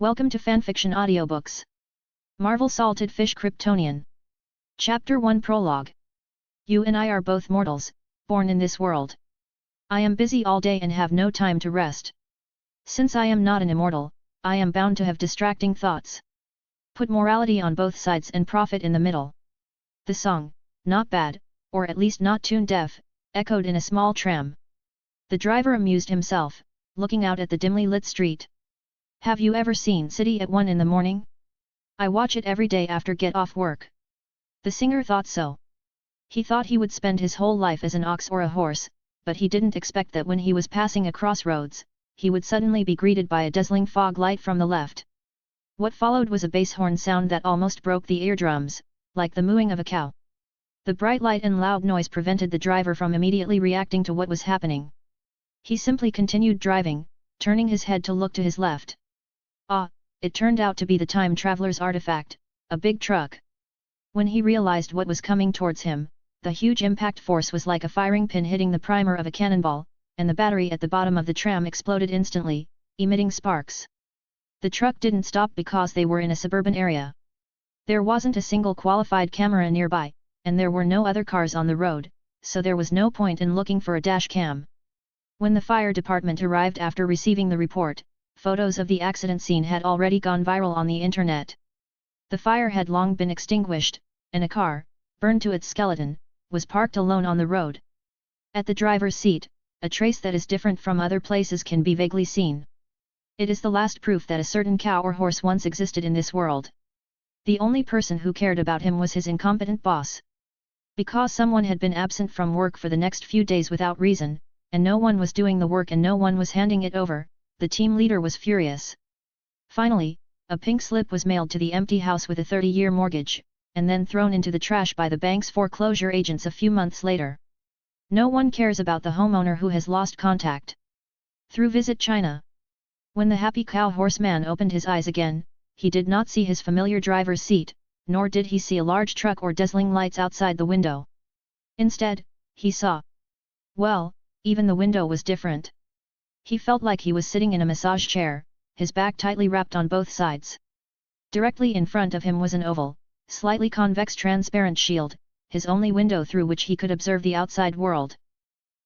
Welcome to Fanfiction Audiobooks. Marvel Salted Fish Kryptonian. Chapter 1 Prologue. You and I are both mortals, born in this world. I am busy all day and have no time to rest. Since I am not an immortal, I am bound to have distracting thoughts. Put morality on both sides and profit in the middle. The song, not bad, or at least not tune deaf, echoed in a small tram. The driver amused himself, looking out at the dimly lit street. Have you ever seen City at 1 in the morning? I watch it every day after get off work. The singer thought so. He thought he would spend his whole life as an ox or a horse, but he didn't expect that when he was passing a crossroads, he would suddenly be greeted by a dazzling fog light from the left. What followed was a bass horn sound that almost broke the eardrums, like the mooing of a cow. The bright light and loud noise prevented the driver from immediately reacting to what was happening. He simply continued driving, turning his head to look to his left. Ah, it turned out to be the time traveler's artifact, a big truck. When he realized what was coming towards him, the huge impact force was like a firing pin hitting the primer of a cannonball, and the battery at the bottom of the tram exploded instantly, emitting sparks. The truck didn't stop because they were in a suburban area. There wasn't a single qualified camera nearby, and there were no other cars on the road, so there was no point in looking for a dash cam. When the fire department arrived after receiving the report, photos of the accident scene had already gone viral on the internet. The fire had long been extinguished, and a car, burned to its skeleton, was parked alone on the road. At the driver's seat, a trace that is different from other places can be vaguely seen. It is the last proof that a certain cow or horse once existed in this world. The only person who cared about him was his incompetent boss. Because someone had been absent from work for the next few days without reason, and no one was doing the work and no one was handing it over, the team leader was furious. Finally, a pink slip was mailed to the empty house with a 30-year mortgage, and then thrown into the trash by the bank's foreclosure agents a few months later. No one cares about the homeowner who has lost contact. Through Visit China. When the happy cow horseman opened his eyes again, he did not see his familiar driver's seat, nor did he see a large truck or dazzling lights outside the window. Instead, he saw. Well, even the window was different. He felt like he was sitting in a massage chair, his back tightly wrapped on both sides. Directly in front of him was an oval, slightly convex transparent shield, his only window through which he could observe the outside world.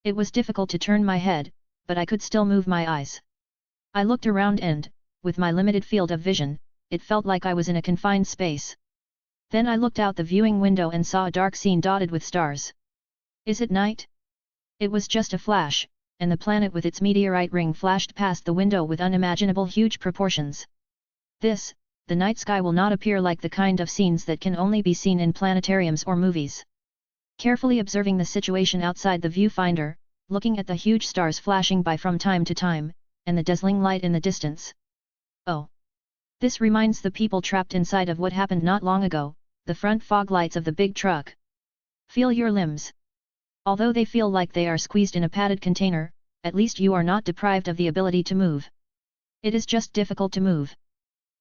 It was difficult to turn my head, but I could still move my eyes. I looked around and, with my limited field of vision, it felt like I was in a confined space. Then I looked out the viewing window and saw a dark scene dotted with stars. Is it night? It was just a flash, and the planet with its meteorite ring flashed past the window with unimaginable huge proportions. The night sky will not appear like the kind of scenes that can only be seen in planetariums or movies. Carefully observing the situation outside the viewfinder, looking at the huge stars flashing by from time to time, and the dazzling light in the distance. Oh! This reminds the people trapped inside of what happened not long ago, the front fog lights of the big truck. Feel your limbs. Although they feel like they are squeezed in a padded container, at least you are not deprived of the ability to move. It is just difficult to move.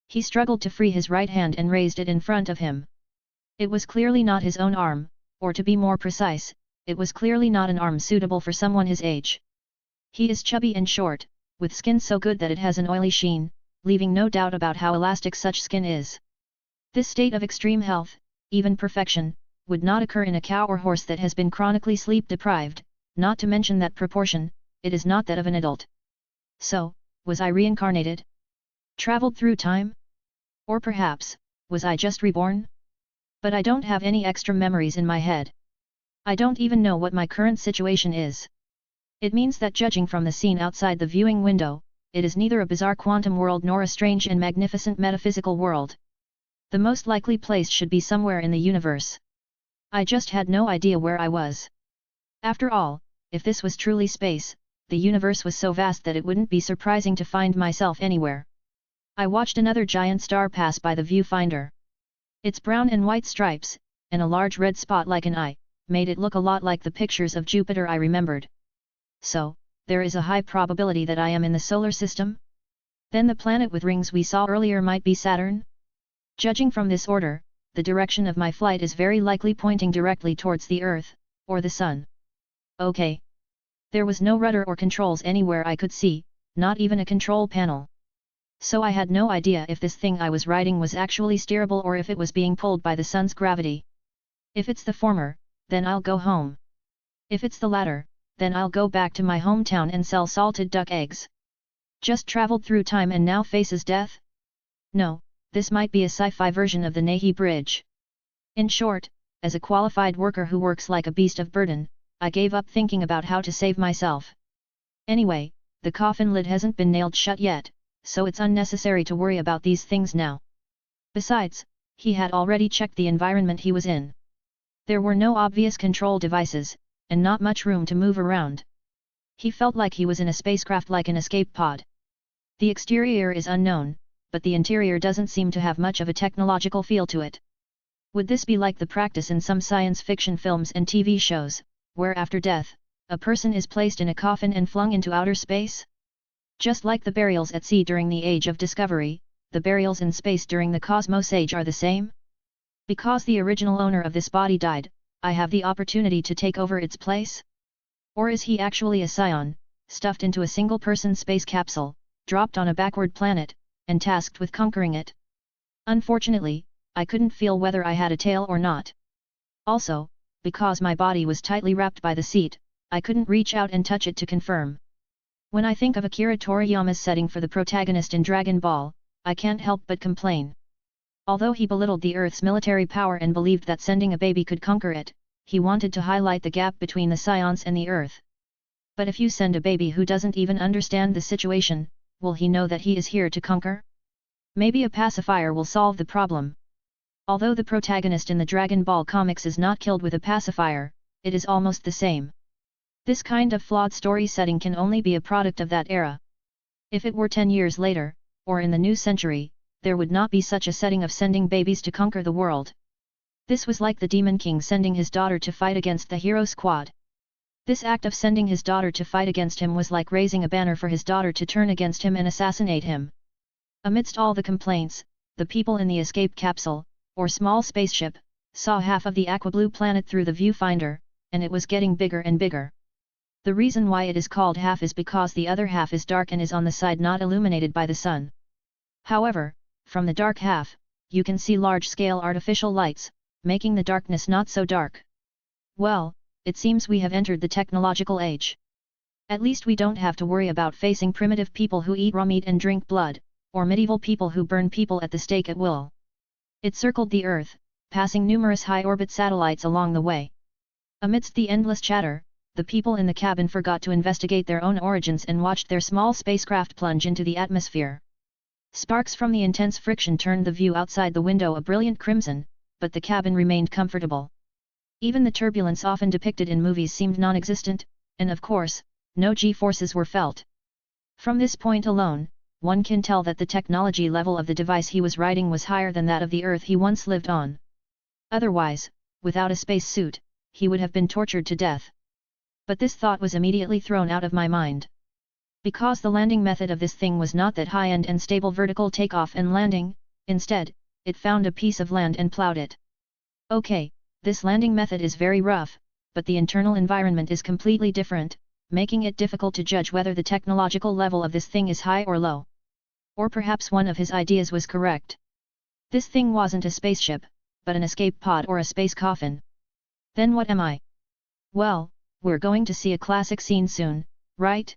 He struggled to free his right hand and raised it in front of him. It was clearly not his own arm, or to be more precise, it was clearly not an arm suitable for someone his age. He is chubby and short, with skin so good that it has an oily sheen, leaving no doubt about how elastic such skin is. This state of extreme health, even perfection, would not occur in a cow or horse that has been chronically sleep-deprived, not to mention that proportion, it is not that of an adult. So, was I reincarnated? Traveled through time? Or perhaps, was I just reborn? But I don't have any extra memories in my head. I don't even know what my current situation is. It means that judging from the scene outside the viewing window, it is neither a bizarre quantum world nor a strange and magnificent metaphysical world. The most likely place should be somewhere in the universe. I just had no idea where I was. After all, if this was truly space, the universe was so vast that it wouldn't be surprising to find myself anywhere. I watched another giant star pass by the viewfinder. Its brown and white stripes, and a large red spot like an eye, made it look a lot like the pictures of Jupiter I remembered. So, there is a high probability that I am in the solar system? Then the planet with rings we saw earlier might be Saturn? Judging from this order, the direction of my flight is very likely pointing directly towards the Earth, or the Sun. Okay. There was no rudder or controls anywhere I could see, not even a control panel. So I had no idea if this thing I was riding was actually steerable or if it was being pulled by the sun's gravity. If it's the former, then I'll go home. If it's the latter, then I'll go back to my hometown and sell salted duck eggs. Just traveled through time and now faces death? No, this might be a sci-fi version of the Nahi Bridge. In short, as a qualified worker who works like a beast of burden, I gave up thinking about how to save myself. Anyway, the coffin lid hasn't been nailed shut yet, so it's unnecessary to worry about these things now. Besides, he had already checked the environment he was in. There were no obvious control devices, and not much room to move around. He felt like he was in a spacecraft like an escape pod. The exterior is unknown, but the interior doesn't seem to have much of a technological feel to it. Would this be like the practice in some science fiction films and TV shows, where after death, a person is placed in a coffin and flung into outer space? Just like the burials at sea during the Age of Discovery, the burials in space during the Cosmos Age are the same? Because the original owner of this body died, I have the opportunity to take over its place? Or is he actually a scion, stuffed into a single-person space capsule, dropped on a backward planet, and tasked with conquering it? Unfortunately, I couldn't feel whether I had a tail or not. Also, because my body was tightly wrapped by the seat, I couldn't reach out and touch it to confirm. When I think of Akira Toriyama's setting for the protagonist in Dragon Ball, I can't help but complain. Although he belittled the Earth's military power and believed that sending a baby could conquer it, he wanted to highlight the gap between the scions and the Earth. But if you send a baby who doesn't even understand the situation, will he know that he is here to conquer? Maybe a pacifier will solve the problem. Although the protagonist in the Dragon Ball comics is not killed with a pacifier, it is almost the same. This kind of flawed story setting can only be a product of that era. If it were 10 years later, or in the new century, there would not be such a setting of sending babies to conquer the world. This was like the Demon King sending his daughter to fight against the hero squad. This act of sending his daughter to fight against him was like raising a banner for his daughter to turn against him and assassinate him. Amidst all the complaints, the people in the escape capsule, or small spaceship, saw half of the aquablue planet through the viewfinder, and it was getting bigger and bigger. The reason why it is called half is because the other half is dark and is on the side not illuminated by the sun. However, from the dark half, you can see large-scale artificial lights, making the darkness not so dark. Well, it seems we have entered the technological age. At least we don't have to worry about facing primitive people who eat raw meat and drink blood, or medieval people who burn people at the stake at will. It circled the Earth, passing numerous high-orbit satellites along the way. Amidst the endless chatter, the people in the cabin forgot to investigate their own origins and watched their small spacecraft plunge into the atmosphere. Sparks from the intense friction turned the view outside the window a brilliant crimson, but the cabin remained comfortable. Even the turbulence often depicted in movies seemed non-existent, and of course, no G-forces were felt. From this point alone, one can tell that the technology level of the device he was riding was higher than that of the Earth he once lived on. Otherwise, without a space suit, he would have been tortured to death. But this thought was immediately thrown out of my mind. Because the landing method of this thing was not that high-end and stable vertical takeoff and landing, instead, it found a piece of land and plowed it. Okay, this landing method is very rough, but the internal environment is completely different, making it difficult to judge whether the technological level of this thing is high or low. Or perhaps one of his ideas was correct. This thing wasn't a spaceship, but an escape pod or a space coffin. Then what am I? Well, we're going to see a classic scene soon, right?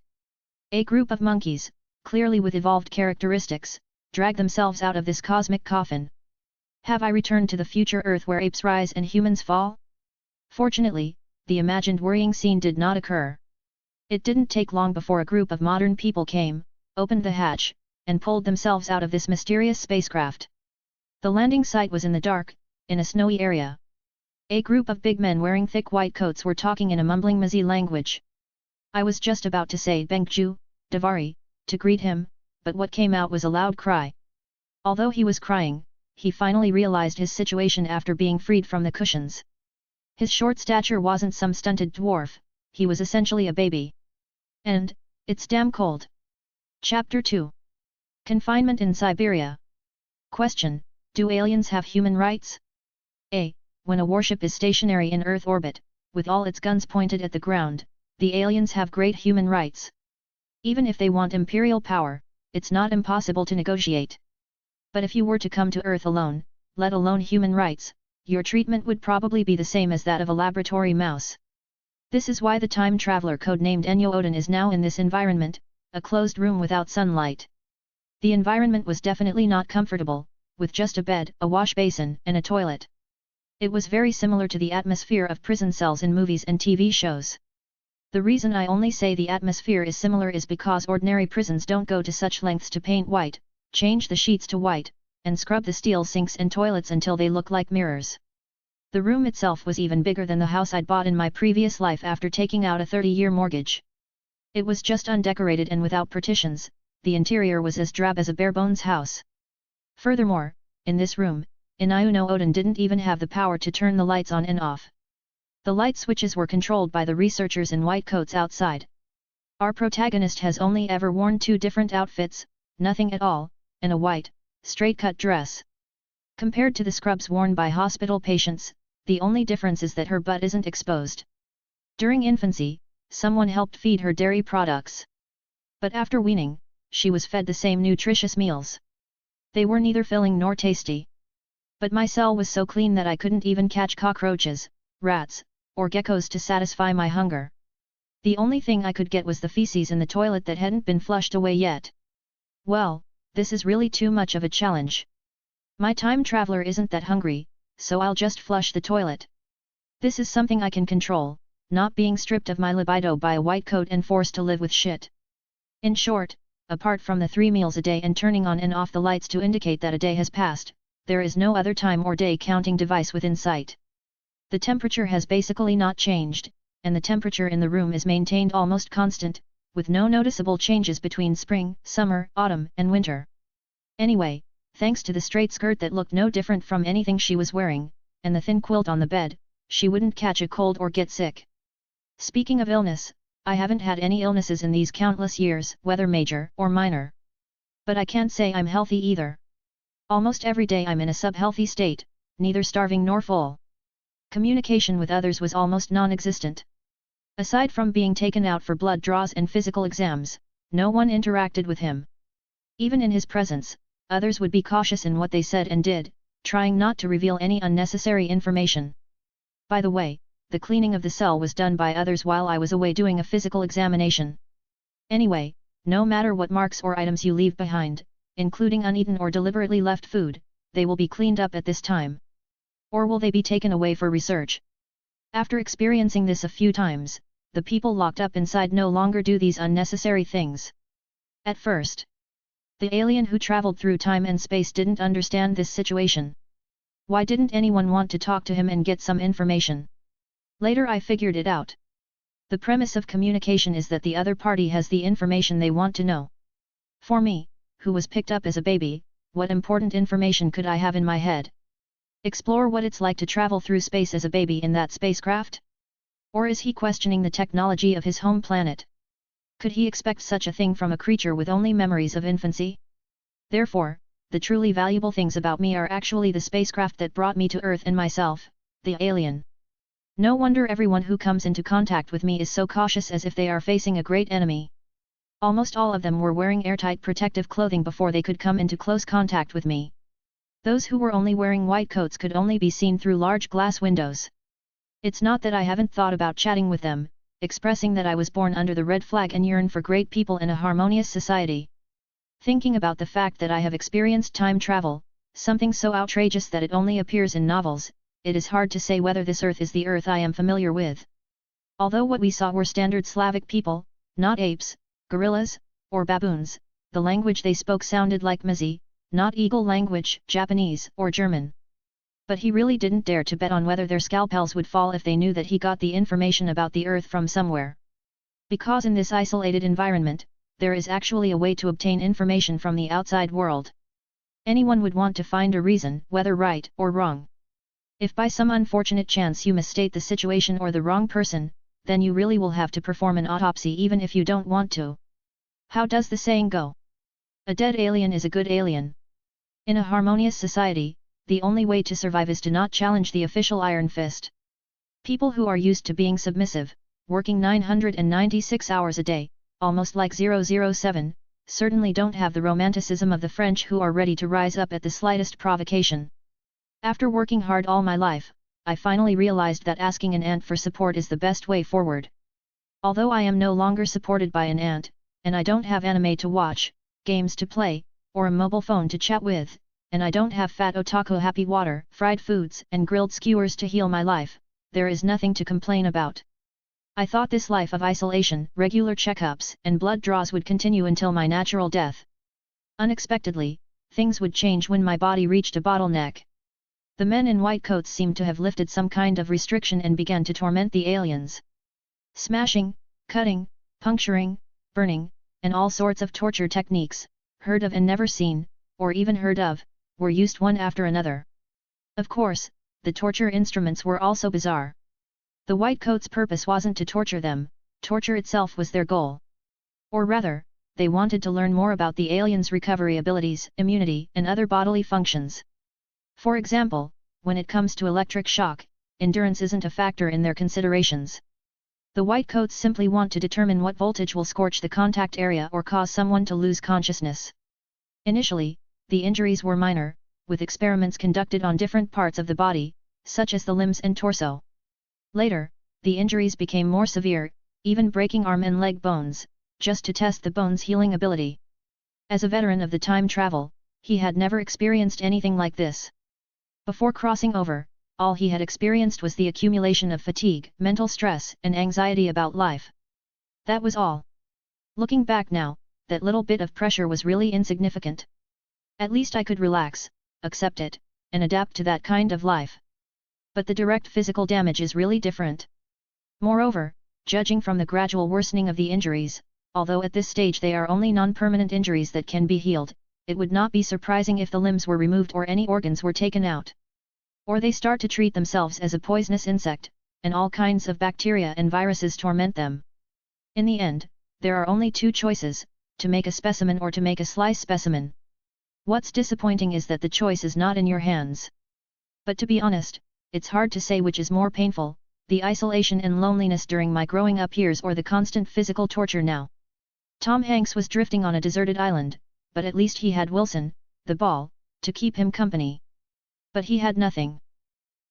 A group of monkeys, clearly with evolved characteristics, drag themselves out of this cosmic coffin. Have I returned to the future Earth where apes rise and humans fall? Fortunately, the imagined worrying scene did not occur. It didn't take long before a group of modern people came, opened the hatch, and pulled themselves out of this mysterious spacecraft. The landing site was in the dark, in a snowy area. A group of big men wearing thick white coats were talking in a mumbling Mazi language. I was just about to say Bengju, Davari, to greet him, but what came out was a loud cry. Although he was crying, he finally realized his situation after being freed from the cushions. His short stature wasn't some stunted dwarf, he was essentially a baby. And, it's damn cold. Chapter 2. Confinement in Siberia. Question: do aliens have human rights? A. When a warship is stationary in Earth orbit, with all its guns pointed at the ground, the aliens have great human rights. Even if they want imperial power, it's not impossible to negotiate. But if you were to come to Earth alone, let alone human rights, your treatment would probably be the same as that of a laboratory mouse. This is why the time traveler codenamed Enyo Odin is now in this environment, a closed room without sunlight. The environment was definitely not comfortable, with just a bed, a wash basin, and a toilet. It was very similar to the atmosphere of prison cells in movies and TV shows. The reason I only say the atmosphere is similar is because ordinary prisons don't go to such lengths to paint white, change the sheets to white, and scrub the steel sinks and toilets until they look like mirrors. The room itself was even bigger than the house I'd bought in my previous life after taking out a 30-year mortgage. It was just undecorated and without partitions, the interior was as drab as a bare-bones house. Furthermore, in this room, Enyo Odin didn't even have the power to turn the lights on and off. The light switches were controlled by the researchers in white coats outside. Our protagonist has only ever worn 2 different outfits, nothing at all, and a white, straight-cut dress. Compared to the scrubs worn by hospital patients, the only difference is that her butt isn't exposed. During infancy, someone helped feed her dairy products. But after weaning, she was fed the same nutritious meals. They were neither filling nor tasty. But my cell was so clean that I couldn't even catch cockroaches, rats, or geckos to satisfy my hunger. The only thing I could get was the feces in the toilet that hadn't been flushed away yet. Well, this is really too much of a challenge. My time traveler isn't that hungry, so I'll just flush the toilet. This is something I can control, not being stripped of my libido by a white coat and forced to live with shit. In short, apart from the 3 meals a day and turning on and off the lights to indicate that a day has passed, there is no other time or day counting device within sight. The temperature has basically not changed, and the temperature in the room is maintained almost constant, with no noticeable changes between spring, summer, autumn, and winter. Anyway, thanks to the straight skirt that looked no different from anything she was wearing, and the thin quilt on the bed, she wouldn't catch a cold or get sick. Speaking of illness, I haven't had any illnesses in these countless years, whether major or minor. But I can't say I'm healthy either. Almost every day I'm in a sub-healthy state, neither starving nor full. Communication with others was almost non-existent. Aside from being taken out for blood draws and physical exams, no one interacted with him. Even in his presence, others would be cautious in what they said and did, trying not to reveal any unnecessary information. By the way, the cleaning of the cell was done by others while I was away doing a physical examination. Anyway, no matter what marks or items you leave behind, including uneaten or deliberately left food, they will be cleaned up at this time. Or will they be taken away for research? After experiencing this a few times, the people locked up inside no longer do these unnecessary things. At first, the alien who traveled through time and space didn't understand this situation. Why didn't anyone want to talk to him and get some information? Later I figured it out. The premise of communication is that the other party has the information they want to know. For me, who was picked up as a baby, what important information could I have in my head? Explore what it's like to travel through space as a baby in that spacecraft? Or is he questioning the technology of his home planet? Could he expect such a thing from a creature with only memories of infancy? Therefore, the truly valuable things about me are actually the spacecraft that brought me to Earth and myself, the alien. No wonder everyone who comes into contact with me is so cautious, as if they are facing a great enemy. Almost all of them were wearing airtight protective clothing before they could come into close contact with me. Those who were only wearing white coats could only be seen through large glass windows. It's not that I haven't thought about chatting with them, expressing that I was born under the red flag and yearn for great people in a harmonious society. Thinking about the fact that I have experienced time travel, something so outrageous that it only appears in novels, it is hard to say whether this Earth is the Earth I am familiar with. Although what we saw were standard Slavic people, not apes, gorillas, or baboons, the language they spoke sounded like Mizi, not Eagle language, Japanese, or German. But he really didn't dare to bet on whether their scalpels would fall if they knew that he got the information about the Earth from somewhere. Because in this isolated environment, there is actually a way to obtain information from the outside world. Anyone would want to find a reason, whether right or wrong. If by some unfortunate chance you misstate the situation or the wrong person, then you really will have to perform an autopsy even if you don't want to. How does the saying go? A dead alien is a good alien. In a harmonious society, the only way to survive is to not challenge the official iron fist. People who are used to being submissive, working 996 hours a day, almost like 007, certainly don't have the romanticism of the French, who are ready to rise up at the slightest provocation. After working hard all my life, I finally realized that asking an ant for support is the best way forward. Although I am no longer supported by an ant, and I don't have anime to watch, games to play, or a mobile phone to chat with, and I don't have fat otaku happy water, fried foods and grilled skewers to heal my life, there is nothing to complain about. I thought this life of isolation, regular checkups, and blood draws would continue until my natural death. Unexpectedly, things would change when my body reached a bottleneck. The men in white coats seemed to have lifted some kind of restriction and began to torment the aliens. Smashing, cutting, puncturing, burning, and all sorts of torture techniques, heard of and never seen, or even heard of, were used one after another. Of course, the torture instruments were also bizarre. The white coats' purpose wasn't to torture them, torture itself was their goal. Or rather, they wanted to learn more about the aliens' recovery abilities, immunity, and other bodily functions. For example, when it comes to electric shock, endurance isn't a factor in their considerations. The white coats simply want to determine what voltage will scorch the contact area or cause someone to lose consciousness. Initially, the injuries were minor, with experiments conducted on different parts of the body, such as the limbs and torso. Later, the injuries became more severe, even breaking arm and leg bones, just to test the bone's healing ability. As a veteran of the time travel, he had never experienced anything like this. Before crossing over, all he had experienced was the accumulation of fatigue, mental stress, and anxiety about life. That was all. Looking back now, that little bit of pressure was really insignificant. At least I could relax, accept it, and adapt to that kind of life. But the direct physical damage is really different. Moreover, judging from the gradual worsening of the injuries, although at this stage they are only non-permanent injuries that can be healed, it would not be surprising if the limbs were removed or any organs were taken out. Or they start to treat themselves as a poisonous insect, and all kinds of bacteria and viruses torment them. In the end, there are only two choices, to make a specimen or to make a slice specimen. What's disappointing is that the choice is not in your hands. But to be honest, it's hard to say which is more painful, the isolation and loneliness during my growing up years or the constant physical torture now. Tom Hanks was drifting on a deserted island, but at least he had Wilson, the ball, to keep him company. But he had nothing.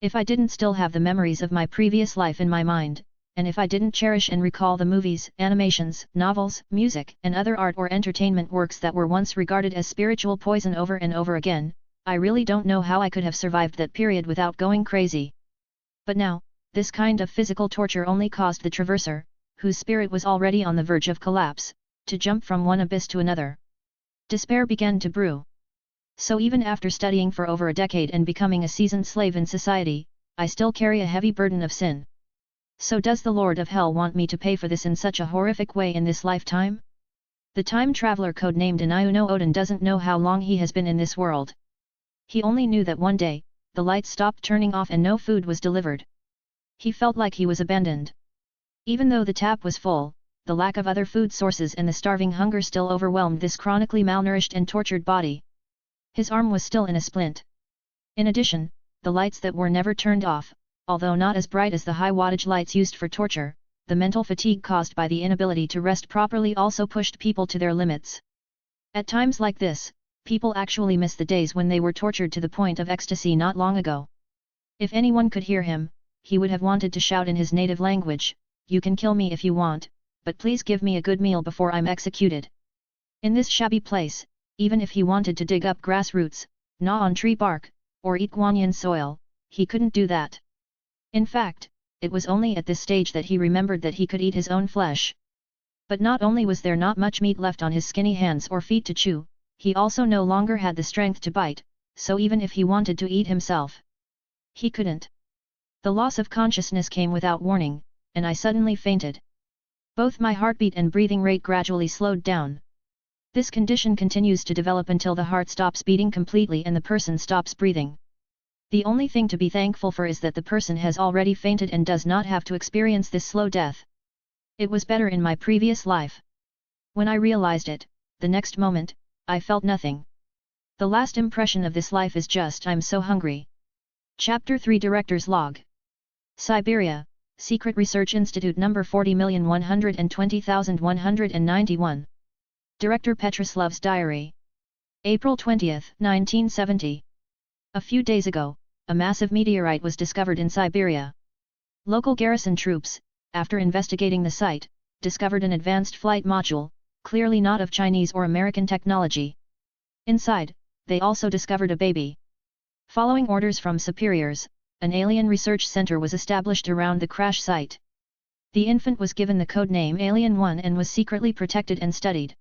If I didn't still have the memories of my previous life in my mind, and if I didn't cherish and recall the movies, animations, novels, music, and other art or entertainment works that were once regarded as spiritual poison over and over again, I really don't know how I could have survived that period without going crazy. But now, this kind of physical torture only caused the traverser, whose spirit was already on the verge of collapse, to jump from one abyss to another. Despair began to brew. So even after studying for over a decade and becoming a seasoned slave in society, I still carry a heavy burden of sin. So does the Lord of Hell want me to pay for this in such a horrific way in this lifetime? The time traveler codenamed Aniuno Odin doesn't know how long he has been in this world. He only knew that one day, the lights stopped turning off and no food was delivered. He felt like he was abandoned. Even though the tap was full, the lack of other food sources and the starving hunger still overwhelmed this chronically malnourished and tortured body. His arm was still in a splint. In addition, the lights that were never turned off, although not as bright as the high-wattage lights used for torture, the mental fatigue caused by the inability to rest properly also pushed people to their limits. At times like this, people actually miss the days when they were tortured to the point of ecstasy not long ago. If anyone could hear him, he would have wanted to shout in his native language, "You can kill me if you want, but please give me a good meal before I'm executed." In this shabby place, even if he wanted to dig up grass roots, gnaw on tree bark, or eat guanyin soil, he couldn't do that. In fact, it was only at this stage that he remembered that he could eat his own flesh. But not only was there not much meat left on his skinny hands or feet to chew, he also no longer had the strength to bite, so even if he wanted to eat himself, he couldn't. The loss of consciousness came without warning, and I suddenly fainted. Both my heartbeat and breathing rate gradually slowed down. This condition continues to develop until the heart stops beating completely and the person stops breathing. The only thing to be thankful for is that the person has already fainted and does not have to experience this slow death. It was better in my previous life. When I realized it, the next moment, I felt nothing. The last impression of this life is just I'm so hungry. Chapter 3 Director's Log. Siberia, Secret Research Institute number 40,120,191. Director Petrislav's diary. April 20, 1970. A few days ago, a massive meteorite was discovered in Siberia. Local garrison troops, after investigating the site, discovered an advanced flight module, clearly not of Chinese or American technology. Inside, they also discovered a baby. Following orders from superiors, an alien research center was established around the crash site. The infant was given the code name Alien 1 and was secretly protected and studied.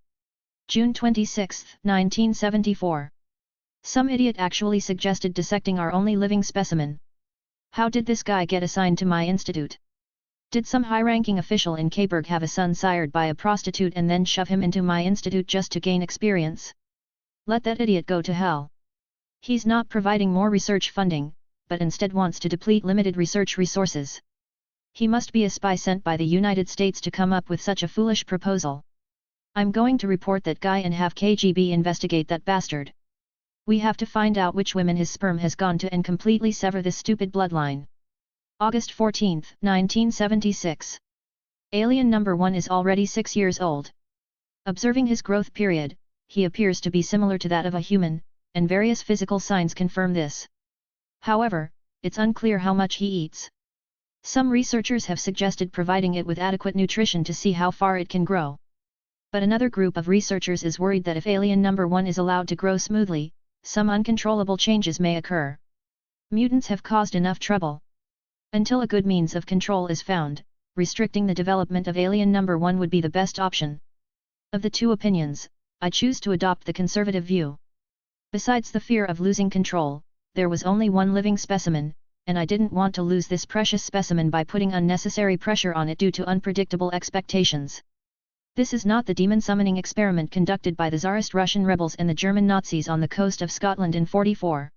June 26, 1974. Some idiot actually suggested dissecting our only living specimen. How did this guy get assigned to my institute? Did some high-ranking official in Kaberg have a son sired by a prostitute and then shove him into my institute just to gain experience? Let that idiot go to hell. He's not providing more research funding, but instead wants to deplete limited research resources. He must be a spy sent by the United States to come up with such a foolish proposal. I'm going to report that guy and have KGB investigate that bastard. We have to find out which women his sperm has gone to and completely sever this stupid bloodline. August 14, 1976. Alien number 1 is already 6 years old. Observing his growth period, he appears to be similar to that of a human, and various physical signs confirm this. However, it's unclear how much he eats. Some researchers have suggested providing it with adequate nutrition to see how far it can grow. But another group of researchers is worried that if alien number 1 is allowed to grow smoothly, some uncontrollable changes may occur. Mutants have caused enough trouble. Until a good means of control is found, restricting the development of alien number 1 would be the best option. Of the two opinions, I choose to adopt the conservative view. Besides the fear of losing control, there was only one living specimen, and I didn't want to lose this precious specimen by putting unnecessary pressure on it due to unpredictable expectations. This is not the demon summoning experiment conducted by the Tsarist Russian rebels and the German Nazis on the coast of Scotland in '44.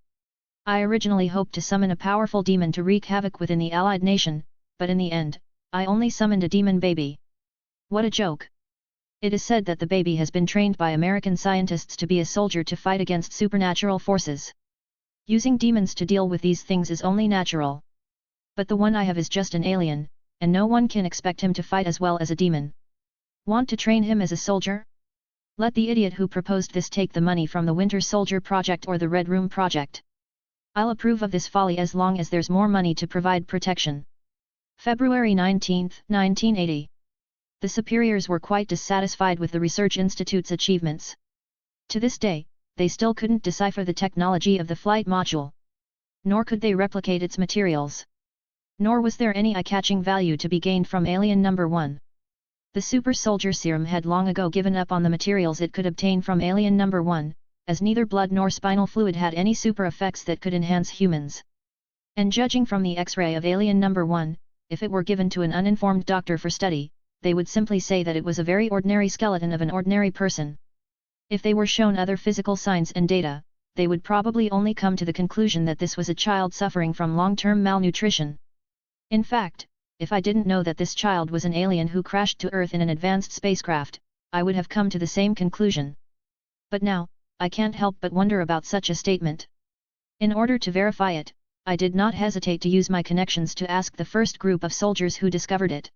I originally hoped to summon a powerful demon to wreak havoc within the Allied nation, but in the end, I only summoned a demon baby. What a joke! It is said that the baby has been trained by American scientists to be a soldier to fight against supernatural forces. Using demons to deal with these things is only natural. But the one I have is just an alien, and no one can expect him to fight as well as a demon. Want to train him as a soldier? Let the idiot who proposed this take the money from the Winter Soldier Project or the Red Room Project. I'll approve of this folly as long as there's more money to provide protection. February 19, 1980. The superiors were quite dissatisfied with the research institute's achievements. To this day, they still couldn't decipher the technology of the flight module. Nor could they replicate its materials. Nor was there any eye-catching value to be gained from alien number 1. The super soldier serum had long ago given up on the materials it could obtain from alien number 1, as neither blood nor spinal fluid had any super effects that could enhance humans. And judging from the X-ray of alien number 1, if it were given to an uninformed doctor for study, they would simply say that it was a very ordinary skeleton of an ordinary person. If they were shown other physical signs and data, they would probably only come to the conclusion that this was a child suffering from long-term malnutrition. In fact, if I didn't know that this child was an alien who crashed to Earth in an advanced spacecraft, I would have come to the same conclusion. But now, I can't help but wonder about such a statement. In order to verify it, I did not hesitate to use my connections to ask the first group of soldiers who discovered it.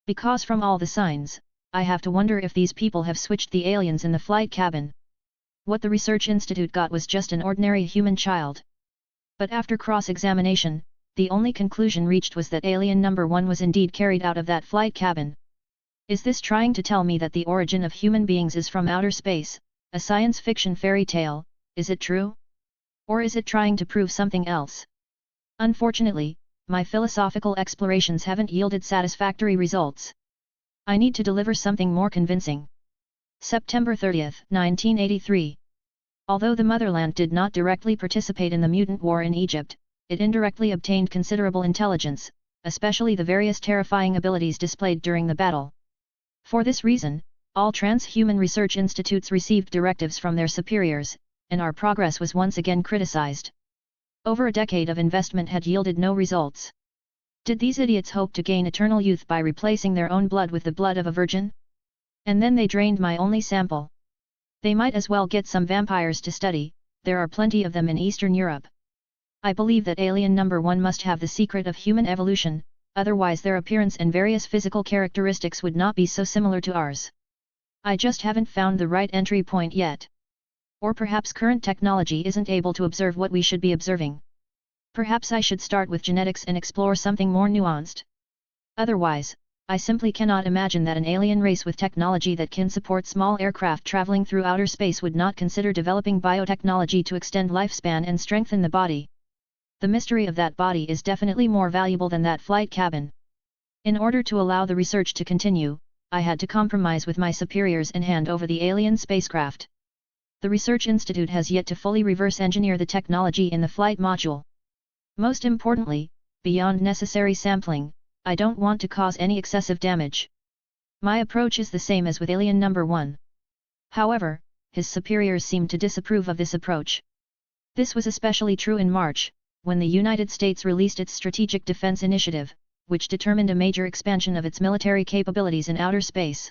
Because from all the signs, I have to wonder if these people have switched the aliens in the flight cabin. What the research institute got was just an ordinary human child. But after cross-examination, the only conclusion reached was that alien number 1 was indeed carried out of that flight cabin. Is this trying to tell me that the origin of human beings is from outer space, a science fiction fairy tale? Is it true? Or is it trying to prove something else? Unfortunately, my philosophical explorations haven't yielded satisfactory results. I need to deliver something more convincing. September 30, 1983. Although the motherland did not directly participate in the mutant war in Egypt, it indirectly obtained considerable intelligence, especially the various terrifying abilities displayed during the battle. For this reason, all transhuman research institutes received directives from their superiors, and our progress was once again criticized. Over a decade of investment had yielded no results. Did these idiots hope to gain eternal youth by replacing their own blood with the blood of a virgin? And then they drained my only sample. They might as well get some vampires to study, there are plenty of them in Eastern Europe. I believe that alien number 1 must have the secret of human evolution, otherwise their appearance and various physical characteristics would not be so similar to ours. I just haven't found the right entry point yet. Or perhaps current technology isn't able to observe what we should be observing. Perhaps I should start with genetics and explore something more nuanced. Otherwise, I simply cannot imagine that an alien race with technology that can support small aircraft traveling through outer space would not consider developing biotechnology to extend lifespan and strengthen the body. The mystery of that body is definitely more valuable than that flight cabin. In order to allow the research to continue, I had to compromise with my superiors and hand over the alien spacecraft. The research institute has yet to fully reverse engineer the technology in the flight module. Most importantly, beyond necessary sampling, I don't want to cause any excessive damage. My approach is the same as with alien number 1. However, his superiors seemed to disapprove of this approach. This was especially true in March, when the United States released its Strategic Defense Initiative, which determined a major expansion of its military capabilities in outer space.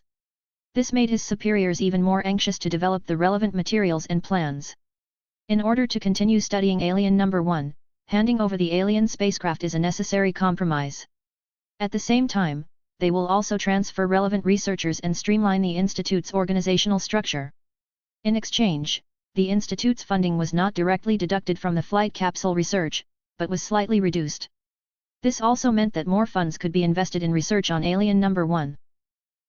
This made his superiors even more anxious to develop the relevant materials and plans. In order to continue studying alien number 1, handing over the alien spacecraft is a necessary compromise. At the same time, they will also transfer relevant researchers and streamline the Institute's organizational structure. In exchange, the Institute's funding was not directly deducted from the flight capsule research, but was slightly reduced. This also meant that more funds could be invested in research on alien number 1.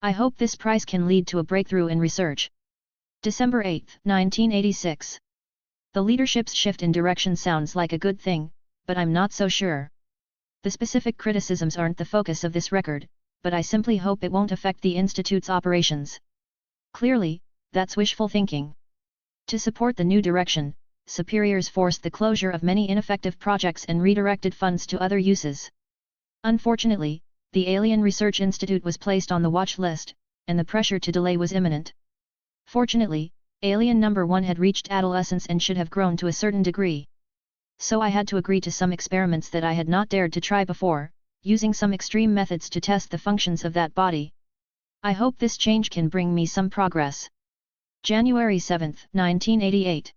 I hope this price can lead to a breakthrough in research. December 8, 1986. The leadership's shift in direction sounds like a good thing, but I'm not so sure. The specific criticisms aren't the focus of this record, but I simply hope it won't affect the Institute's operations. Clearly, that's wishful thinking. To support the new direction, superiors forced the closure of many ineffective projects and redirected funds to other uses. Unfortunately, the Alien Research Institute was placed on the watch list, and the pressure to delay was imminent. Fortunately, alien number 1 had reached adolescence and should have grown to a certain degree. So I had to agree to some experiments that I had not dared to try before, using some extreme methods to test the functions of that body. I hope this change can bring me some progress. January 7, 1988.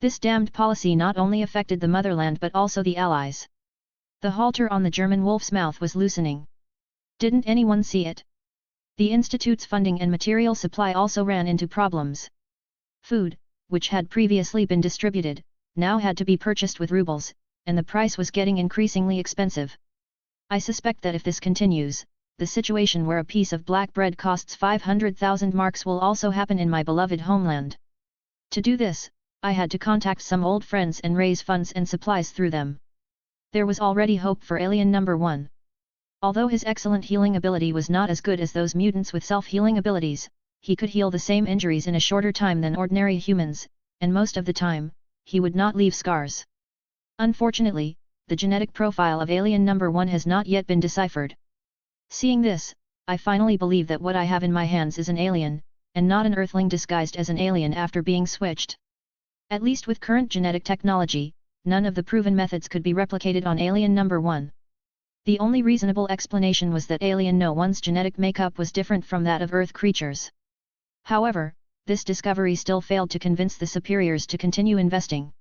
This damned policy not only affected the motherland but also the Allies. The halter on the German wolf's mouth was loosening. Didn't anyone see it? The Institute's funding and material supply also ran into problems. Food, which had previously been distributed, now had to be purchased with rubles, and the price was getting increasingly expensive. I suspect that if this continues, the situation where a piece of black bread costs 500,000 marks will also happen in my beloved homeland. To do this, I had to contact some old friends and raise funds and supplies through them. There was already hope for alien number 1. Although his excellent healing ability was not as good as those mutants with self-healing abilities, he could heal the same injuries in a shorter time than ordinary humans, and most of the time, he would not leave scars. Unfortunately, the genetic profile of alien number 1 has not yet been deciphered. Seeing this, I finally believe that what I have in my hands is an alien, and not an earthling disguised as an alien after being switched. At least with current genetic technology, none of the proven methods could be replicated on alien number 1. The only reasonable explanation was that alien No. 1's genetic makeup was different from that of Earth creatures. However, this discovery still failed to convince the superiors to continue investing.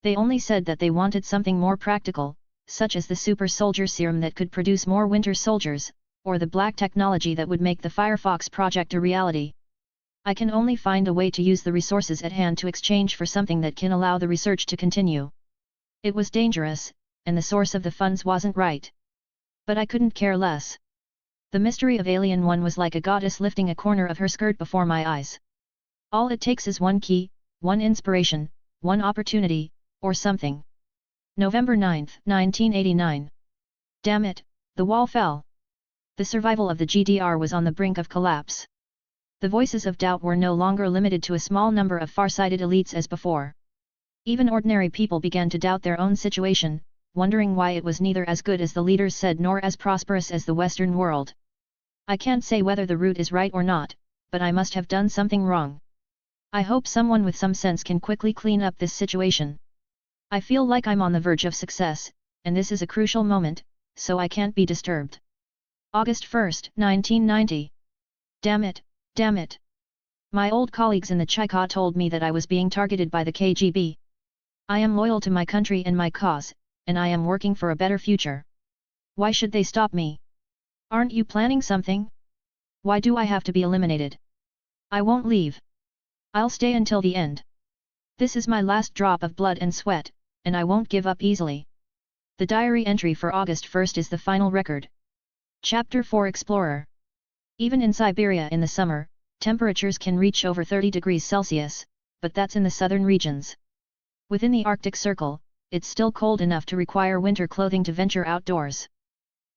They only said that they wanted something more practical, such as the super soldier serum that could produce more winter soldiers, or the black technology that would make the Firefox project a reality. I can only find a way to use the resources at hand to exchange for something that can allow the research to continue. It was dangerous, and the source of the funds wasn't right. But I couldn't care less. The mystery of Alien 1 was like a goddess lifting a corner of her skirt before my eyes. All it takes is one key, one inspiration, one opportunity, or something. November 9, 1989. Damn it, the wall fell. The survival of the GDR was on the brink of collapse. The voices of doubt were no longer limited to a small number of far-sighted elites as before. Even ordinary people began to doubt their own situation, wondering why it was neither as good as the leaders said nor as prosperous as the Western world. I can't say whether the route is right or not, but I must have done something wrong. I hope someone with some sense can quickly clean up this situation. I feel like I'm on the verge of success, and this is a crucial moment, so I can't be disturbed. August 1, 1990. Damn it, damn it. My old colleagues in the Chika told me that I was being targeted by the KGB. I am loyal to my country and my cause, and I am working for a better future. Why should they stop me? Aren't you planning something? Why do I have to be eliminated? I won't leave. I'll stay until the end. This is my last drop of blood and sweat, and I won't give up easily. The diary entry for August 1st is the final record. Chapter 4 Explorer. Even in Siberia in the summer, temperatures can reach over 30 degrees Celsius, but that's in the southern regions. Within the Arctic Circle, it's still cold enough to require winter clothing to venture outdoors.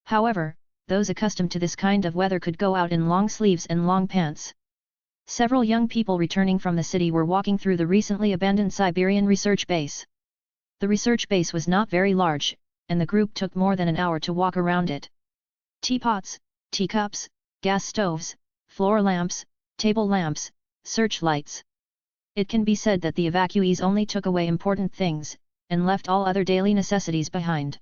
However, those accustomed to this kind of weather could go out in long sleeves and long pants. Several young people returning from the city were walking through the recently abandoned Siberian research base. The research base was not very large, and the group took more than an hour to walk around it. Teapots, teacups, gas stoves, floor lamps, table lamps, searchlights. It can be said that the evacuees only took away important things, and left all other daily necessities behind.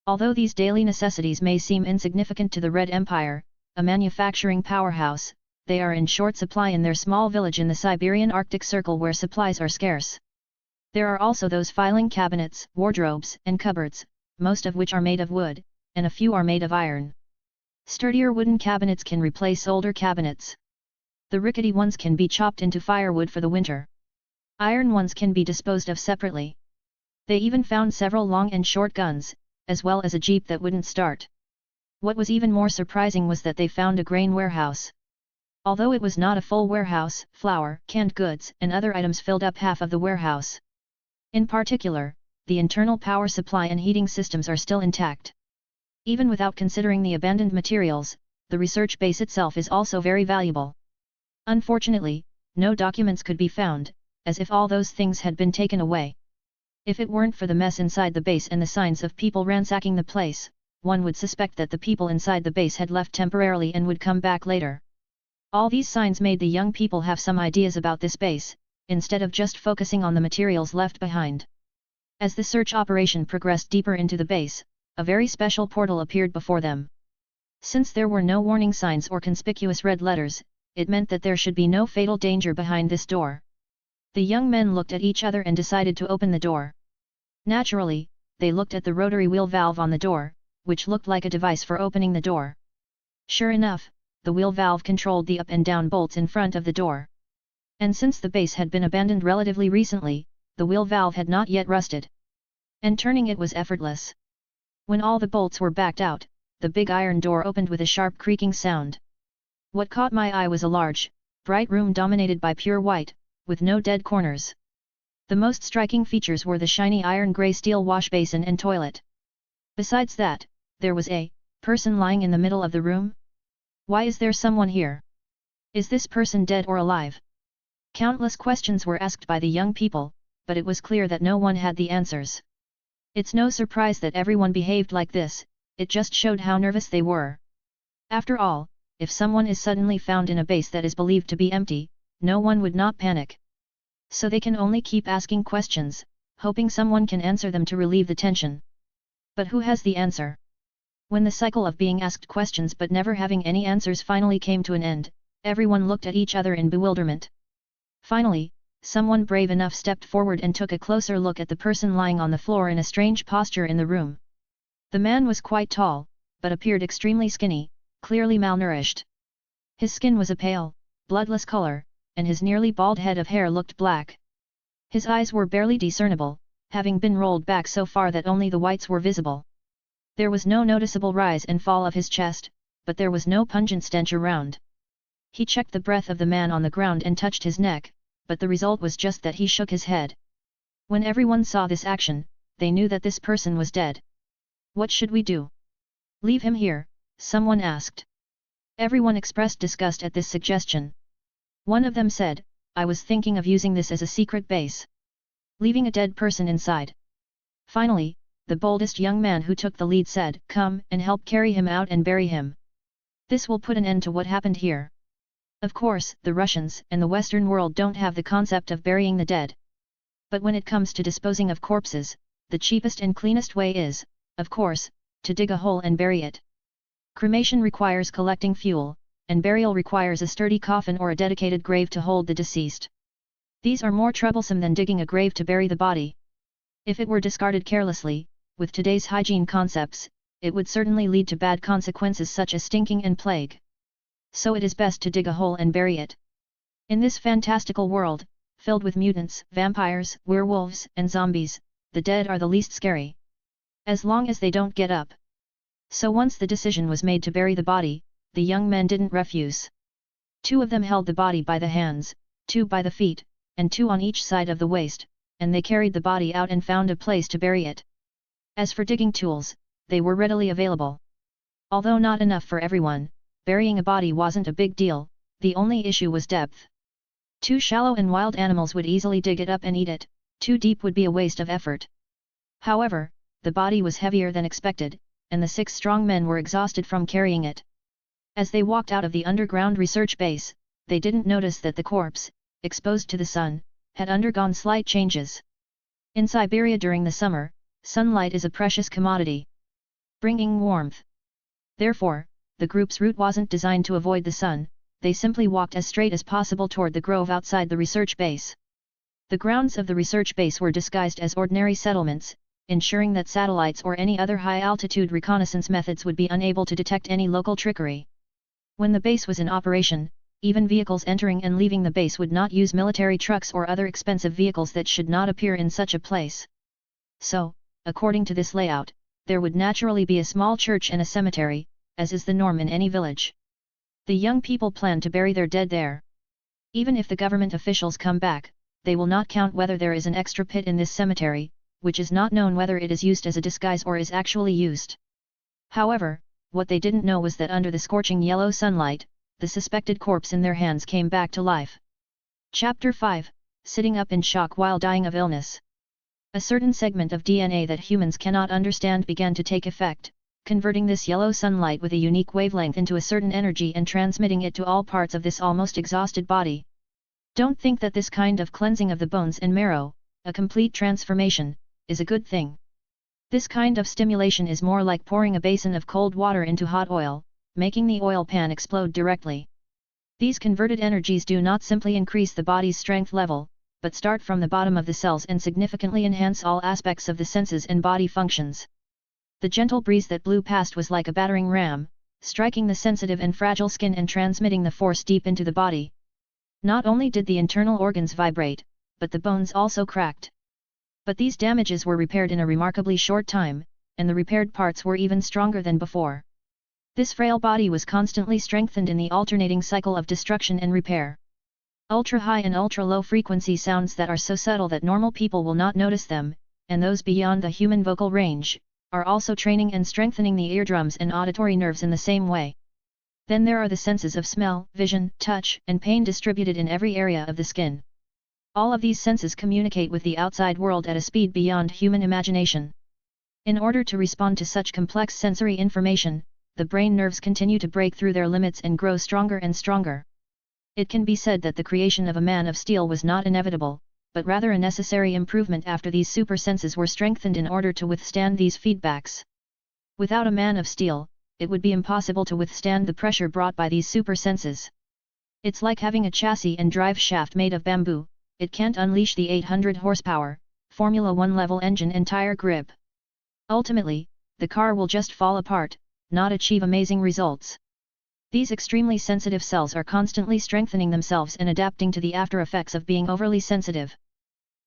Although these daily necessities may seem insignificant to the Red Empire, a manufacturing powerhouse, they are in short supply in their small village in the Siberian Arctic Circle where supplies are scarce. There are also those filing cabinets, wardrobes, and cupboards, most of which are made of wood, and a few are made of iron. Sturdier wooden cabinets can replace older cabinets. The rickety ones can be chopped into firewood for the winter. Iron ones can be disposed of separately. They even found several long and short guns, as well as a jeep that wouldn't start. What was even more surprising was that they found a grain warehouse. Although it was not a full warehouse, flour, canned goods, and other items filled up half of the warehouse. In particular, the internal power supply and heating systems are still intact. Even without considering the abandoned materials, the research base itself is also very valuable. Unfortunately, no documents could be found, as if all those things had been taken away. If it weren't for the mess inside the base and the signs of people ransacking the place, one would suspect that the people inside the base had left temporarily and would come back later. All these signs made the young people have some ideas about this base, instead of just focusing on the materials left behind. As the search operation progressed deeper into the base, a very special portal appeared before them. Since there were no warning signs or conspicuous red letters, it meant that there should be no fatal danger behind this door. The young men looked at each other and decided to open the door. Naturally, they looked at the rotary wheel valve on the door, which looked like a device for opening the door. Sure enough, the wheel valve controlled the up and down bolts in front of the door. And since the base had been abandoned relatively recently, the wheel valve had not yet rusted. And turning it was effortless. When all the bolts were backed out, the big iron door opened with a sharp creaking sound. What caught my eye was a large, bright room dominated by pure white, with no dead corners. The most striking features were the shiny iron-gray steel wash basin and toilet. Besides that, there was a person lying in the middle of the room. Why is there someone here? Is this person dead or alive? Countless questions were asked by the young people, but it was clear that no one had the answers. It's no surprise that everyone behaved like this, it just showed how nervous they were. After all, if someone is suddenly found in a base that is believed to be empty, no one would not panic. So they can only keep asking questions, hoping someone can answer them to relieve the tension. But who has the answer? When the cycle of being asked questions but never having any answers finally came to an end, everyone looked at each other in bewilderment. Finally, someone brave enough stepped forward and took a closer look at the person lying on the floor in a strange posture in the room. The man was quite tall, but appeared extremely skinny, clearly malnourished. His skin was a pale, bloodless color, and his nearly bald head of hair looked black. His eyes were barely discernible, having been rolled back so far that only the whites were visible. There was no noticeable rise and fall of his chest, but there was no pungent stench around. He checked the breath of the man on the ground and touched his neck, but the result was just that he shook his head. When everyone saw this action, they knew that this person was dead. What should we do? Leave him here, someone asked. Everyone expressed disgust at this suggestion. One of them said, I was thinking of using this as a secret base. Leaving a dead person inside. Finally, the boldest young man who took the lead said, come and help carry him out and bury him. This will put an end to what happened here. Of course, the Russians and the Western world don't have the concept of burying the dead. But when it comes to disposing of corpses, the cheapest and cleanest way is, of course, to dig a hole and bury it. Cremation requires collecting fuel, and burial requires a sturdy coffin or a dedicated grave to hold the deceased. These are more troublesome than digging a grave to bury the body. If it were discarded carelessly, with today's hygiene concepts, it would certainly lead to bad consequences such as stinking and plague. So it is best to dig a hole and bury it. In this fantastical world, filled with mutants, vampires, werewolves, and zombies, the dead are the least scary. As long as they don't get up. So once the decision was made to bury the body, the young men didn't refuse. 2 of them held the body by the hands, 2 by the feet, and 2 on each side of the waist, and they carried the body out and found a place to bury it. As for digging tools, they were readily available. Although not enough for everyone, burying a body wasn't a big deal, the only issue was depth. Too shallow and wild animals would easily dig it up and eat it, too deep would be a waste of effort. However, the body was heavier than expected, and the 6 strong men were exhausted from carrying it. As they walked out of the underground research base, they didn't notice that the corpse, exposed to the sun, had undergone slight changes. In Siberia during the summer, sunlight is a precious commodity, bringing warmth. Therefore, the group's route wasn't designed to avoid the sun, they simply walked as straight as possible toward the grove outside the research base. The grounds of the research base were disguised as ordinary settlements, ensuring that satellites or any other high-altitude reconnaissance methods would be unable to detect any local trickery. When the base was in operation, even vehicles entering and leaving the base would not use military trucks or other expensive vehicles that should not appear in such a place. So, according to this layout, there would naturally be a small church and a cemetery, as is the norm in any village. The young people plan to bury their dead there. Even if the government officials come back, they will not count whether there is an extra pit in this cemetery, which is not known whether it is used as a disguise or is actually used. However, what they didn't know was that under the scorching yellow sunlight, the suspected corpse in their hands came back to life. Chapter 5, Sitting Up in Shock While Dying of Illness. A certain segment of DNA that humans cannot understand began to take effect, converting this yellow sunlight with a unique wavelength into a certain energy and transmitting it to all parts of this almost exhausted body. Don't think that this kind of cleansing of the bones and marrow, a complete transformation, is a good thing. This kind of stimulation is more like pouring a basin of cold water into hot oil, making the oil pan explode directly. These converted energies do not simply increase the body's strength level, but start from the bottom of the cells and significantly enhance all aspects of the senses and body functions. The gentle breeze that blew past was like a battering ram, striking the sensitive and fragile skin and transmitting the force deep into the body. Not only did the internal organs vibrate, but the bones also cracked. But these damages were repaired in a remarkably short time, and the repaired parts were even stronger than before. This frail body was constantly strengthened in the alternating cycle of destruction and repair. Ultra-high and ultra-low frequency sounds that are so subtle that normal people will not notice them, and those beyond the human vocal range, are also training and strengthening the eardrums and auditory nerves in the same way. Then there are the senses of smell, vision, touch, and pain distributed in every area of the skin. All of these senses communicate with the outside world at a speed beyond human imagination. In order to respond to such complex sensory information, the brain nerves continue to break through their limits and grow stronger and stronger. It can be said that the creation of a man of steel was not inevitable, but rather a necessary improvement after these super senses were strengthened in order to withstand these feedbacks. Without a man of steel, it would be impossible to withstand the pressure brought by these super senses. It's like having a chassis and drive shaft made of bamboo, it can't unleash the 800 horsepower, Formula 1 level engine and tire grip. Ultimately, the car will just fall apart, not achieve amazing results. These extremely sensitive cells are constantly strengthening themselves and adapting to the after effects of being overly sensitive.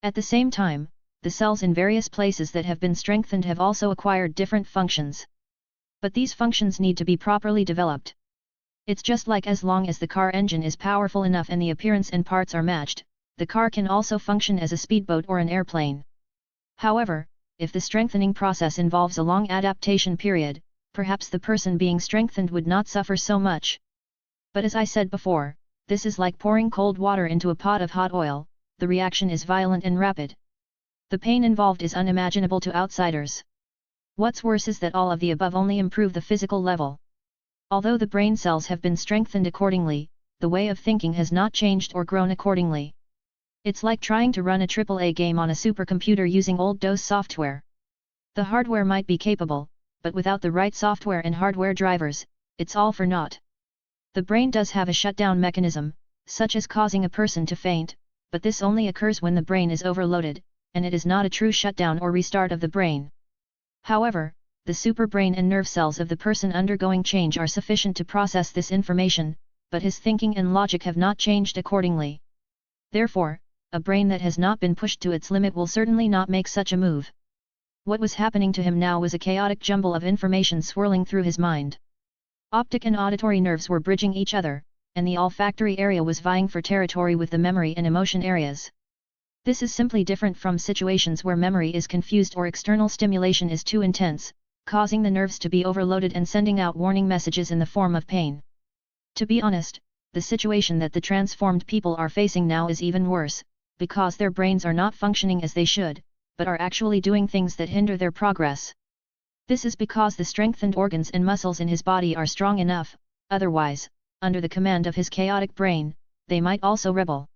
At the same time, the cells in various places that have been strengthened have also acquired different functions. But these functions need to be properly developed. It's just like as long as the car engine is powerful enough and the appearance and parts are matched, the car can also function as a speedboat or an airplane. However, if the strengthening process involves a long adaptation period, perhaps the person being strengthened would not suffer so much. But as I said before, this is like pouring cold water into a pot of hot oil, the reaction is violent and rapid. The pain involved is unimaginable to outsiders. What's worse is that all of the above only improve the physical level. Although the brain cells have been strengthened accordingly, the way of thinking has not changed or grown accordingly. It's like trying to run a AAA game on a supercomputer using old DOS software. The hardware might be capable, but without the right software and hardware drivers, it's all for naught. The brain does have a shutdown mechanism, such as causing a person to faint, but this only occurs when the brain is overloaded, and it is not a true shutdown or restart of the brain. However, the superbrain and nerve cells of the person undergoing change are sufficient to process this information, but his thinking and logic have not changed accordingly. Therefore, a brain that has not been pushed to its limit will certainly not make such a move. What was happening to him now was a chaotic jumble of information swirling through his mind. Optic and auditory nerves were bridging each other, and the olfactory area was vying for territory with the memory and emotion areas. This is simply different from situations where memory is confused or external stimulation is too intense, causing the nerves to be overloaded and sending out warning messages in the form of pain. To be honest, the situation that the transformed people are facing now is even worse, because their brains are not functioning as they should, but are actually doing things that hinder their progress. This is because the strengthened organs and muscles in his body are strong enough, otherwise, under the command of his chaotic brain, they might also rebel.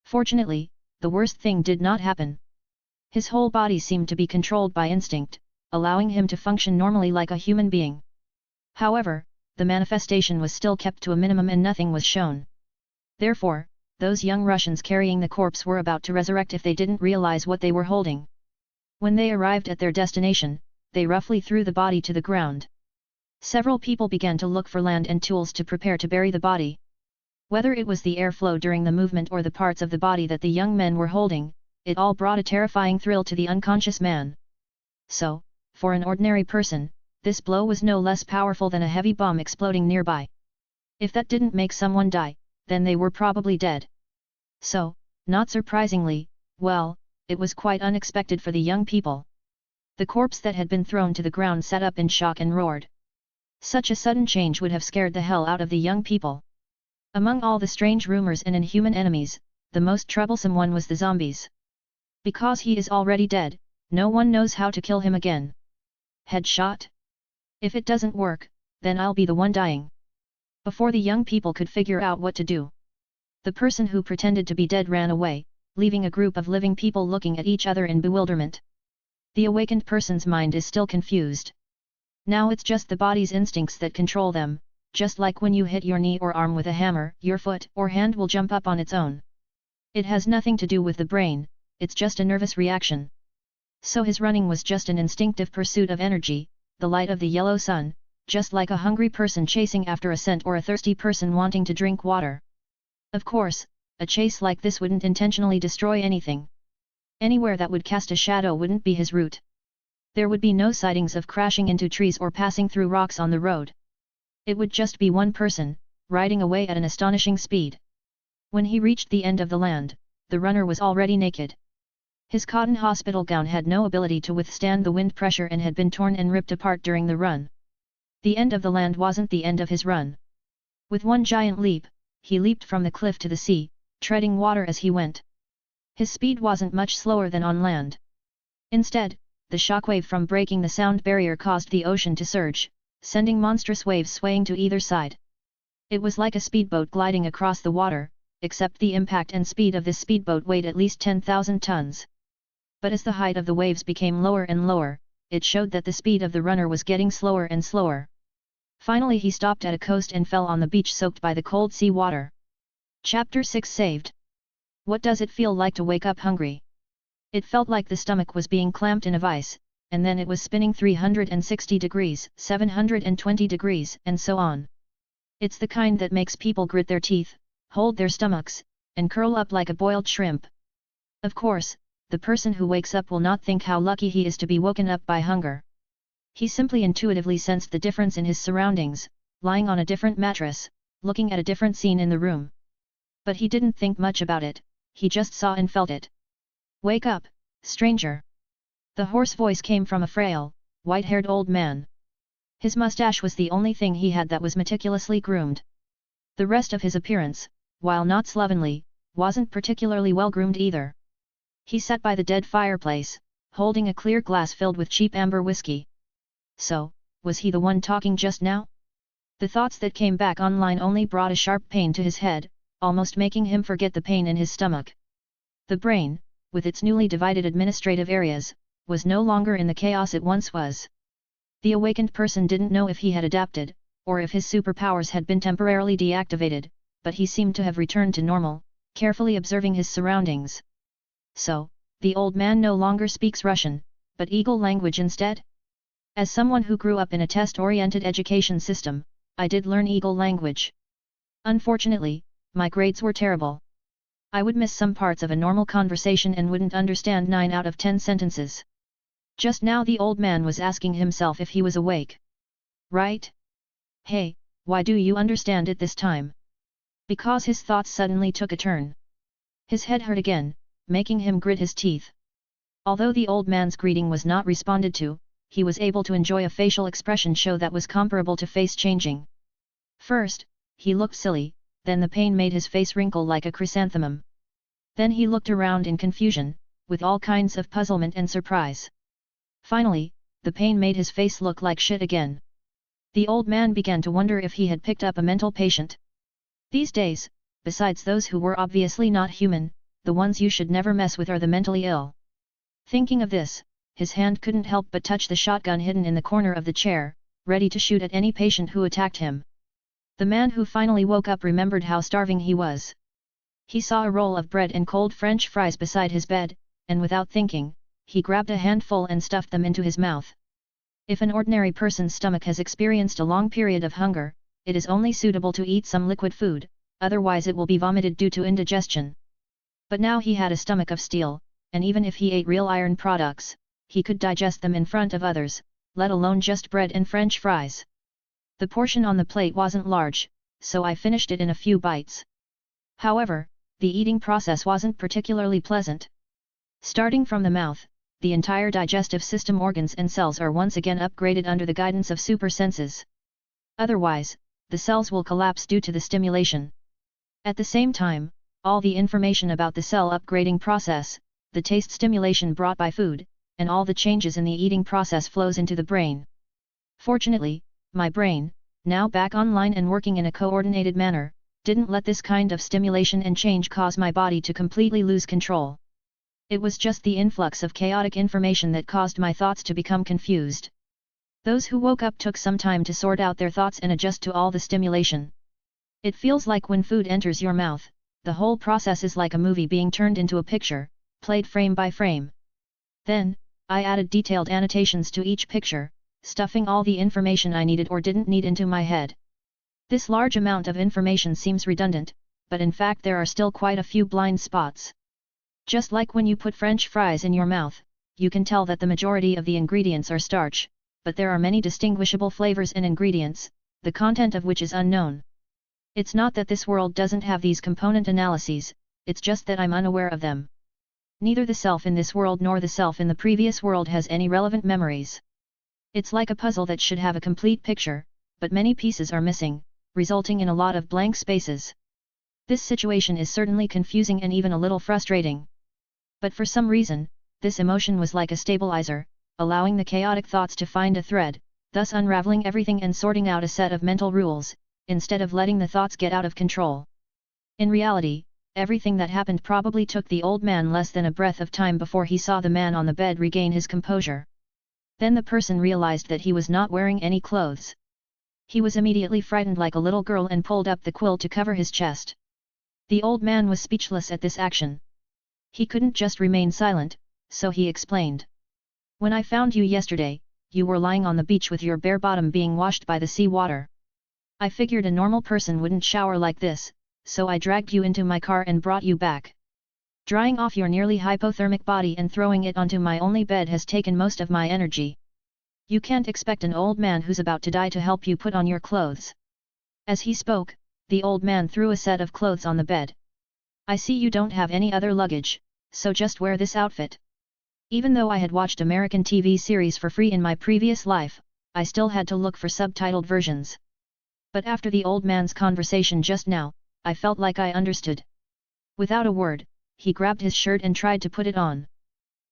Fortunately, the worst thing did not happen. His whole body seemed to be controlled by instinct, allowing him to function normally like a human being. However, the manifestation was still kept to a minimum and nothing was shown. Therefore, those young Russians carrying the corpse were about to resurrect if they didn't realize what they were holding. When they arrived at their destination, they roughly threw the body to the ground. Several people began to look for land and tools to prepare to bury the body. Whether it was the airflow during the movement or the parts of the body that the young men were holding, it all brought a terrifying thrill to the unconscious man. So, for an ordinary person, this blow was no less powerful than a heavy bomb exploding nearby. If that didn't make someone die, then they were probably dead. So, not surprisingly, well, it was quite unexpected for the young people. The corpse that had been thrown to the ground sat up in shock and roared. Such a sudden change would have scared the hell out of the young people. Among all the strange rumors and inhuman enemies, the most troublesome one was the zombies. Because he is already dead, no one knows how to kill him again. Headshot? If it doesn't work, then I'll be the one dying. Before the young people could figure out what to do, the person who pretended to be dead ran away, leaving a group of living people looking at each other in bewilderment. The awakened person's mind is still confused. Now it's just the body's instincts that control them, just like when you hit your knee or arm with a hammer, your foot or hand will jump up on its own. It has nothing to do with the brain, it's just a nervous reaction. So his running was just an instinctive pursuit of energy, the light of the yellow sun, just like a hungry person chasing after a scent or a thirsty person wanting to drink water. Of course, a chase like this wouldn't intentionally destroy anything. Anywhere that would cast a shadow wouldn't be his route. There would be no sightings of crashing into trees or passing through rocks on the road. It would just be one person, riding away at an astonishing speed. When he reached the end of the land, the runner was already naked. His cotton hospital gown had no ability to withstand the wind pressure and had been torn and ripped apart during the run. The end of the land wasn't the end of his run. With one giant leap, he leaped from the cliff to the sea, treading water as he went. His speed wasn't much slower than on land. Instead, the shockwave from breaking the sound barrier caused the ocean to surge, sending monstrous waves swaying to either side. It was like a speedboat gliding across the water, except the impact and speed of this speedboat weighed at least 10,000 tons. But as the height of the waves became lower and lower, it showed that the speed of the runner was getting slower and slower. Finally he stopped at a coast and fell on the beach soaked by the cold sea water. Chapter 6 Saved. What does it feel like to wake up hungry? It felt like the stomach was being clamped in a vice, and then it was spinning 360 degrees, 720 degrees, and so on. It's the kind that makes people grit their teeth, hold their stomachs, and curl up like a boiled shrimp. Of course, the person who wakes up will not think how lucky he is to be woken up by hunger. He simply intuitively sensed the difference in his surroundings, lying on a different mattress, looking at a different scene in the room. But he didn't think much about it, he just saw and felt it. Wake up, stranger! The hoarse voice came from a frail, white-haired old man. His mustache was the only thing he had that was meticulously groomed. The rest of his appearance, while not slovenly, wasn't particularly well groomed either. He sat by the dead fireplace, holding a clear glass filled with cheap amber whiskey. So, was he the one talking just now? The thoughts that came back online only brought a sharp pain to his head, almost making him forget the pain in his stomach. The brain, with its newly divided administrative areas, was no longer in the chaos it once was. The awakened person didn't know if he had adapted, or if his superpowers had been temporarily deactivated, but he seemed to have returned to normal, carefully observing his surroundings. So, the old man no longer speaks Russian, but Eagle language instead? As someone who grew up in a test-oriented education system, I did learn Eagle language. Unfortunately, my grades were terrible. I would miss some parts of a normal conversation and wouldn't understand 9 out of 10 sentences. Just now the old man was asking himself if he was awake. Right? Hey, why do you understand it this time? Because his thoughts suddenly took a turn. His head hurt again, making him grit his teeth. Although the old man's greeting was not responded to, he was able to enjoy a facial expression show that was comparable to face changing. First, he looked silly, then the pain made his face wrinkle like a chrysanthemum. Then he looked around in confusion, with all kinds of puzzlement and surprise. Finally, the pain made his face look like shit again. The old man began to wonder if he had picked up a mental patient. These days, besides those who were obviously not human, the ones you should never mess with are the mentally ill. Thinking of this, his hand couldn't help but touch the shotgun hidden in the corner of the chair, ready to shoot at any patient who attacked him. The man who finally woke up remembered how starving he was. He saw a roll of bread and cold French fries beside his bed, and without thinking, he grabbed a handful and stuffed them into his mouth. If an ordinary person's stomach has experienced a long period of hunger, it is only suitable to eat some liquid food, otherwise it will be vomited due to indigestion. But now he had a stomach of steel, and even if he ate real iron products, he could digest them in front of others, let alone just bread and French fries. The portion on the plate wasn't large, so I finished it in a few bites. However, the eating process wasn't particularly pleasant. Starting from the mouth, the entire digestive system organs and cells are once again upgraded under the guidance of super senses. Otherwise, the cells will collapse due to the stimulation. At the same time, all the information about the cell upgrading process, the taste stimulation brought by food, and all the changes in the eating process flows into the brain. Fortunately, my brain, now back online and working in a coordinated manner, didn't let this kind of stimulation and change cause my body to completely lose control. It was just the influx of chaotic information that caused my thoughts to become confused. Those who woke up took some time to sort out their thoughts and adjust to all the stimulation. It feels like when food enters your mouth, the whole process is like a movie being turned into a picture, played frame by frame. Then, I added detailed annotations to each picture, stuffing all the information I needed or didn't need into my head. This large amount of information seems redundant, but in fact there are still quite a few blind spots. Just like when you put French fries in your mouth, you can tell that the majority of the ingredients are starch, but there are many distinguishable flavors and ingredients, the content of which is unknown. It's not that this world doesn't have these component analyses, it's just that I'm unaware of them. Neither the self in this world nor the self in the previous world has any relevant memories. It's like a puzzle that should have a complete picture, but many pieces are missing, resulting in a lot of blank spaces. This situation is certainly confusing and even a little frustrating. But for some reason, this emotion was like a stabilizer, allowing the chaotic thoughts to find a thread, thus unraveling everything and sorting out a set of mental rules, instead of letting the thoughts get out of control. In reality, everything that happened probably took the old man less than a breath of time before he saw the man on the bed regain his composure. Then the person realized that he was not wearing any clothes. He was immediately frightened like a little girl and pulled up the quilt to cover his chest. The old man was speechless at this action. He couldn't just remain silent, so he explained. When I found you yesterday, you were lying on the beach with your bare bottom being washed by the sea water. I figured a normal person wouldn't shower like this, so I dragged you into my car and brought you back. Drying off your nearly hypothermic body and throwing it onto my only bed has taken most of my energy. You can't expect an old man who's about to die to help you put on your clothes. As he spoke, the old man threw a set of clothes on the bed. I see you don't have any other luggage, so just wear this outfit. Even though I had watched American TV series for free in my previous life, I still had to look for subtitled versions. But after the old man's conversation just now, I felt like I understood. Without a word, he grabbed his shirt and tried to put it on.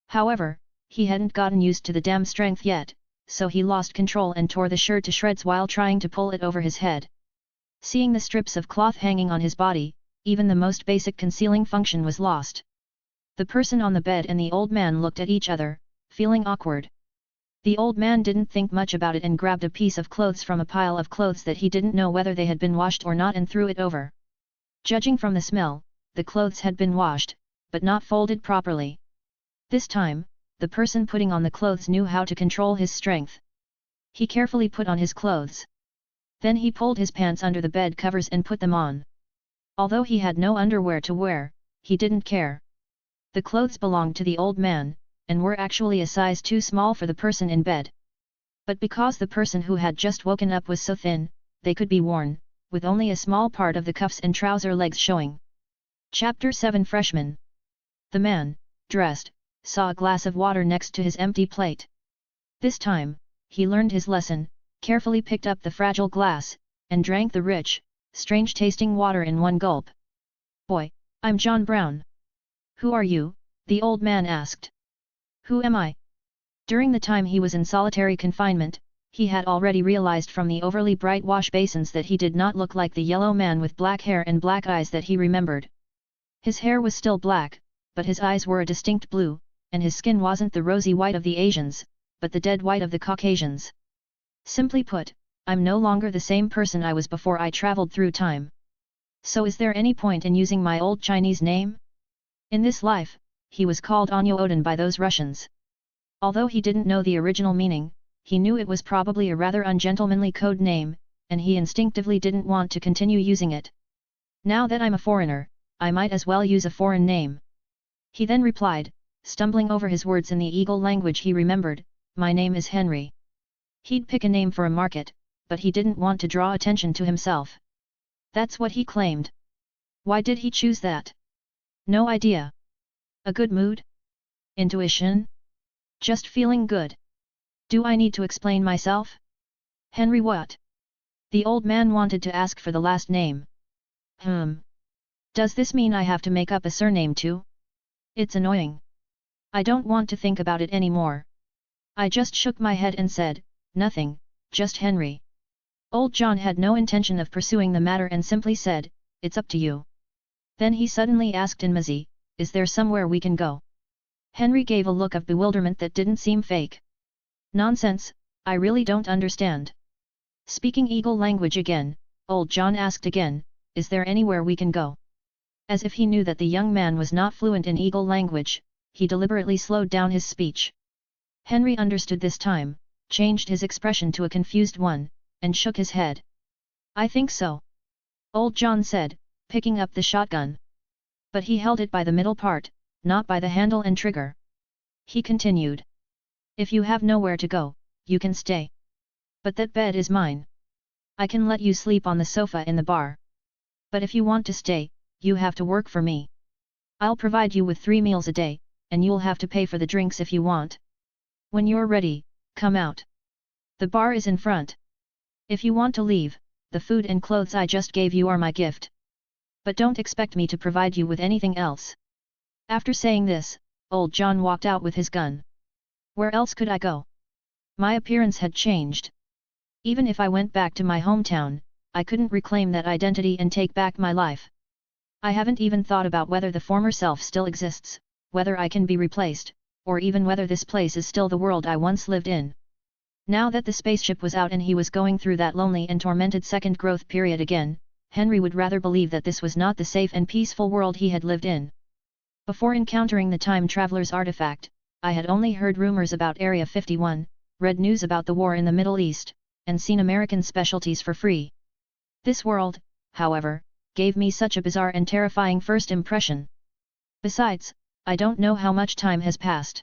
However, he hadn't gotten used to the damn strength yet, so he lost control and tore the shirt to shreds while trying to pull it over his head. Seeing the strips of cloth hanging on his body, even the most basic concealing function was lost. The person on the bed and the old man looked at each other, feeling awkward. The old man didn't think much about it and grabbed a piece of clothes from a pile of clothes that he didn't know whether they had been washed or not and threw it over. Judging from the smell, the clothes had been washed, but not folded properly. This time, the person putting on the clothes knew how to control his strength. He carefully put on his clothes. Then he pulled his pants under the bed covers and put them on. Although he had no underwear to wear, he didn't care. The clothes belonged to the old man, and were actually a size too small for the person in bed. But because the person who had just woken up was so thin, they could be worn, with only a small part of the cuffs and trouser legs showing. Chapter 7 Freshman. The man, dressed, saw a glass of water next to his empty plate. This time, he learned his lesson, carefully picked up the fragile glass, and drank the rich, strange-tasting water in one gulp. "Boy, I'm John Brown." "Who are you?" the old man asked. "Who am I?" During the time he was in solitary confinement, he had already realized from the overly bright wash basins that he did not look like the yellow man with black hair and black eyes that he remembered. His hair was still black, but his eyes were a distinct blue, and his skin wasn't the rosy white of the Asians, but the dead white of the Caucasians. Simply put, I'm no longer the same person I was before I traveled through time. So is there any point in using my old Chinese name? In this life, he was called Onyo Odin by those Russians. Although he didn't know the original meaning, he knew it was probably a rather ungentlemanly code name, and he instinctively didn't want to continue using it. Now that I'm a foreigner, I might as well use a foreign name. He then replied, stumbling over his words in the Eagle language he remembered, "My name is Henry." He'd pick a name for a market, but he didn't want to draw attention to himself. That's what he claimed. Why did he choose that? No idea. A good mood? Intuition? Just feeling good. Do I need to explain myself? Henry what? The old man wanted to ask for the last name. Does this mean I have to make up a surname too? It's annoying. I don't want to think about it anymore. I just shook my head and said, "Nothing, just Henry." Old John had no intention of pursuing the matter and simply said, "It's up to you." Then he suddenly asked in Mazzi, "Is there somewhere we can go?" Henry gave a look of bewilderment that didn't seem fake. "Nonsense, I really don't understand." Speaking Eagle language again, old John asked again, "Is there anywhere we can go?" As if he knew that the young man was not fluent in Eagle language, he deliberately slowed down his speech. Henry understood this time, changed his expression to a confused one, and shook his head. "I think so," old John said, picking up the shotgun. But he held it by the middle part, not by the handle and trigger. He continued. "If you have nowhere to go, you can stay. But that bed is mine. I can let you sleep on the sofa in the bar. But if you want to stay, you have to work for me. I'll provide you with 3 meals a day, and you'll have to pay for the drinks if you want. When you're ready, come out. The bar is in front. If you want to leave, the food and clothes I just gave you are my gift. But don't expect me to provide you with anything else." After saying this, old John walked out with his gun. Where else could I go? My appearance had changed. Even if I went back to my hometown, I couldn't reclaim that identity and take back my life. I haven't even thought about whether the former self still exists, whether I can be replaced, or even whether this place is still the world I once lived in. Now that the spaceship was out and he was going through that lonely and tormented second growth period again, Henry would rather believe that this was not the safe and peaceful world he had lived in. Before encountering the time traveler's artifact, I had only heard rumors about Area 51, read news about the war in the Middle East, and seen American specialties for free. This world, however, gave me such a bizarre and terrifying first impression. Besides, I don't know how much time has passed.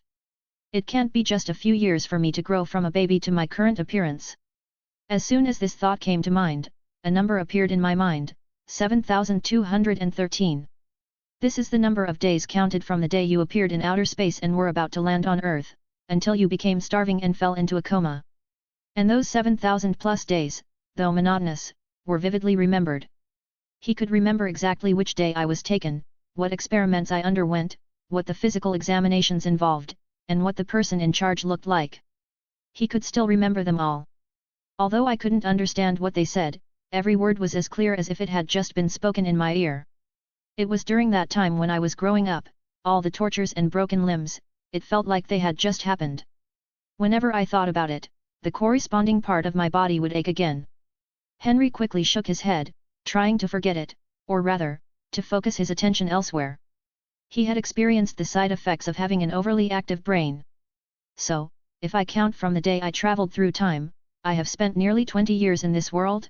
It can't be just a few years for me to grow from a baby to my current appearance. As soon as this thought came to mind, a number appeared in my mind, 7,213. This is the number of days counted from the day you appeared in outer space and were about to land on Earth, until you became starving and fell into a coma. And those 7,000 plus days, though monotonous, were vividly remembered. He could remember exactly which day I was taken, what experiments I underwent, what the physical examinations involved, and what the person in charge looked like. He could still remember them all. Although I couldn't understand what they said, every word was as clear as if it had just been spoken in my ear. It was during that time when I was growing up, all the tortures and broken limbs, it felt like they had just happened. Whenever I thought about it, the corresponding part of my body would ache again. Henry quickly shook his head, trying to forget it, or rather, to focus his attention elsewhere. He had experienced the side effects of having an overly active brain. So, if I count from the day I traveled through time, I have spent nearly 20 years in this world?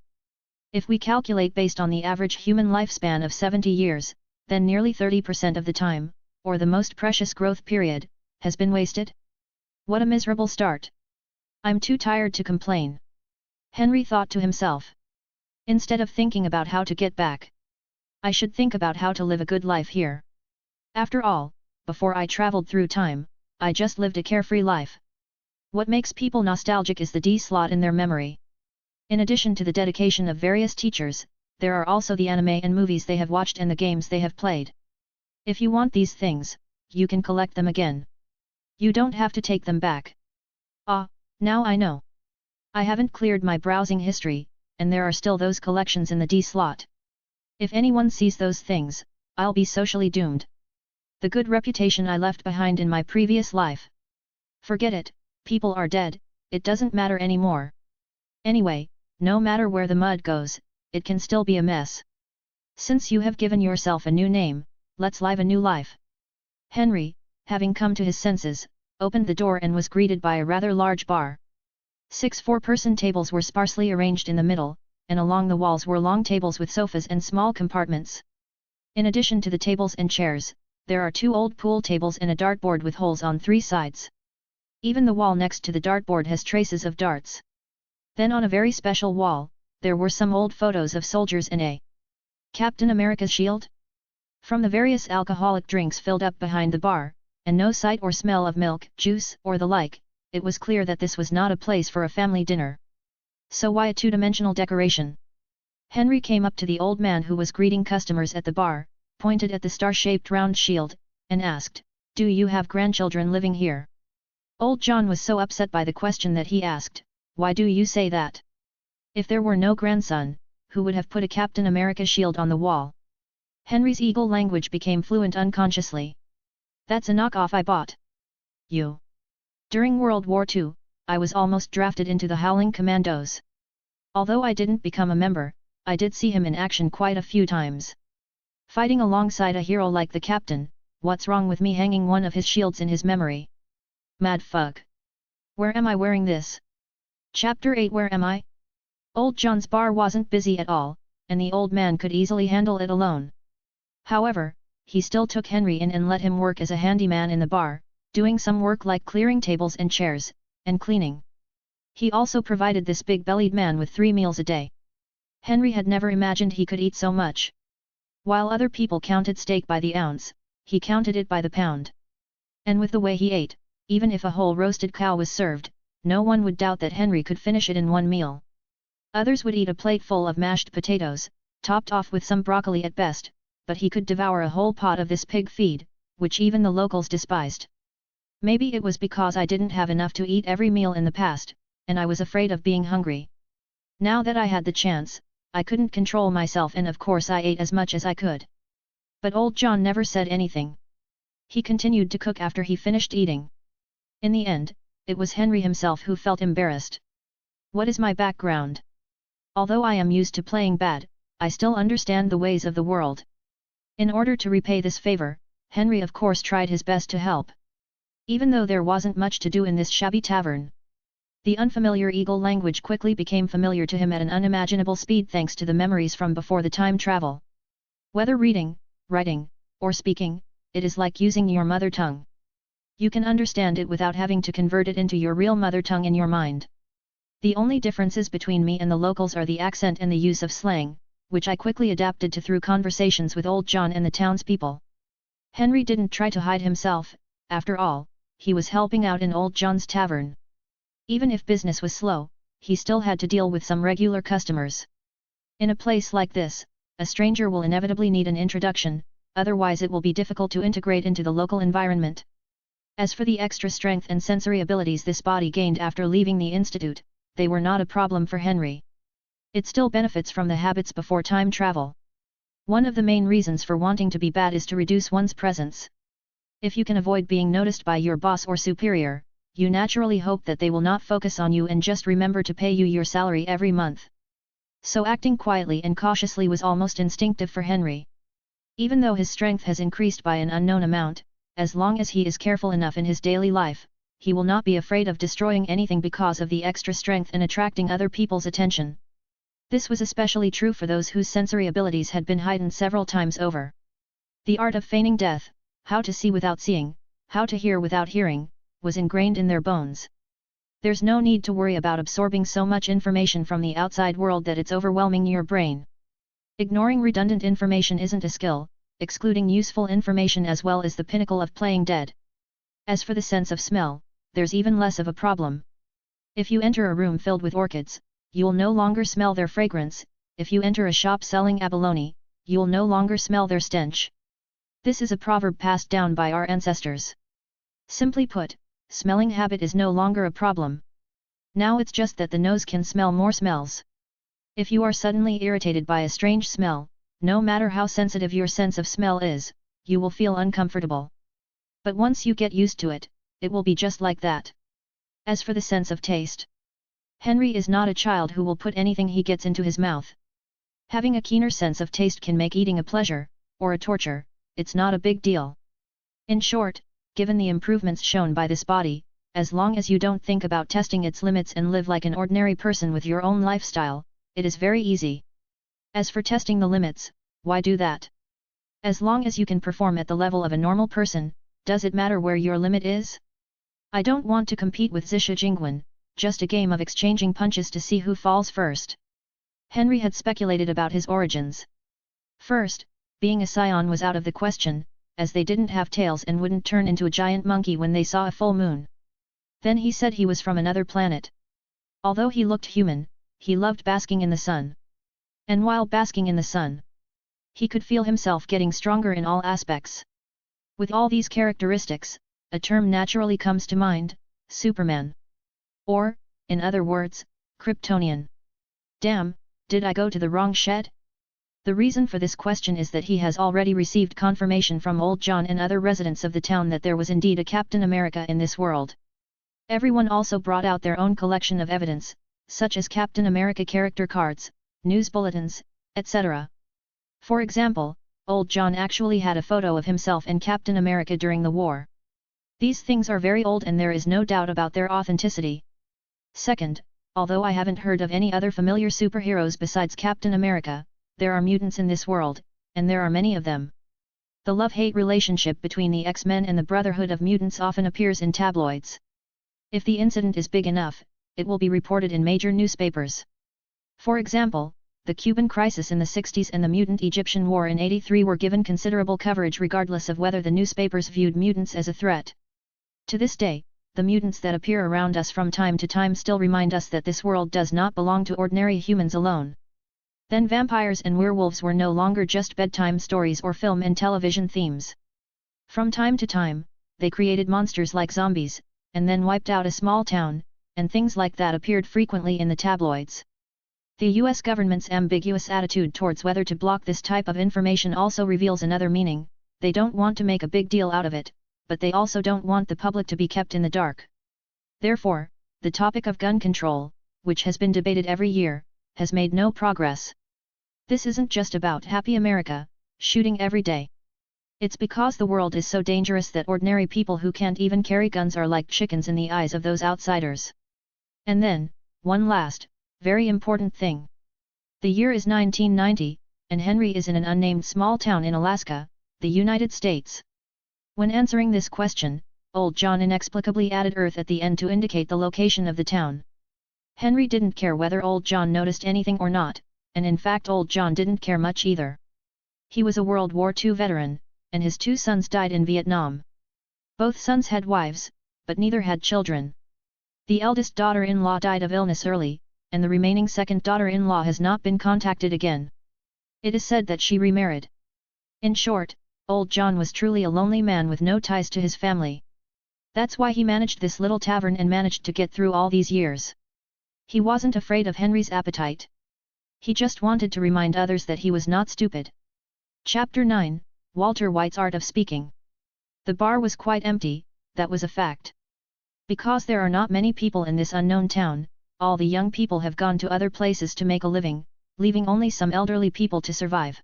If we calculate based on the average human lifespan of 70 years, then nearly 30% of the time, or the most precious growth period, has been wasted? What a miserable start! I'm too tired to complain. Henry thought to himself. Instead of thinking about how to get back, I should think about how to live a good life here. After all, before I traveled through time, I just lived a carefree life. What makes people nostalgic is the D slot in their memory. In addition to the dedication of various teachers, there are also the anime and movies they have watched and the games they have played. If you want these things, you can collect them again. You don't have to take them back. Ah, now I know. I haven't cleared my browsing history, and there are still those collections in the D slot. If anyone sees those things, I'll be socially doomed. The good reputation I left behind in my previous life. Forget it, people are dead, it doesn't matter anymore. Anyway, no matter where the mud goes, it can still be a mess. Since you have given yourself a new name, let's live a new life. Henry, having come to his senses, opened the door and was greeted by a rather large bar. 6 four-person tables were sparsely arranged in the middle, and along the walls were long tables with sofas and small compartments. In addition to the tables and chairs, there are 2 old pool tables and a dartboard with holes on 3 sides. Even the wall next to the dartboard has traces of darts. Then on a very special wall, there were some old photos of soldiers and a Captain America's shield. From the various alcoholic drinks filled up behind the bar, and no sight or smell of milk, juice, or the like, it was clear that this was not a place for a family dinner. So why a 2-dimensional decoration? Henry came up to the old man who was greeting customers at the bar, pointed at the star-shaped round shield, and asked, "Do you have grandchildren living here?" Old John was so upset by the question that he asked, "Why do you say that? If there were no grandson, who would have put a Captain America shield on the wall?" Henry's eagle language became fluent unconsciously. "That's a knockoff I bought. You." During World War II, I was almost drafted into the Howling Commandos. Although I didn't become a member, I did see him in action quite a few times. Fighting alongside a hero like the Captain, what's wrong with me hanging one of his shields in his memory? Mad fuck. Where am I wearing this? Chapter 8 Where am I? Old John's bar wasn't busy at all, and the old man could easily handle it alone. However, he still took Henry in and let him work as a handyman in the bar, doing some work like clearing tables and chairs, and cleaning. He also provided this big-bellied man with 3 meals a day. Henry had never imagined he could eat so much. While other people counted steak by the ounce, he counted it by the pound. And with the way he ate, even if a whole roasted cow was served, no one would doubt that Henry could finish it in one meal. Others would eat a plate full of mashed potatoes, topped off with some broccoli at best, but he could devour a whole pot of this pig feed, which even the locals despised. Maybe it was because I didn't have enough to eat every meal in the past, and I was afraid of being hungry. Now that I had the chance, I couldn't control myself and of course I ate as much as I could. But old John never said anything. He continued to cook after he finished eating. In the end, it was Henry himself who felt embarrassed. What is my background? Although I am used to playing bad, I still understand the ways of the world. In order to repay this favor, Henry of course tried his best to help. Even though there wasn't much to do in this shabby tavern. The unfamiliar eagle language quickly became familiar to him at an unimaginable speed thanks to the memories from before the time travel. Whether reading, writing, or speaking, it is like using your mother tongue. You can understand it without having to convert it into your real mother tongue in your mind. The only differences between me and the locals are the accent and the use of slang, which I quickly adapted to through conversations with old John and the townspeople. Henry didn't try to hide himself, after all, he was helping out in old John's tavern. Even if business was slow, he still had to deal with some regular customers. In a place like this, a stranger will inevitably need an introduction, otherwise it will be difficult to integrate into the local environment. As for the extra strength and sensory abilities this body gained after leaving the institute, they were not a problem for Henry. It still benefits from the habits before time travel. One of the main reasons for wanting to be bad is to reduce one's presence. If you can avoid being noticed by your boss or superior, you naturally hope that they will not focus on you and just remember to pay you your salary every month. So acting quietly and cautiously was almost instinctive for Henry. Even though his strength has increased by an unknown amount, as long as he is careful enough in his daily life, he will not be afraid of destroying anything because of the extra strength and attracting other people's attention. This was especially true for those whose sensory abilities had been heightened several times over. The art of feigning death, how to see without seeing, how to hear without hearing, was ingrained in their bones. There's no need to worry about absorbing so much information from the outside world that it's overwhelming your brain. Ignoring redundant information isn't a skill, excluding useful information as well is the pinnacle of playing dead. As for the sense of smell, there's even less of a problem. If you enter a room filled with orchids, you'll no longer smell their fragrance. If you enter a shop selling abalone, you'll no longer smell their stench. This is a proverb passed down by our ancestors. Simply put, smelling habit is no longer a problem. Now it's just that the nose can smell more smells. If you are suddenly irritated by a strange smell, no matter how sensitive your sense of smell is, you will feel uncomfortable. But once you get used to it, it will be just like that. As for the sense of taste, Henry is not a child who will put anything he gets into his mouth. Having a keener sense of taste can make eating a pleasure, or a torture. It's not a big deal. In short, given the improvements shown by this body, as long as you don't think about testing its limits and live like an ordinary person with your own lifestyle, it is very easy. As for testing the limits, why do that? As long as you can perform at the level of a normal person, does it matter where your limit is? I don't want to compete with Zisha Jingwen, just a game of exchanging punches to see who falls first. Henry had speculated about his origins. First, being a scion was out of the question, as they didn't have tails and wouldn't turn into a giant monkey when they saw a full moon. Then he said he was from another planet. Although he looked human, he loved basking in the sun. And while basking in the sun, he could feel himself getting stronger in all aspects. With all these characteristics, a term naturally comes to mind, Superman. Or, in other words, Kryptonian. Damn, did I go to the wrong shed? The reason for this question is that he has already received confirmation from Old John and other residents of the town that there was indeed a Captain America in this world. Everyone also brought out their own collection of evidence, such as Captain America character cards, news bulletins, etc. For example, Old John actually had a photo of himself and Captain America during the war. These things are very old and there is no doubt about their authenticity. Second, although I haven't heard of any other familiar superheroes besides Captain America, there are mutants in this world, and there are many of them. The love-hate relationship between the X-Men and the Brotherhood of Mutants often appears in tabloids. If the incident is big enough, it will be reported in major newspapers. For example, the Cuban crisis in the 60s and the mutant Egyptian war in '83 were given considerable coverage regardless of whether the newspapers viewed mutants as a threat. To this day, the mutants that appear around us from time to time still remind us that this world does not belong to ordinary humans alone. Then vampires and werewolves were no longer just bedtime stories or film and television themes. From time to time, they created monsters like zombies, and then wiped out a small town, and things like that appeared frequently in the tabloids. The US government's ambiguous attitude towards whether to block this type of information also reveals another meaning. They don't want to make a big deal out of it, but they also don't want the public to be kept in the dark. Therefore, the topic of gun control, which has been debated every year, has made no progress. This isn't just about happy America, shooting every day. It's because the world is so dangerous that ordinary people who can't even carry guns are like chickens in the eyes of those outsiders. And then, one last, very important thing. The year is 1990, and Henry is in an unnamed small town in Alaska, the United States. When answering this question, Old John inexplicably added Earth at the end to indicate the location of the town. Henry didn't care whether Old John noticed anything or not, and in fact Old John didn't care much either. He was a World War II veteran, and his 2 sons died in Vietnam. Both sons had wives, but neither had children. The eldest daughter-in-law died of illness early, and the remaining second daughter-in-law has not been contacted again. It is said that she remarried. In short, Old John was truly a lonely man with no ties to his family. That's why he managed this little tavern and managed to get through all these years. He wasn't afraid of Henry's appetite. He just wanted to remind others that he was not stupid. Chapter 9, Walter White's Art of Speaking. The bar was quite empty, that was a fact. Because there are not many people in this unknown town, all the young people have gone to other places to make a living, leaving only some elderly people to survive.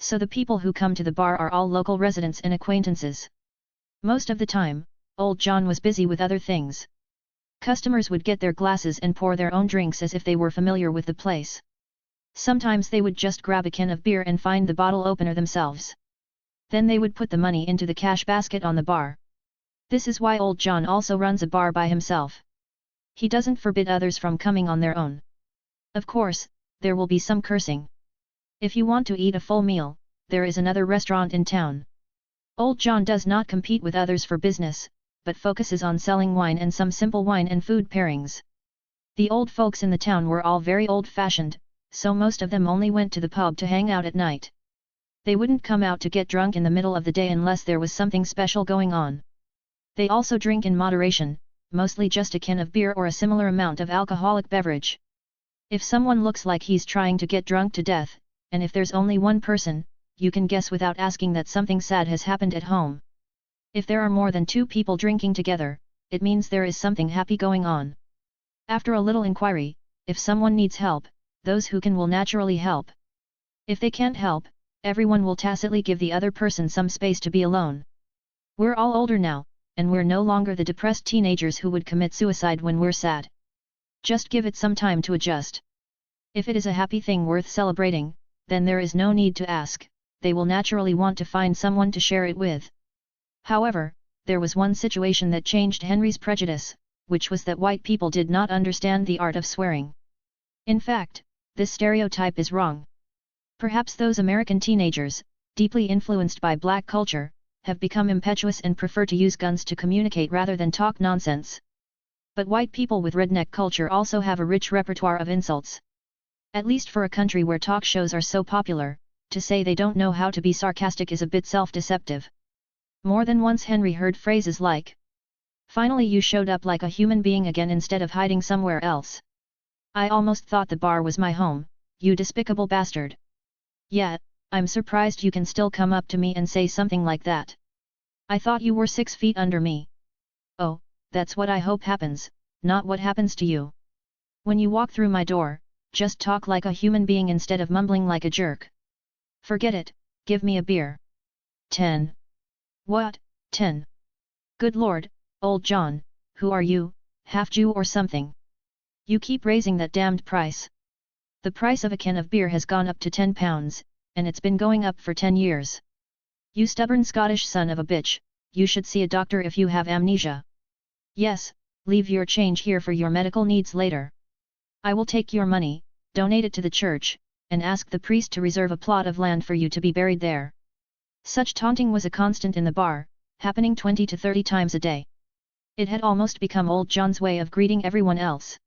So the people who come to the bar are all local residents and acquaintances. Most of the time, Old John was busy with other things. Customers would get their glasses and pour their own drinks as if they were familiar with the place. Sometimes they would just grab a can of beer and find the bottle opener themselves. Then they would put the money into the cash basket on the bar. This is why old John also runs a bar by himself. He doesn't forbid others from coming on their own. Of course, there will be some cursing. If you want to eat a full meal, there is another restaurant in town. Old John does not compete with others for business, but focuses on selling wine and some simple wine and food pairings. The old folks in the town were all very old-fashioned, so most of them only went to the pub to hang out at night. They wouldn't come out to get drunk in the middle of the day unless there was something special going on. They also drink in moderation, mostly just a can of beer or a similar amount of alcoholic beverage. If someone looks like he's trying to get drunk to death, and if there's only one person, you can guess without asking that something sad has happened at home. If there are more than 2 people drinking together, it means there is something happy going on. After a little inquiry, if someone needs help, those who can will naturally help. If they can't help, everyone will tacitly give the other person some space to be alone. We're all older now, and we're no longer the depressed teenagers who would commit suicide when we're sad. Just give it some time to adjust. If it is a happy thing worth celebrating, then there is no need to ask, they will naturally want to find someone to share it with. However, there was one situation that changed Henry's prejudice, which was that white people did not understand the art of swearing. In fact, this stereotype is wrong. Perhaps those American teenagers, deeply influenced by black culture, have become impetuous and prefer to use guns to communicate rather than talk nonsense. But white people with redneck culture also have a rich repertoire of insults. At least for a country where talk shows are so popular, to say they don't know how to be sarcastic is a bit self-deceptive. More than once Henry heard phrases like, "Finally you showed up like a human being again instead of hiding somewhere else. I almost thought the bar was my home, you despicable bastard. Yeah, I'm surprised you can still come up to me and say something like that. I thought you were 6 feet under me. Oh, that's what I hope happens, not what happens to you. When you walk through my door, just talk like a human being instead of mumbling like a jerk. Forget it, give me a beer." 10. What, 10? Good Lord, old John, who are you, half Jew or something? You keep raising that damned price. The price of a can of beer has gone up to £10, and it's been going up for 10 years. You stubborn Scottish son of a bitch, you should see a doctor if you have amnesia. Yes, leave your change here for your medical needs later. I will take your money, donate it to the church, and ask the priest to reserve a plot of land for you to be buried there. Such taunting was a constant in the bar, happening 20 to 30 times a day. It had almost become old John's way of greeting everyone else.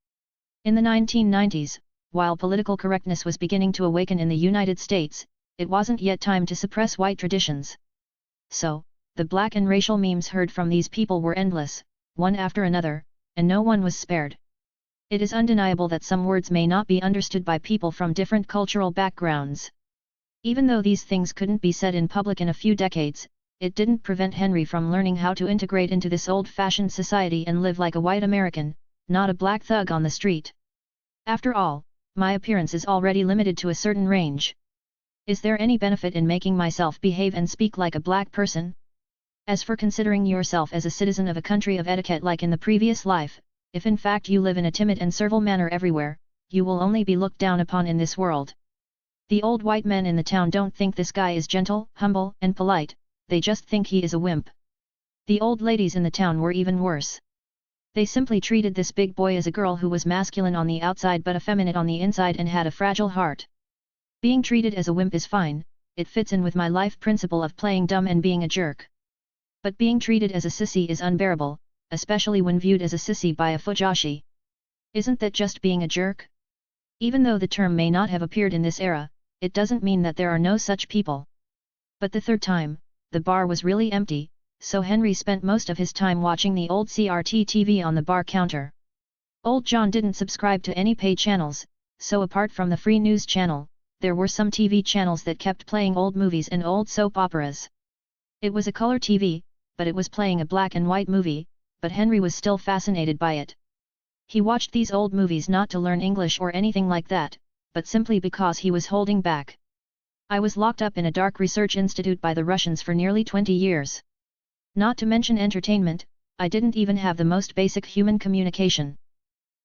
In the 1990s, while political correctness was beginning to awaken in the United States, it wasn't yet time to suppress white traditions. So, the black and racial memes heard from these people were endless, one after another, and no one was spared. It is undeniable that some words may not be understood by people from different cultural backgrounds. Even though these things couldn't be said in public in a few decades, it didn't prevent Henry from learning how to integrate into this old-fashioned society and live like a white American, not a black thug on the street. After all, my appearance is already limited to a certain range. Is there any benefit in making myself behave and speak like a black person? As for considering yourself as a citizen of a country of etiquette like in the previous life, if in fact you live in a timid and servile manner everywhere, you will only be looked down upon in this world. The old white men in the town don't think this guy is gentle, humble, and polite, they just think he is a wimp. The old ladies in the town were even worse. They simply treated this big boy as a girl who was masculine on the outside but effeminate on the inside and had a fragile heart. Being treated as a wimp is fine, it fits in with my life principle of playing dumb and being a jerk. But being treated as a sissy is unbearable, especially when viewed as a sissy by a fujoshi. Isn't that just being a jerk? Even though the term may not have appeared in this era, it doesn't mean that there are no such people. But the third time, the bar was really empty, so Henry spent most of his time watching the old CRT TV on the bar counter. Old John didn't subscribe to any pay channels, so apart from the free news channel, there were some TV channels that kept playing old movies and old soap operas. It was a color TV, but it was playing a black and white movie, but Henry was still fascinated by it. He watched these old movies not to learn English or anything like that, but simply because he was holding back. I was locked up in a dark research institute by the Russians for nearly 20 years. Not to mention entertainment, I didn't even have the most basic human communication.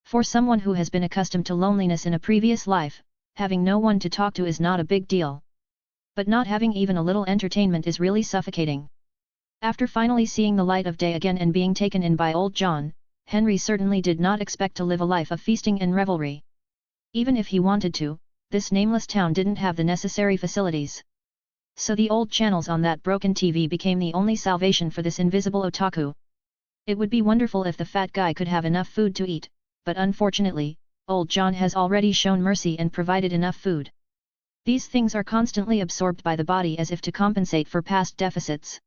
For someone who has been accustomed to loneliness in a previous life, having no one to talk to is not a big deal. But not having even a little entertainment is really suffocating. After finally seeing the light of day again and being taken in by old John, Henry certainly did not expect to live a life of feasting and revelry. Even if he wanted to, this nameless town didn't have the necessary facilities. So the old channels on that broken TV became the only salvation for this invisible otaku. It would be wonderful if the fat guy could have enough food to eat, but unfortunately, old John has already shown mercy and provided enough food. These things are constantly absorbed by the body as if to compensate for past deficits.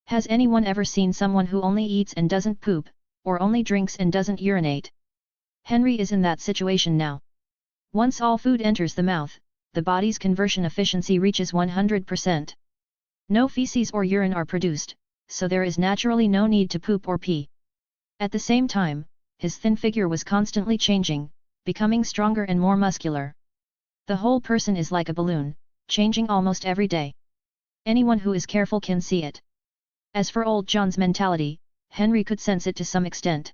Has anyone ever seen someone who only eats and doesn't poop, or only drinks and doesn't urinate? Henry is in that situation now. Once all food enters the mouth, the body's conversion efficiency reaches 100%. No feces or urine are produced, so there is naturally no need to poop or pee. At the same time, his thin figure was constantly changing, becoming stronger and more muscular. The whole person is like a balloon, changing almost every day. Anyone who is careful can see it. As for old John's mentality, Henry could sense it to some extent.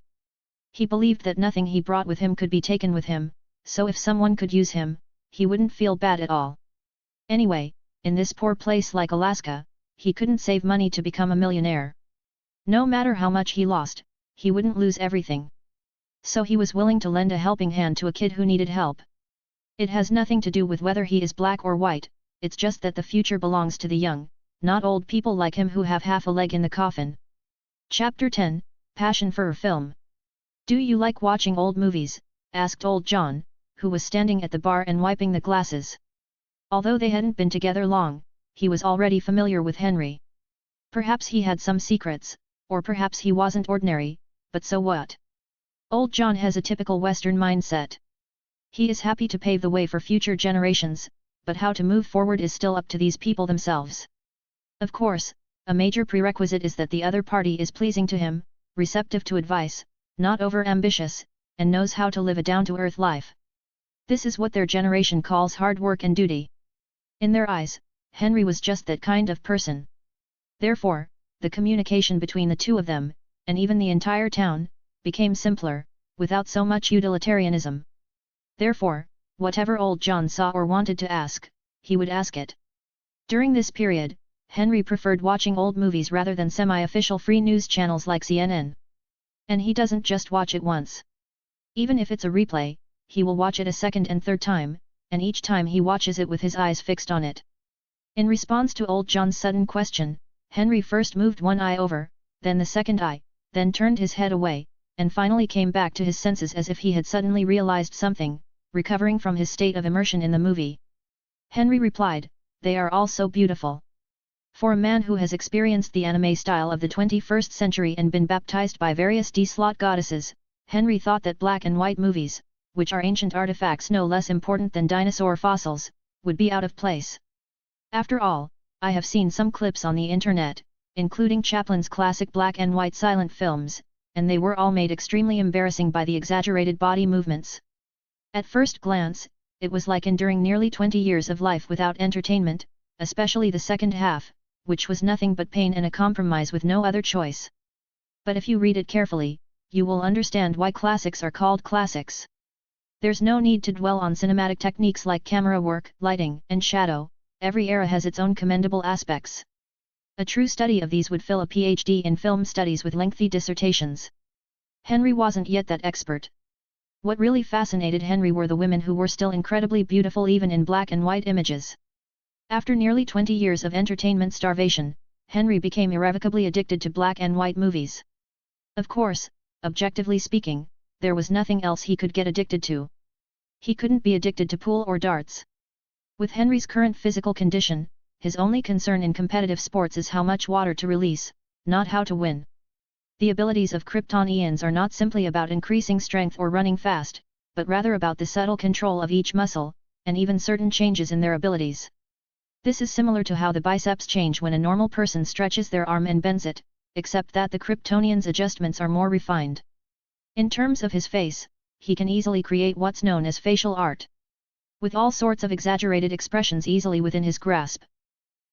He believed that nothing he brought with him could be taken with him, so if someone could use him, he wouldn't feel bad at all. Anyway, in this poor place like Alaska, he couldn't save money to become a millionaire. No matter how much he lost, he wouldn't lose everything. So he was willing to lend a helping hand to a kid who needed help. It has nothing to do with whether he is black or white, it's just that the future belongs to the young, not old people like him who have half a leg in the coffin. Chapter 10, Passion for Film. Do you like watching old movies? Asked old John, who was standing at the bar and wiping the glasses. Although they hadn't been together long, he was already familiar with Henry. Perhaps he had some secrets, or perhaps he wasn't ordinary, but so what? Old John has a typical Western mindset. He is happy to pave the way for future generations, but how to move forward is still up to these people themselves. Of course, a major prerequisite is that the other party is pleasing to him, receptive to advice, not over-ambitious, and knows how to live a down-to-earth life. This is what their generation calls hard work and duty. In their eyes, Henry was just that kind of person. Therefore, the communication between the two of them, and even the entire town, became simpler, without so much utilitarianism. Therefore, whatever old John saw or wanted to ask, he would ask it. During this period, Henry preferred watching old movies rather than semi-official free news channels like CNN. And he doesn't just watch it once. Even if it's a replay, he will watch it a second and third time, and each time he watches it with his eyes fixed on it. In response to old John's sudden question, Henry first moved one eye over, then the second eye, then turned his head away, and finally came back to his senses as if he had suddenly realized something, recovering from his state of immersion in the movie. Henry replied, "They are all so beautiful." For a man who has experienced the anime style of the 21st century and been baptized by various D-slot goddesses, Henry thought that black and white movies, which are ancient artifacts no less important than dinosaur fossils, would be out of place. After all, I have seen some clips on the internet, including Chaplin's classic black and white silent films, and they were all made extremely embarrassing by the exaggerated body movements. At first glance, it was like enduring nearly 20 years of life without entertainment, especially the second half, which was nothing but pain and a compromise with no other choice. But if you read it carefully, you will understand why classics are called classics. There's no need to dwell on cinematic techniques like camera work, lighting, and shadow. Every era has its own commendable aspects. A true study of these would fill a PhD in film studies with lengthy dissertations. Henry wasn't yet that expert. What really fascinated Henry were the women who were still incredibly beautiful even in black and white images. After nearly 20 years of entertainment starvation, Henry became irrevocably addicted to black and white movies. Of course, objectively speaking, there was nothing else he could get addicted to. He couldn't be addicted to pool or darts. With Henry's current physical condition, his only concern in competitive sports is how much water to release, not how to win. The abilities of Kryptonians are not simply about increasing strength or running fast, but rather about the subtle control of each muscle, and even certain changes in their abilities. This is similar to how the biceps change when a normal person stretches their arm and bends it, except that the Kryptonian's adjustments are more refined. In terms of his face, he can easily create what's known as facial art. With all sorts of exaggerated expressions easily within his grasp.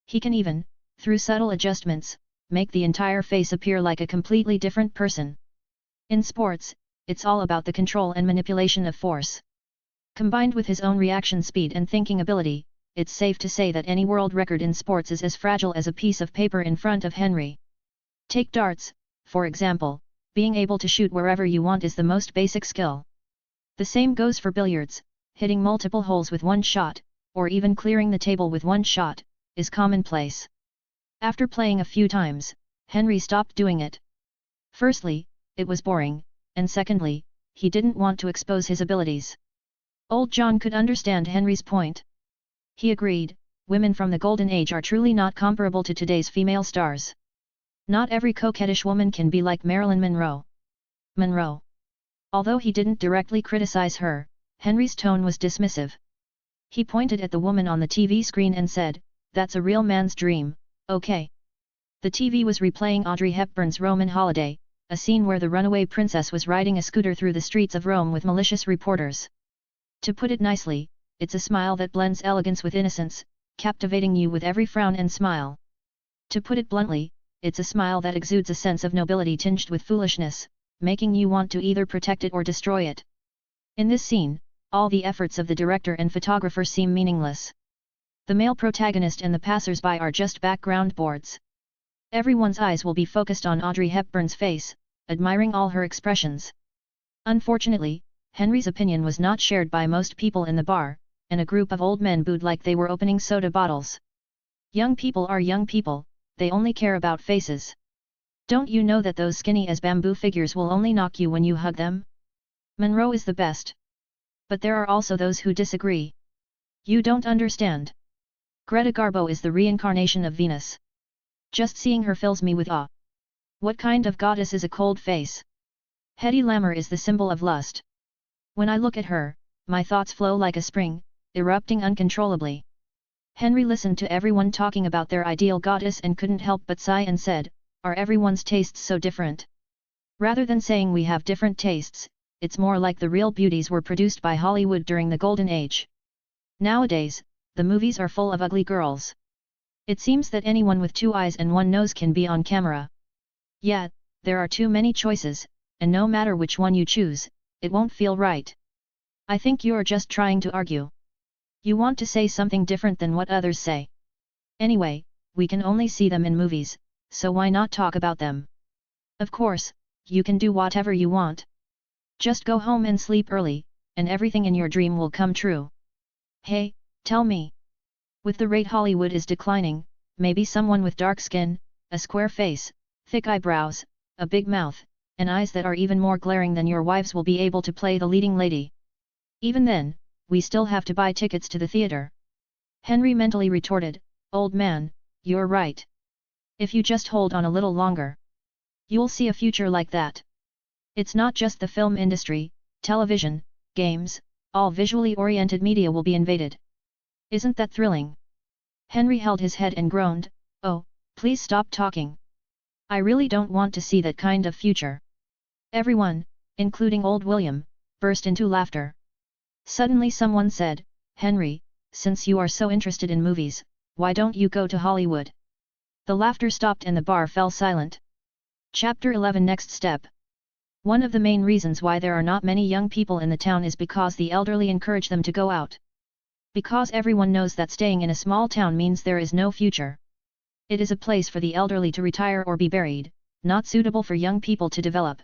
He can even, through subtle adjustments, make the entire face appear like a completely different person. In sports, it's all about the control and manipulation of force. Combined with his own reaction speed and thinking ability, it's safe to say that any world record in sports is as fragile as a piece of paper in front of Henry. Take darts, for example, being able to shoot wherever you want is the most basic skill. The same goes for billiards, hitting multiple holes with one shot, or even clearing the table with one shot, is commonplace. After playing a few times, Henry stopped doing it. Firstly, it was boring, and secondly, he didn't want to expose his abilities. Old John could understand Henry's point. He agreed, women from the Golden Age are truly not comparable to today's female stars. Not every coquettish woman can be like Marilyn Monroe. Although he didn't directly criticize her, Henry's tone was dismissive. He pointed at the woman on the TV screen and said, "That's a real man's dream, okay?" The TV was replaying Audrey Hepburn's Roman Holiday, a scene where the runaway princess was riding a scooter through the streets of Rome with malicious reporters. To put it nicely, it's a smile that blends elegance with innocence, captivating you with every frown and smile. To put it bluntly, it's a smile that exudes a sense of nobility tinged with foolishness, making you want to either protect it or destroy it. In this scene, all the efforts of the director and photographer seem meaningless. The male protagonist and the passers-by are just background boards. Everyone's eyes will be focused on Audrey Hepburn's face, admiring all her expressions. Unfortunately, Henry's opinion was not shared by most people in the bar, and a group of old men booed like they were opening soda bottles. Young people are young people, they only care about faces. Don't you know that those skinny as bamboo figures will only knock you when you hug them? Monroe is the best. But there are also those who disagree. You don't understand. Greta Garbo is the reincarnation of Venus. Just seeing her fills me with awe. What kind of goddess is a cold face? Hedy Lamarr is the symbol of lust. When I look at her, my thoughts flow like a spring, erupting uncontrollably. Henry listened to everyone talking about their ideal goddess and couldn't help but sigh and said, "Are everyone's tastes so different?" Rather than saying we have different tastes, it's more like the real beauties were produced by Hollywood during the Golden Age. Nowadays, the movies are full of ugly girls. It seems that anyone with two eyes and one nose can be on camera. Yet, there are too many choices, and no matter which one you choose, it won't feel right. I think you're just trying to argue. You want to say something different than what others say. Anyway, we can only see them in movies, so why not talk about them? Of course, you can do whatever you want. Just go home and sleep early, and everything in your dream will come true. Hey, tell me. With the rate Hollywood is declining, maybe someone with dark skin, a square face, thick eyebrows, a big mouth, and eyes that are even more glaring than your wives will be able to play the leading lady. Even then, we still have to buy tickets to the theater. Henry mentally retorted, "Old man, you're right. If you just hold on a little longer, you'll see a future like that. It's not just the film industry, television, games, all visually oriented media will be invaded. Isn't that thrilling?" Henry held his head and groaned, "Oh, please stop talking. I really don't want to see that kind of future." Everyone, including old William, burst into laughter. Suddenly someone said, "Henry, since you are so interested in movies, why don't you go to Hollywood?" The laughter stopped and the bar fell silent. Chapter 11 Next Step. One of the main reasons why there are not many young people in the town is because the elderly encourage them to go out. Because everyone knows that staying in a small town means there is no future. It is a place for the elderly to retire or be buried, not suitable for young people to develop.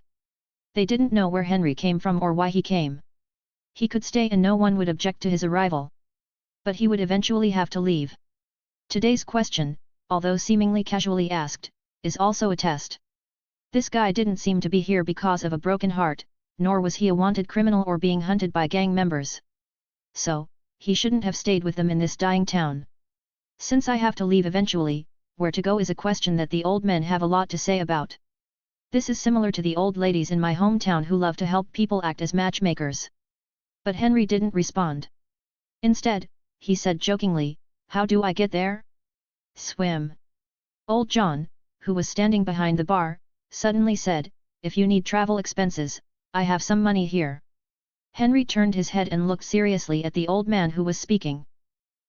They didn't know where Henry came from or why he came. He could stay and no one would object to his arrival. But he would eventually have to leave. Today's question, although seemingly casually asked, is also a test. This guy didn't seem to be here because of a broken heart, nor was he a wanted criminal or being hunted by gang members. So, he shouldn't have stayed with them in this dying town. Since I have to leave eventually, where to go is a question that the old men have a lot to say about. This is similar to the old ladies in my hometown who love to help people act as matchmakers. But Henry didn't respond. Instead, he said jokingly, "How do I get there?" "Swim." Old John, who was standing behind the bar, suddenly said, "If you need travel expenses, I have some money here." Henry turned his head and looked seriously at the old man who was speaking.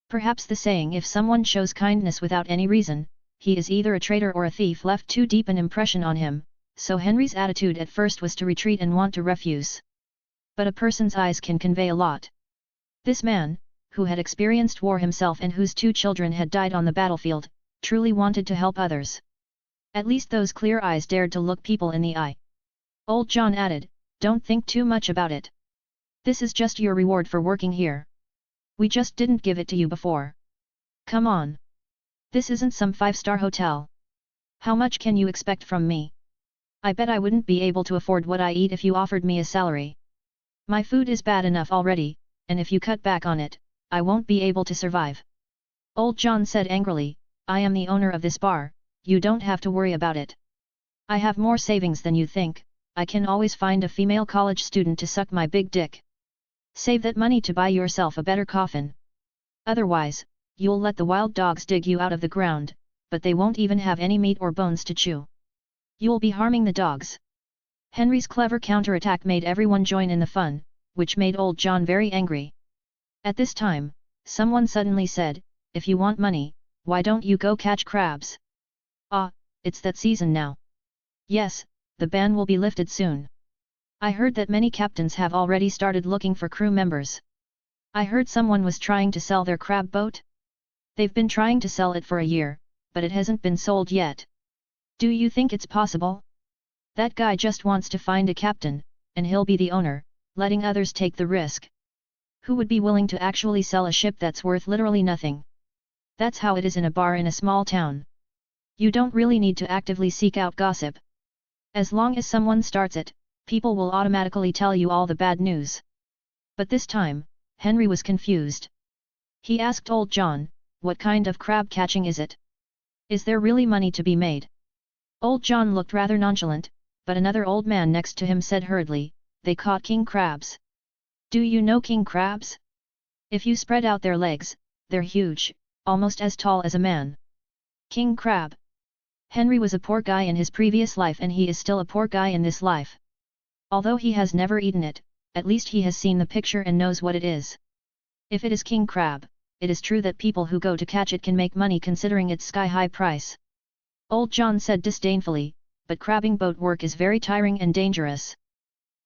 Perhaps the saying "if someone shows kindness without any reason, he is either a traitor or a thief" left too deep an impression on him, so Henry's attitude at first was to retreat and want to refuse. But a person's eyes can convey a lot. This man, who had experienced war himself and whose 2 children had died on the battlefield, truly wanted to help others. At least those clear eyes dared to look people in the eye. Old John added, "Don't think too much about it. This is just your reward for working here. We just didn't give it to you before. Come on. This isn't some 5-star hotel. How much can you expect from me? I bet I wouldn't be able to afford what I eat if you offered me a salary. My food is bad enough already, and if you cut back on it, I won't be able to survive." Old John said angrily, "I am the owner of this bar, you don't have to worry about it. I have more savings than you think, I can always find a female college student to suck my big dick. Save that money to buy yourself a better coffin. Otherwise, you'll let the wild dogs dig you out of the ground, but they won't even have any meat or bones to chew. You'll be harming the dogs." Henry's clever counterattack made everyone join in the fun, which made Old John very angry. At this time, someone suddenly said, "If you want money, why don't you go catch crabs? Ah, it's that season now. Yes, the ban will be lifted soon. I heard that many captains have already started looking for crew members. I heard someone was trying to sell their crab boat. They've been trying to sell it for a year, but it hasn't been sold yet. Do you think it's possible? That guy just wants to find a captain, and he'll be the owner, letting others take the risk. Who would be willing to actually sell a ship that's worth literally nothing? That's how it is in a bar in a small town. You don't really need to actively seek out gossip. As long as someone starts it, people will automatically tell you all the bad news." But this time, Henry was confused. He asked Old John, "What kind of crab catching is it? Is there really money to be made?" Old John looked rather nonchalant, but another old man next to him said hurriedly, "They caught king crabs. Do you know king crabs? If you spread out their legs, they're huge, almost as tall as a man. King crab." Henry was a poor guy in his previous life and he is still a poor guy in this life. Although he has never eaten it, at least he has seen the picture and knows what it is. If it is king crab, it is true that people who go to catch it can make money considering its sky-high price. Old John said disdainfully, "But crabbing boat work is very tiring and dangerous.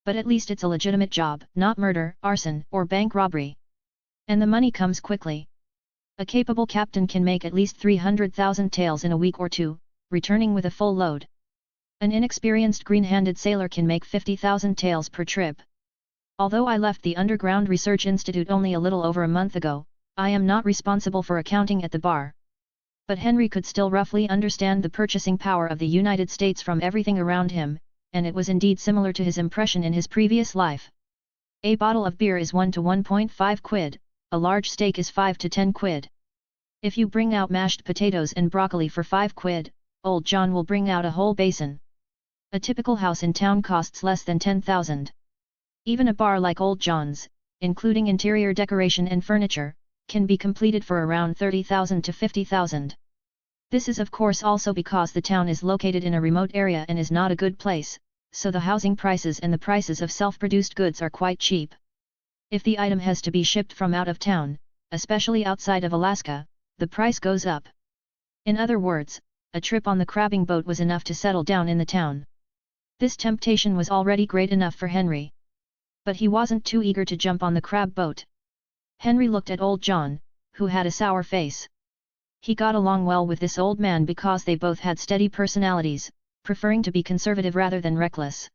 But at least it's a legitimate job, not murder, arson, or bank robbery. And the money comes quickly. A capable captain can make at least 300,000 taels in a week or two, returning with a full load. An inexperienced green-handed sailor can make 50,000 taels per trip. Although I left the Underground Research Institute only a little over a month ago, I am not responsible for accounting at the bar." But Henry could still roughly understand the purchasing power of the United States from everything around him, and it was indeed similar to his impression in his previous life. A bottle of beer is 1 to 1.5 quid, a large steak is 5 to 10 quid. If you bring out mashed potatoes and broccoli for 5 quid, Old John will bring out a whole basin. A typical house in town costs less than 10,000. Even a bar like Old John's, including interior decoration and furniture, can be completed for around 30,000 to 50,000. This is of course also because the town is located in a remote area and is not a good place, so the housing prices and the prices of self-produced goods are quite cheap. If the item has to be shipped from out of town, especially outside of Alaska, the price goes up. In other words, a trip on the crabbing boat was enough to settle down in the town. This temptation was already great enough for Henry. But he wasn't too eager to jump on the crab boat. Henry looked at Old John, who had a sour face. He got along well with this old man because they both had steady personalities, preferring to be conservative rather than reckless.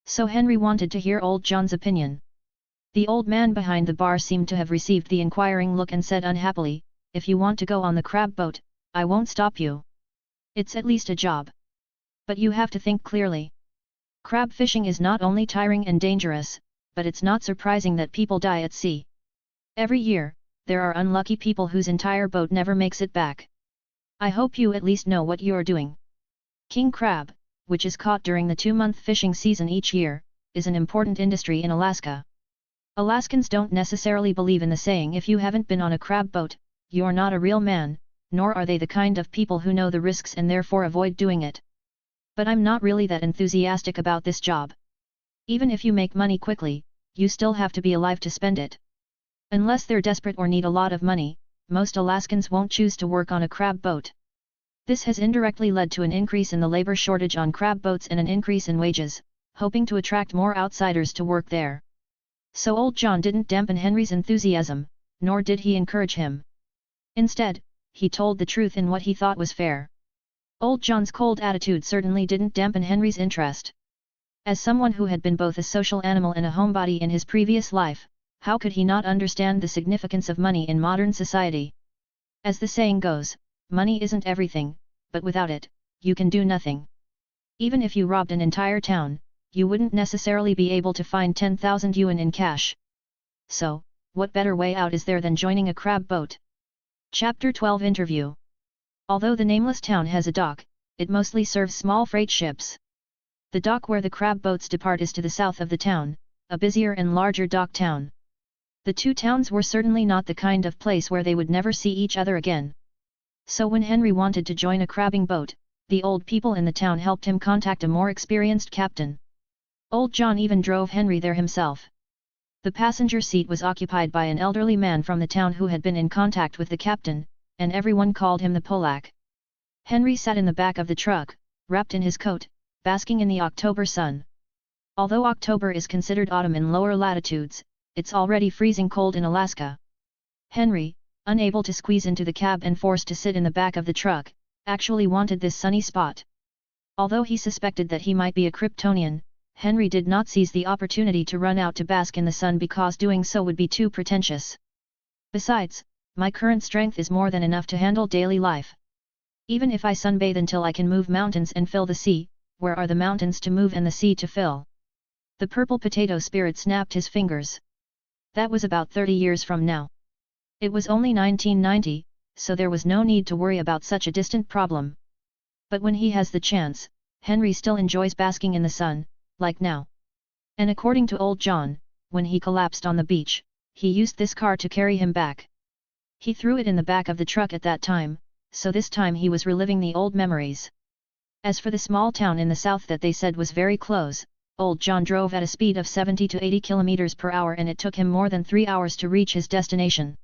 So Henry wanted to hear Old John's opinion. The old man behind the bar seemed to have received the inquiring look and said unhappily, "If you want to go on the crab boat, I won't stop you. It's at least a job. But you have to think clearly. Crab fishing is not only tiring and dangerous, but it's not surprising that people die at sea. Every year, there are unlucky people whose entire boat never makes it back. I hope you at least know what you're doing. King crab, which is caught during the 2-month fishing season each year, is an important industry in Alaska. Alaskans don't necessarily believe in the saying if you haven't been on a crab boat, you're not a real man, nor are they the kind of people who know the risks and therefore avoid doing it. But I'm not really that enthusiastic about this job. Even if you make money quickly, you still have to be alive to spend it. Unless they're desperate or need a lot of money, most Alaskans won't choose to work on a crab boat. This has indirectly led to an increase in the labor shortage on crab boats and an increase in wages, hoping to attract more outsiders to work there. So old John didn't dampen Henry's enthusiasm, nor did he encourage him. Instead, he told the truth in what he thought was fair. Old John's cold attitude certainly didn't dampen Henry's interest. As someone who had been both a social animal and a homebody in his previous life, how could he not understand the significance of money in modern society? As the saying goes, money isn't everything, but without it, you can do nothing. Even if you robbed an entire town, you wouldn't necessarily be able to find 10,000 yuan in cash. So, what better way out is there than joining a crab boat? Chapter 12 Interview. Although the nameless town has a dock, it mostly serves small freight ships. The dock where the crab boats depart is to the south of the town, a busier and larger dock town. The two towns were certainly not the kind of place where they would never see each other again. So when Henry wanted to join a crabbing boat, the old people in the town helped him contact a more experienced captain. Old John even drove Henry there himself. The passenger seat was occupied by an elderly man from the town who had been in contact with the captain, and everyone called him the Polak. Henry sat in the back of the truck, wrapped in his coat, basking in the October sun. Although October is considered autumn in lower latitudes, it's already freezing cold in Alaska. Henry, unable to squeeze into the cab and forced to sit in the back of the truck, actually wanted this sunny spot. Although he suspected that he might be a Kryptonian, Henry did not seize the opportunity to run out to bask in the sun because doing so would be too pretentious. Besides, my current strength is more than enough to handle daily life. Even if I sunbathe until I can move mountains and fill the sea, where are the mountains to move and the sea to fill? The purple potato spirit snapped his fingers. That was about 30 years from now. It was only 1990, so there was no need to worry about such a distant problem. But when he has the chance, Henry still enjoys basking in the sun, like now. And according to old John, when he collapsed on the beach, he used this car to carry him back. He threw it in the back of the truck at that time, so this time he was reliving the old memories. As for the small town in the south that they said was very close, old John drove at a speed of 70 to 80 kilometers per hour and it took him more than 3 hours to reach his destination.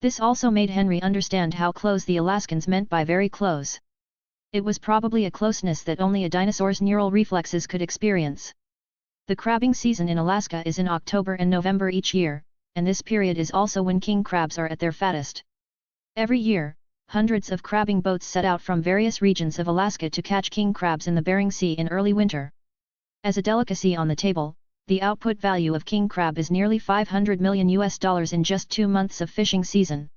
This also made Henry understand how close the Alaskans meant by very close. It was probably a closeness that only a dinosaur's neural reflexes could experience. The crabbing season in Alaska is in October and November each year, and this period is also when king crabs are at their fattest. Every year, hundreds of crabbing boats set out from various regions of Alaska to catch king crabs in the Bering Sea in early winter. As a delicacy on the table, the output value of king crab is nearly $500 million in just 2 months of fishing season.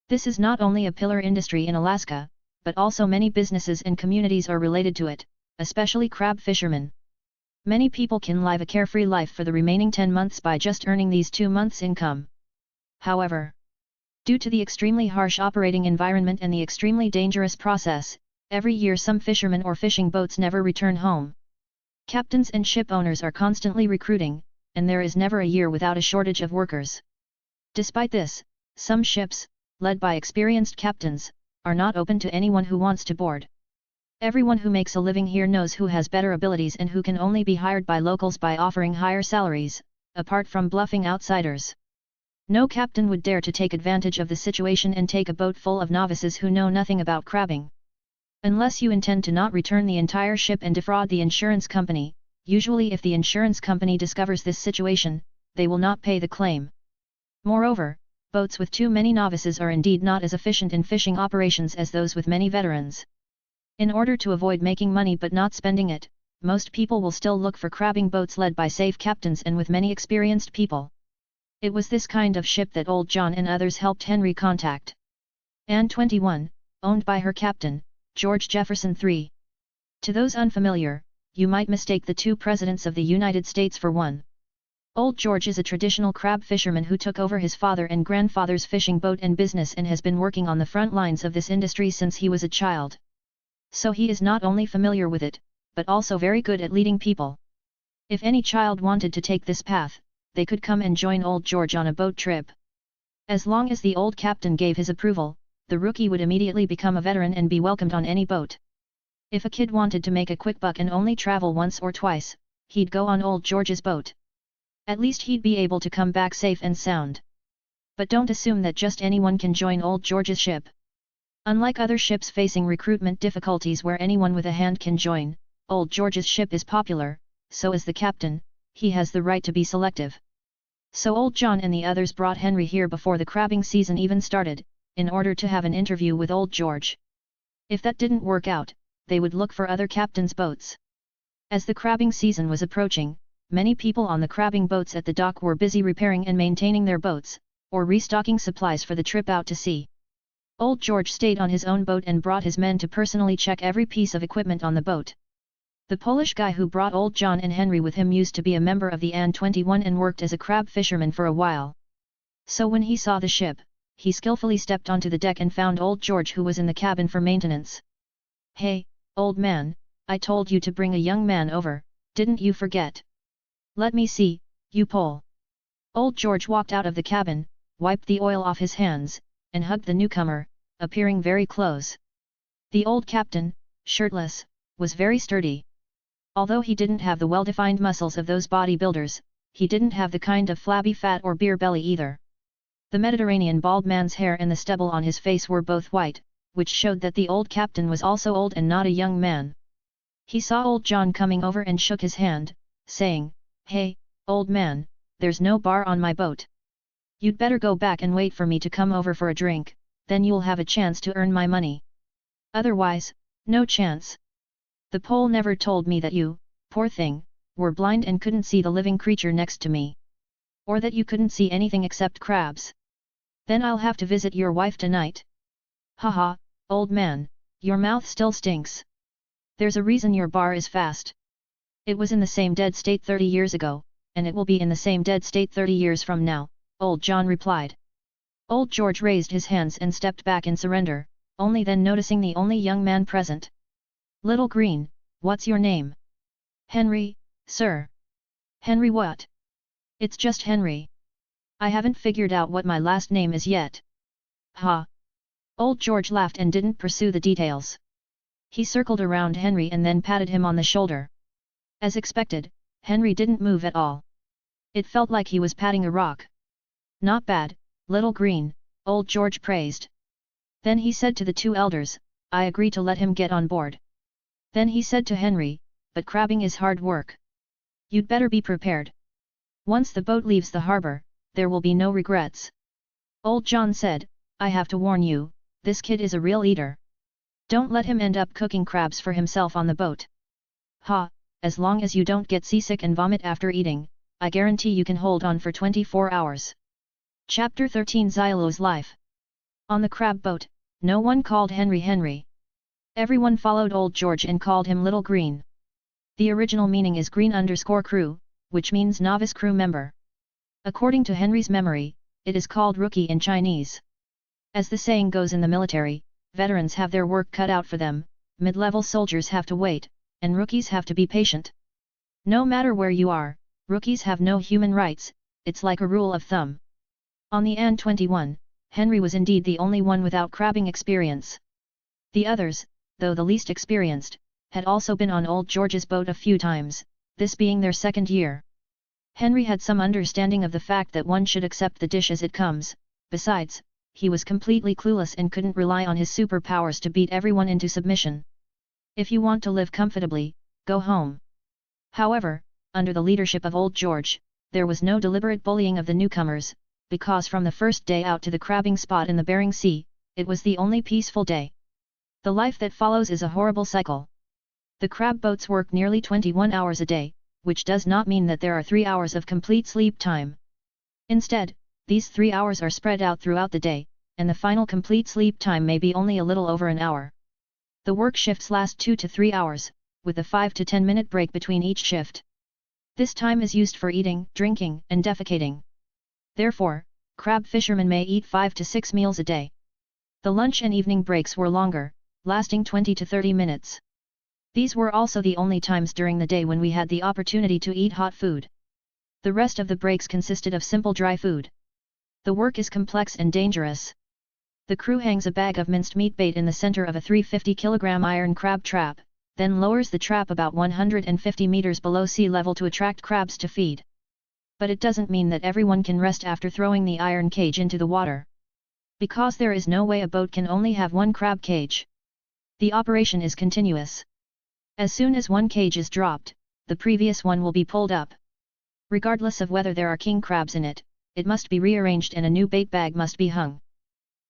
This is not only a pillar industry in Alaska, but also many businesses and communities are related to it, especially crab fishermen. Many people can live a carefree life for the remaining 10 months by just earning these 2 months' income. However, due to the extremely harsh operating environment and the extremely dangerous process, every year some fishermen or fishing boats never return home. Captains and ship owners are constantly recruiting, and there is never a year without a shortage of workers. Despite this, some ships, led by experienced captains, are not open to anyone who wants to board. Everyone who makes a living here knows who has better abilities and who can only be hired by locals by offering higher salaries, apart from bluffing outsiders. No captain would dare to take advantage of the situation and take a boat full of novices who know nothing about crabbing. Unless you intend to not return the entire ship and defraud the insurance company, usually if the insurance company discovers this situation, they will not pay the claim. Moreover, boats with too many novices are indeed not as efficient in fishing operations as those with many veterans. In order to avoid making money but not spending it, most people will still look for crabbing boats led by safe captains and with many experienced people. It was this kind of ship that old John and others helped Henry contact. Anne 21, owned by her captain, George Jefferson III. To those unfamiliar, you might mistake the two presidents of the United States for one. Old George is a traditional crab fisherman who took over his father and grandfather's fishing boat and business and has been working on the front lines of this industry since he was a child. So he is not only familiar with it, but also very good at leading people. If any child wanted to take this path, they could come and join old George on a boat trip. As long as the old captain gave his approval, the rookie would immediately become a veteran and be welcomed on any boat. If a kid wanted to make a quick buck and only travel once or twice, he'd go on old George's boat. At least he'd be able to come back safe and sound. But don't assume that just anyone can join old George's ship. Unlike other ships facing recruitment difficulties where anyone with a hand can join, old George's ship is popular, so as the captain, he has the right to be selective. So old John and the others brought Henry here before the crabbing season even started, in order to have an interview with old George. If that didn't work out, they would look for other captains' boats. As the crabbing season was approaching, many people on the crabbing boats at the dock were busy repairing and maintaining their boats, or restocking supplies for the trip out to sea. Old George stayed on his own boat and brought his men to personally check every piece of equipment on the boat. The Polish guy who brought old John and Henry with him used to be a member of the An 21 and worked as a crab fisherman for a while. So when he saw the ship, he skillfully stepped onto the deck and found old George, who was in the cabin for maintenance. "Hey, old man, I told you to bring a young man over, didn't you forget? Let me see, you Pole." Old George walked out of the cabin, wiped the oil off his hands, and hugged the newcomer, appearing very close. The old captain, shirtless, was very sturdy. Although he didn't have the well-defined muscles of those bodybuilders, he didn't have the kind of flabby fat or beer belly either. The Mediterranean bald man's hair and the stubble on his face were both white, which showed that the old captain was also old and not a young man. He saw old John coming over and shook his hand, saying, "Hey, old man, there's no bar on my boat. You'd better go back and wait for me to come over for a drink, then you'll have a chance to earn my money. Otherwise, no chance. The Pole never told me that you, poor thing, were blind and couldn't see the living creature next to me. Or that you couldn't see anything except crabs. Then I'll have to visit your wife tonight. Haha, old man, your mouth still stinks. There's a reason your bar is fast. It was in the same dead state 30 years ago, and it will be in the same dead state 30 years from now," old John replied. Old George raised his hands and stepped back in surrender, only then noticing the only young man present. "Little Green, what's your name?" "Henry, sir." "Henry what?" "It's just Henry. I haven't figured out what my last name is yet." "Ha!" Old George laughed and didn't pursue the details. He circled around Henry and then patted him on the shoulder. As expected, Henry didn't move at all. It felt like he was patting a rock. "Not bad, Little Green," old George praised. Then he said to the two elders, "I agree to let him get on board." Then he said to Henry, "But crabbing is hard work. You'd better be prepared. Once the boat leaves the harbor, there will be no regrets." Old John said, "I have to warn you, this kid is a real eater. Don't let him end up cooking crabs for himself on the boat." "Ha, as long as you don't get seasick and vomit after eating, I guarantee you can hold on for 24 hours. Chapter 13 Xilo's Life. On the crab boat, no one called Henry Henry. Everyone followed old George and called him Little Green. The original meaning is green_crew, which means novice crew member. According to Henry's memory, it is called rookie in Chinese. As the saying goes in the military, veterans have their work cut out for them, mid-level soldiers have to wait, and rookies have to be patient. No matter where you are, rookies have no human rights, it's like a rule of thumb. On the An 21, Henry was indeed the only one without crabbing experience. The others, though the least experienced, had also been on old George's boat a few times, this being their second year. Henry had some understanding of the fact that one should accept the dish as it comes, besides, he was completely clueless and couldn't rely on his superpowers to beat everyone into submission. If you want to live comfortably, go home. However, under the leadership of old George, there was no deliberate bullying of the newcomers, because from the first day out to the crabbing spot in the Bering Sea, it was the only peaceful day. The life that follows is a horrible cycle. The crab boats work nearly 21 hours a day, which does not mean that there are 3 hours of complete sleep time. Instead, these 3 hours are spread out throughout the day, and the final complete sleep time may be only a little over an hour. The work shifts last 2 to 3 hours, with a 5 to 10 minute break between each shift. This time is used for eating, drinking, and defecating. Therefore, crab fishermen may eat 5 to 6 meals a day. The lunch and evening breaks were longer, lasting 20 to 30 minutes. These were also the only times during the day when we had the opportunity to eat hot food. The rest of the breaks consisted of simple dry food. The work is complex and dangerous. The crew hangs a bag of minced meat bait in the center of a 350 kg iron crab trap, then lowers the trap about 150 meters below sea level to attract crabs to feed. But it doesn't mean that everyone can rest after throwing the iron cage into the water. Because there is no way a boat can only have one crab cage. The operation is continuous. As soon as one cage is dropped, the previous one will be pulled up. Regardless of whether there are king crabs in it, it must be rearranged and a new bait bag must be hung.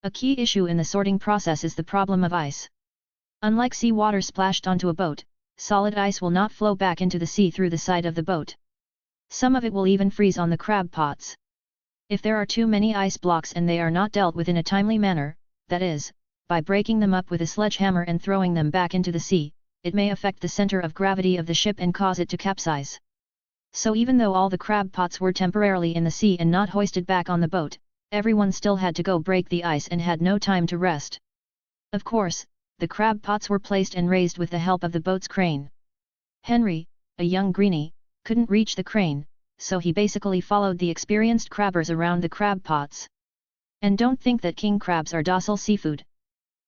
A key issue in the sorting process is the problem of ice. Unlike sea water splashed onto a boat, solid ice will not flow back into the sea through the side of the boat. Some of it will even freeze on the crab pots. If there are too many ice blocks and they are not dealt with in a timely manner, that is, by breaking them up with a sledgehammer and throwing them back into the sea, it may affect the center of gravity of the ship and cause it to capsize. So even though all the crab pots were temporarily in the sea and not hoisted back on the boat, everyone still had to go break the ice and had no time to rest. Of course, the crab pots were placed and raised with the help of the boat's crane. Henry, a young greenie, couldn't reach the crane, so he basically followed the experienced crabbers around the crab pots. And don't think that king crabs are docile seafood.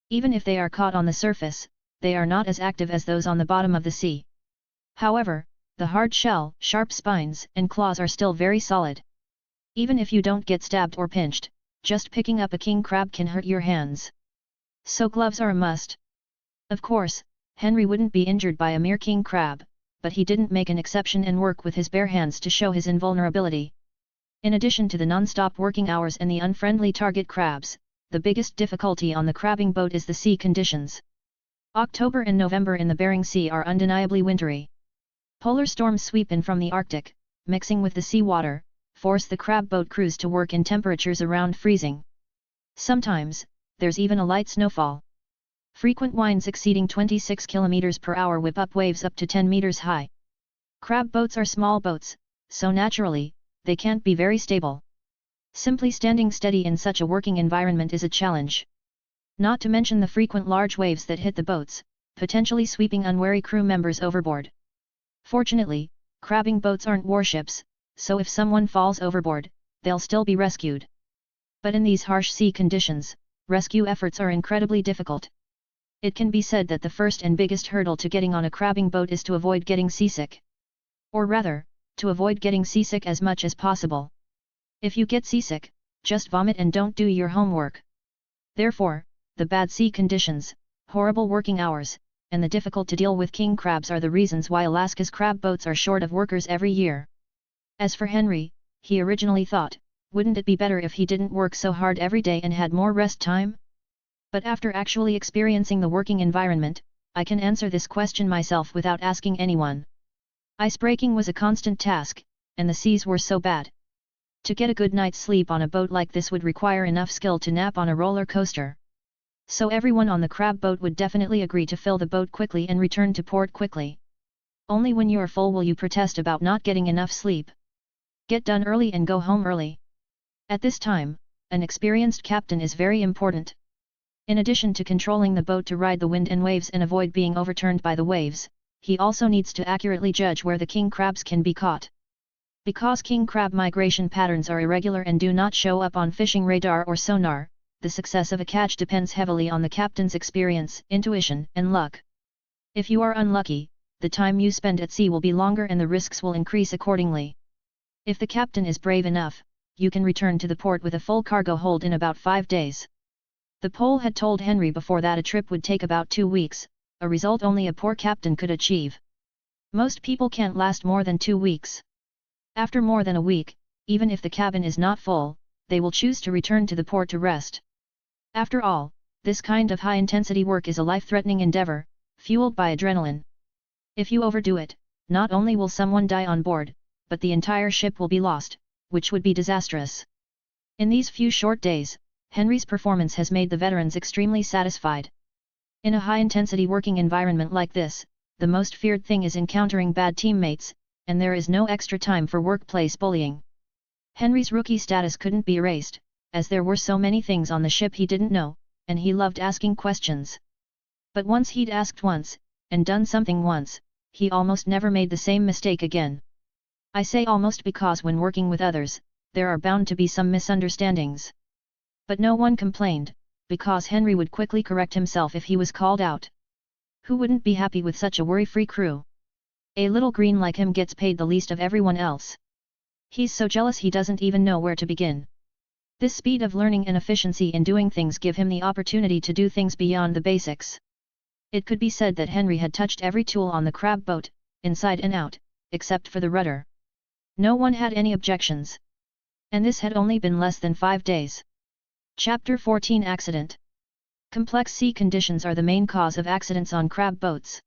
Even if they are caught on the surface, they are not as active as those on the bottom of the sea. However, the hard shell, sharp spines, and claws are still very solid. Even if you don't get stabbed or pinched, just picking up a king crab can hurt your hands. So gloves are a must. Of course, Henry wouldn't be injured by a mere king crab, but he didn't make an exception and work with his bare hands to show his invulnerability. In addition to the non-stop working hours and the unfriendly target crabs, the biggest difficulty on the crabbing boat is the sea conditions. October and November in the Bering Sea are undeniably wintry. Polar storms sweep in from the Arctic, mixing with the seawater, force the crab boat crews to work in temperatures around freezing. Sometimes, there's even a light snowfall. Frequent winds exceeding 26 km per hour whip up waves up to 10 meters high. Crab boats are small boats, so naturally, they can't be very stable. Simply standing steady in such a working environment is a challenge. Not to mention the frequent large waves that hit the boats, potentially sweeping unwary crew members overboard. Fortunately, crabbing boats aren't warships, so if someone falls overboard, they'll still be rescued. But in these harsh sea conditions, rescue efforts are incredibly difficult. It can be said that the first and biggest hurdle to getting on a crabbing boat is to avoid getting seasick. Or rather, to avoid getting seasick as much as possible. If you get seasick, just vomit and don't do your homework. Therefore, the bad sea conditions, horrible working hours, and the difficult to deal with king crabs are the reasons why Alaska's crab boats are short of workers every year. As for Henry, he originally thought, wouldn't it be better if he didn't work so hard every day and had more rest time? But after actually experiencing the working environment, I can answer this question myself without asking anyone. Icebreaking was a constant task, and the seas were so bad. To get a good night's sleep on a boat like this would require enough skill to nap on a roller coaster. So everyone on the crab boat would definitely agree to fill the boat quickly and return to port quickly. Only when you are full will you protest about not getting enough sleep. Get done early and go home early. At this time, an experienced captain is very important. In addition to controlling the boat to ride the wind and waves and avoid being overturned by the waves, he also needs to accurately judge where the king crabs can be caught. Because king crab migration patterns are irregular and do not show up on fishing radar or sonar, the success of a catch depends heavily on the captain's experience, intuition, and luck. If you are unlucky, the time you spend at sea will be longer and the risks will increase accordingly. If the captain is brave enough, you can return to the port with a full cargo hold in about 5 days. The Pole had told Henry before that a trip would take about 2 weeks, a result only a poor captain could achieve. Most people can't last more than 2 weeks. After more than a week, even if the cabin is not full, they will choose to return to the port to rest. After all, this kind of high-intensity work is a life-threatening endeavor, fueled by adrenaline. If you overdo it, not only will someone die on board, but the entire ship will be lost, which would be disastrous. In these few short days, Henry's performance has made the veterans extremely satisfied. In a high-intensity working environment like this, the most feared thing is encountering bad teammates, and there is no extra time for workplace bullying. Henry's rookie status couldn't be erased, as there were so many things on the ship he didn't know, and he loved asking questions. But once he'd asked once, and done something once, he almost never made the same mistake again. I say almost because when working with others, there are bound to be some misunderstandings. But no one complained, because Henry would quickly correct himself if he was called out. Who wouldn't be happy with such a worry-free crew? A little green like him gets paid the least of everyone else. He's so jealous he doesn't even know where to begin. This speed of learning and efficiency in doing things give him the opportunity to do things beyond the basics. It could be said that Henry had touched every tool on the crab boat, inside and out, except for the rudder. No one had any objections. And this had only been less than 5 days. Chapter 14 Accident. Complex sea conditions are the main cause of accidents on crab boats.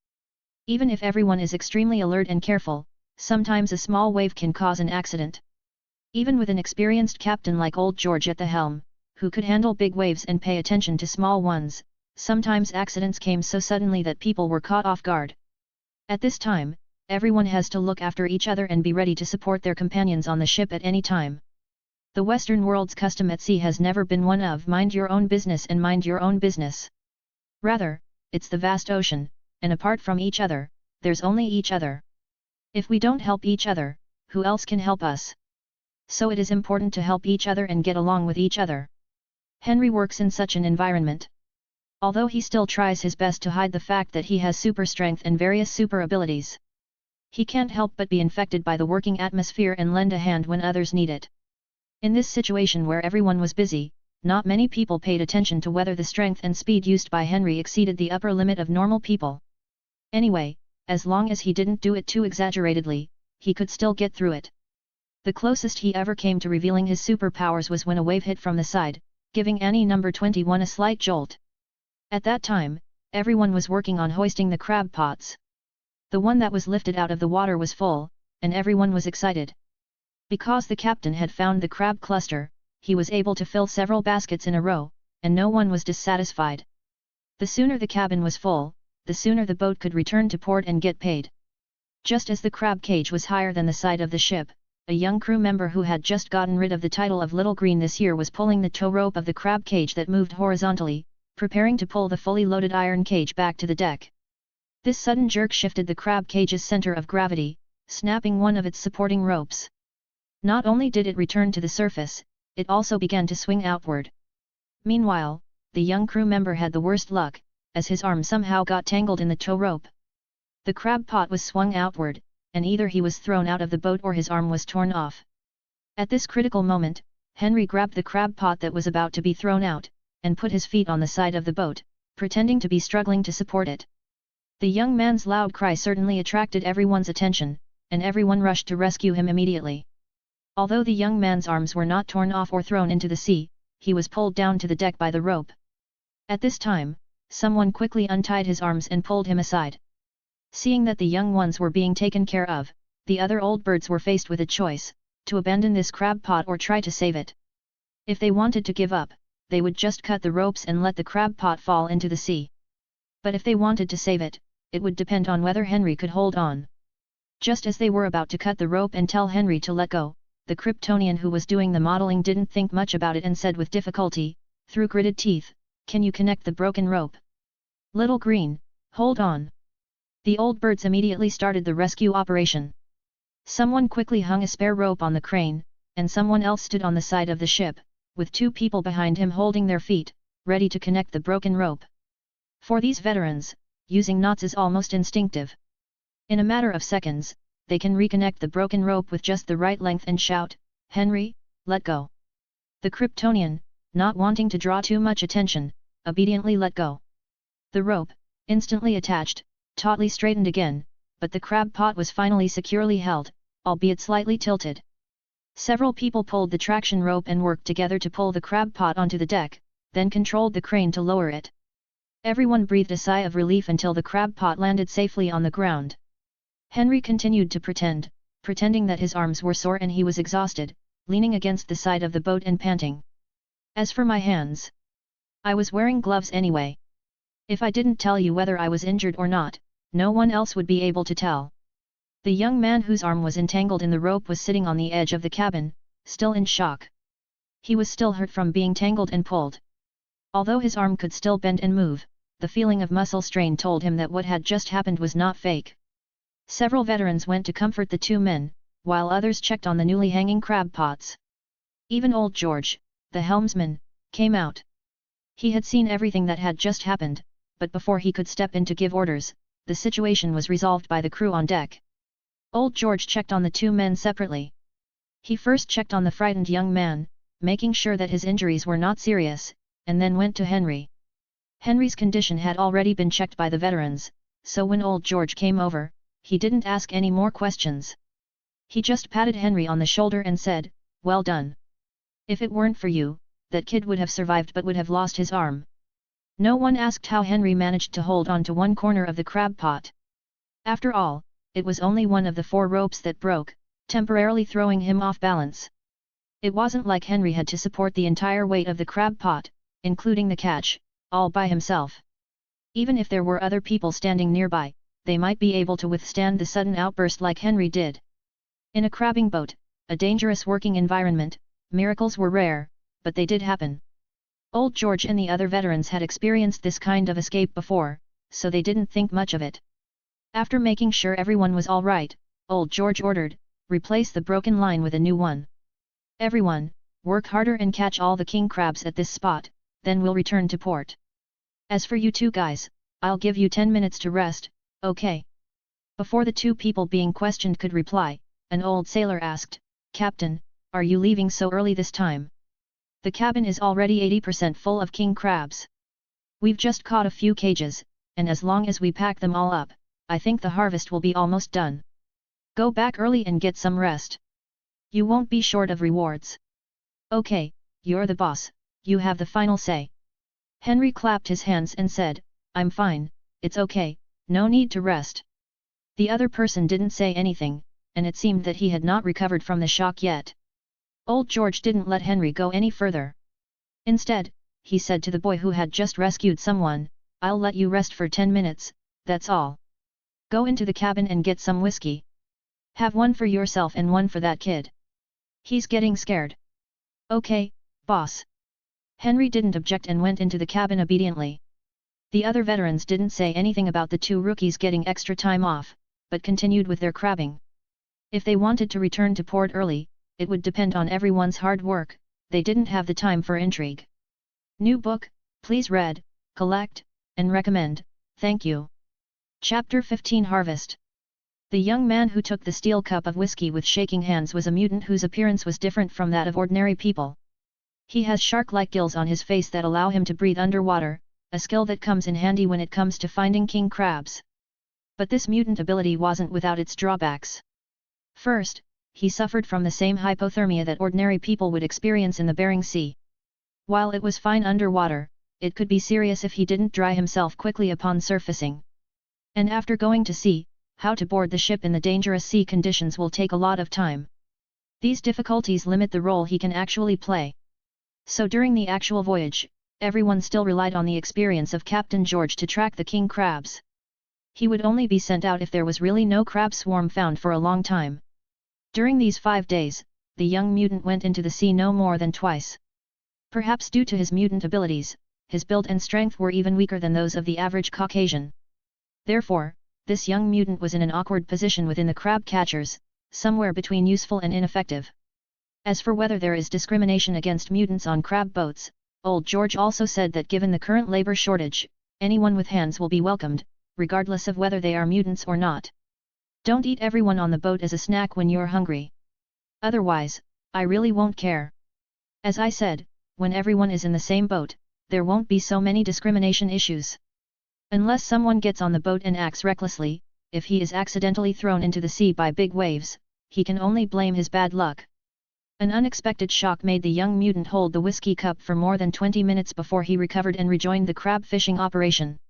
Even if everyone is extremely alert and careful, sometimes a small wave can cause an accident. Even with an experienced captain like Old George at the helm, who could handle big waves and pay attention to small ones, sometimes accidents came so suddenly that people were caught off guard. At this time, everyone has to look after each other and be ready to support their companions on the ship at any time. The Western world's custom at sea has never been one of mind your own business and mind your own business. Rather, it's the vast ocean, and apart from each other, there's only each other. If we don't help each other, who else can help us? So it is important to help each other and get along with each other. Henry works in such an environment. Although he still tries his best to hide the fact that he has super strength and various super abilities. He can't help but be infected by the working atmosphere and lend a hand when others need it. In this situation where everyone was busy, not many people paid attention to whether the strength and speed used by Henry exceeded the upper limit of normal people. Anyway, as long as he didn't do it too exaggeratedly, he could still get through it. The closest he ever came to revealing his superpowers was when a wave hit from the side, giving Annie number 21 a slight jolt. At that time, everyone was working on hoisting the crab pots. The one that was lifted out of the water was full, and everyone was excited. Because the captain had found the crab cluster, he was able to fill several baskets in a row, and no one was dissatisfied. The sooner the cabin was full, the sooner the boat could return to port and get paid. Just as the crab cage was higher than the side of the ship, a young crew member who had just gotten rid of the title of Little Green this year was pulling the tow rope of the crab cage that moved horizontally, preparing to pull the fully loaded iron cage back to the deck. This sudden jerk shifted the crab cage's center of gravity, snapping one of its supporting ropes. Not only did it return to the surface, it also began to swing outward. Meanwhile, the young crew member had the worst luck, as his arm somehow got tangled in the tow rope. The crab pot was swung outward, and either he was thrown out of the boat or his arm was torn off. At this critical moment, Henry grabbed the crab pot that was about to be thrown out, and put his feet on the side of the boat, pretending to be struggling to support it. The young man's loud cry certainly attracted everyone's attention, and everyone rushed to rescue him immediately. Although the young man's arms were not torn off or thrown into the sea, he was pulled down to the deck by the rope. At this time, someone quickly untied his arms and pulled him aside. Seeing that the young ones were being taken care of, the other old birds were faced with a choice, to abandon this crab pot or try to save it. If they wanted to give up, they would just cut the ropes and let the crab pot fall into the sea. But if they wanted to save it, it would depend on whether Henry could hold on. Just as they were about to cut the rope and tell Henry to let go, the Kryptonian who was doing the modeling didn't think much about it and said with difficulty, through gritted teeth, "Can you connect the broken rope?" "Little Green, hold on." The old birds immediately started the rescue operation. Someone quickly hung a spare rope on the crane, and someone else stood on the side of the ship, with 2 people behind him holding their feet, ready to connect the broken rope. For these veterans, using knots is almost instinctive. In a matter of seconds, they can reconnect the broken rope with just the right length and shout, "Henry, let go." The Kryptonian, not wanting to draw too much attention, obediently let go. The rope, instantly attached, tautly straightened again, but the crab pot was finally securely held, albeit slightly tilted. Several people pulled the traction rope and worked together to pull the crab pot onto the deck, then controlled the crane to lower it. Everyone breathed a sigh of relief until the crab pot landed safely on the ground. Henry continued to pretending that his arms were sore and he was exhausted, leaning against the side of the boat and panting. "As for my hands, I was wearing gloves anyway. If I didn't tell you whether I was injured or not, no one else would be able to tell." The young man whose arm was entangled in the rope was sitting on the edge of the cabin, still in shock. He was still hurt from being tangled and pulled. Although his arm could still bend and move, the feeling of muscle strain told him that what had just happened was not fake. Several veterans went to comfort the 2 men, while others checked on the newly hanging crab pots. Even old George, the helmsman, came out. He had seen everything that had just happened, but before he could step in to give orders, the situation was resolved by the crew on deck. Old George checked on the 2 men separately. He first checked on the frightened young man, making sure that his injuries were not serious, and then went to Henry. Henry's condition had already been checked by the veterans, so when old George came over, he didn't ask any more questions. He just patted Henry on the shoulder and said, "Well done. If it weren't for you, that kid would have survived but would have lost his arm." No one asked how Henry managed to hold on to one corner of the crab pot. After all, it was only one of the 4 ropes that broke, temporarily throwing him off balance. It wasn't like Henry had to support the entire weight of the crab pot, including the catch, all by himself. Even if there were other people standing nearby, they might be able to withstand the sudden outburst like Henry did. In a crabbing boat, a dangerous working environment, miracles were rare, but they did happen. Old George and the other veterans had experienced this kind of escape before, so they didn't think much of it. After making sure everyone was all right, Old George ordered, "Replace the broken line with a new one. Everyone, work harder and catch all the king crabs at this spot, then we'll return to port. As for you 2 guys, I'll give you 10 minutes to rest, okay?" Before the 2 people being questioned could reply, an old sailor asked, "Captain, are you leaving so early this time? The cabin is already 80% full of king crabs. We've just caught a few cages, and as long as we pack them all up, I think the harvest will be almost done. Go back early and get some rest. You won't be short of rewards." "Okay, you're the boss, you have the final say." Henry clapped his hands and said, "I'm fine, it's okay, no need to rest." The other person didn't say anything, and it seemed that he had not recovered from the shock yet. Old George didn't let Henry go any further. Instead, he said to the boy who had just rescued someone, "I'll let you rest for 10 minutes, that's all. Go into the cabin and get some whiskey. Have one for yourself and one for that kid. He's getting scared." "Okay, boss." Henry didn't object and went into the cabin obediently. The other veterans didn't say anything about the 2 rookies getting extra time off, but continued with their crabbing. If they wanted to return to port early, it would depend on everyone's hard work, they didn't have the time for intrigue. New book, please read, collect, and recommend, thank you. Chapter 15 Harvest. The young man who took the steel cup of whiskey with shaking hands was a mutant whose appearance was different from that of ordinary people. He has shark-like gills on his face that allow him to breathe underwater, a skill that comes in handy when it comes to finding king crabs. But this mutant ability wasn't without its drawbacks. First, he suffered from the same hypothermia that ordinary people would experience in the Bering Sea. While it was fine underwater, it could be serious if he didn't dry himself quickly upon surfacing. And after going to sea, how to board the ship in the dangerous sea conditions will take a lot of time. These difficulties limit the role he can actually play. So during the actual voyage, everyone still relied on the experience of Captain George to track the king crabs. He would only be sent out if there was really no crab swarm found for a long time. During these 5 days, the young mutant went into the sea no more than twice. Perhaps due to his mutant abilities, his build and strength were even weaker than those of the average Caucasian. Therefore, this young mutant was in an awkward position within the crab catchers, somewhere between useful and ineffective. As for whether there is discrimination against mutants on crab boats, Old George also said that given the current labor shortage, anyone with hands will be welcomed, regardless of whether they are mutants or not. Don't eat everyone on the boat as a snack when you're hungry. Otherwise, I really won't care. As I said, when everyone is in the same boat, there won't be so many discrimination issues. Unless someone gets on the boat and acts recklessly, if he is accidentally thrown into the sea by big waves, he can only blame his bad luck. An unexpected shock made the young mutant hold the whiskey cup for more than 20 minutes before he recovered and rejoined the crab fishing operation.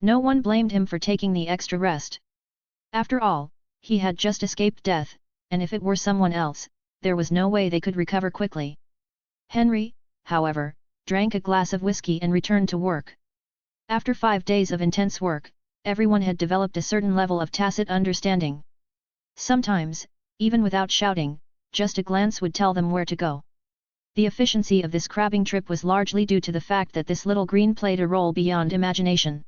No one blamed him for taking the extra rest. After all, he had just escaped death, and if it were someone else, there was no way they could recover quickly. Henry, however, drank a glass of whiskey and returned to work. After 5 days of intense work, everyone had developed a certain level of tacit understanding. Sometimes, even without shouting, just a glance would tell them where to go. The efficiency of this crabbing trip was largely due to the fact that this little green played a role beyond imagination.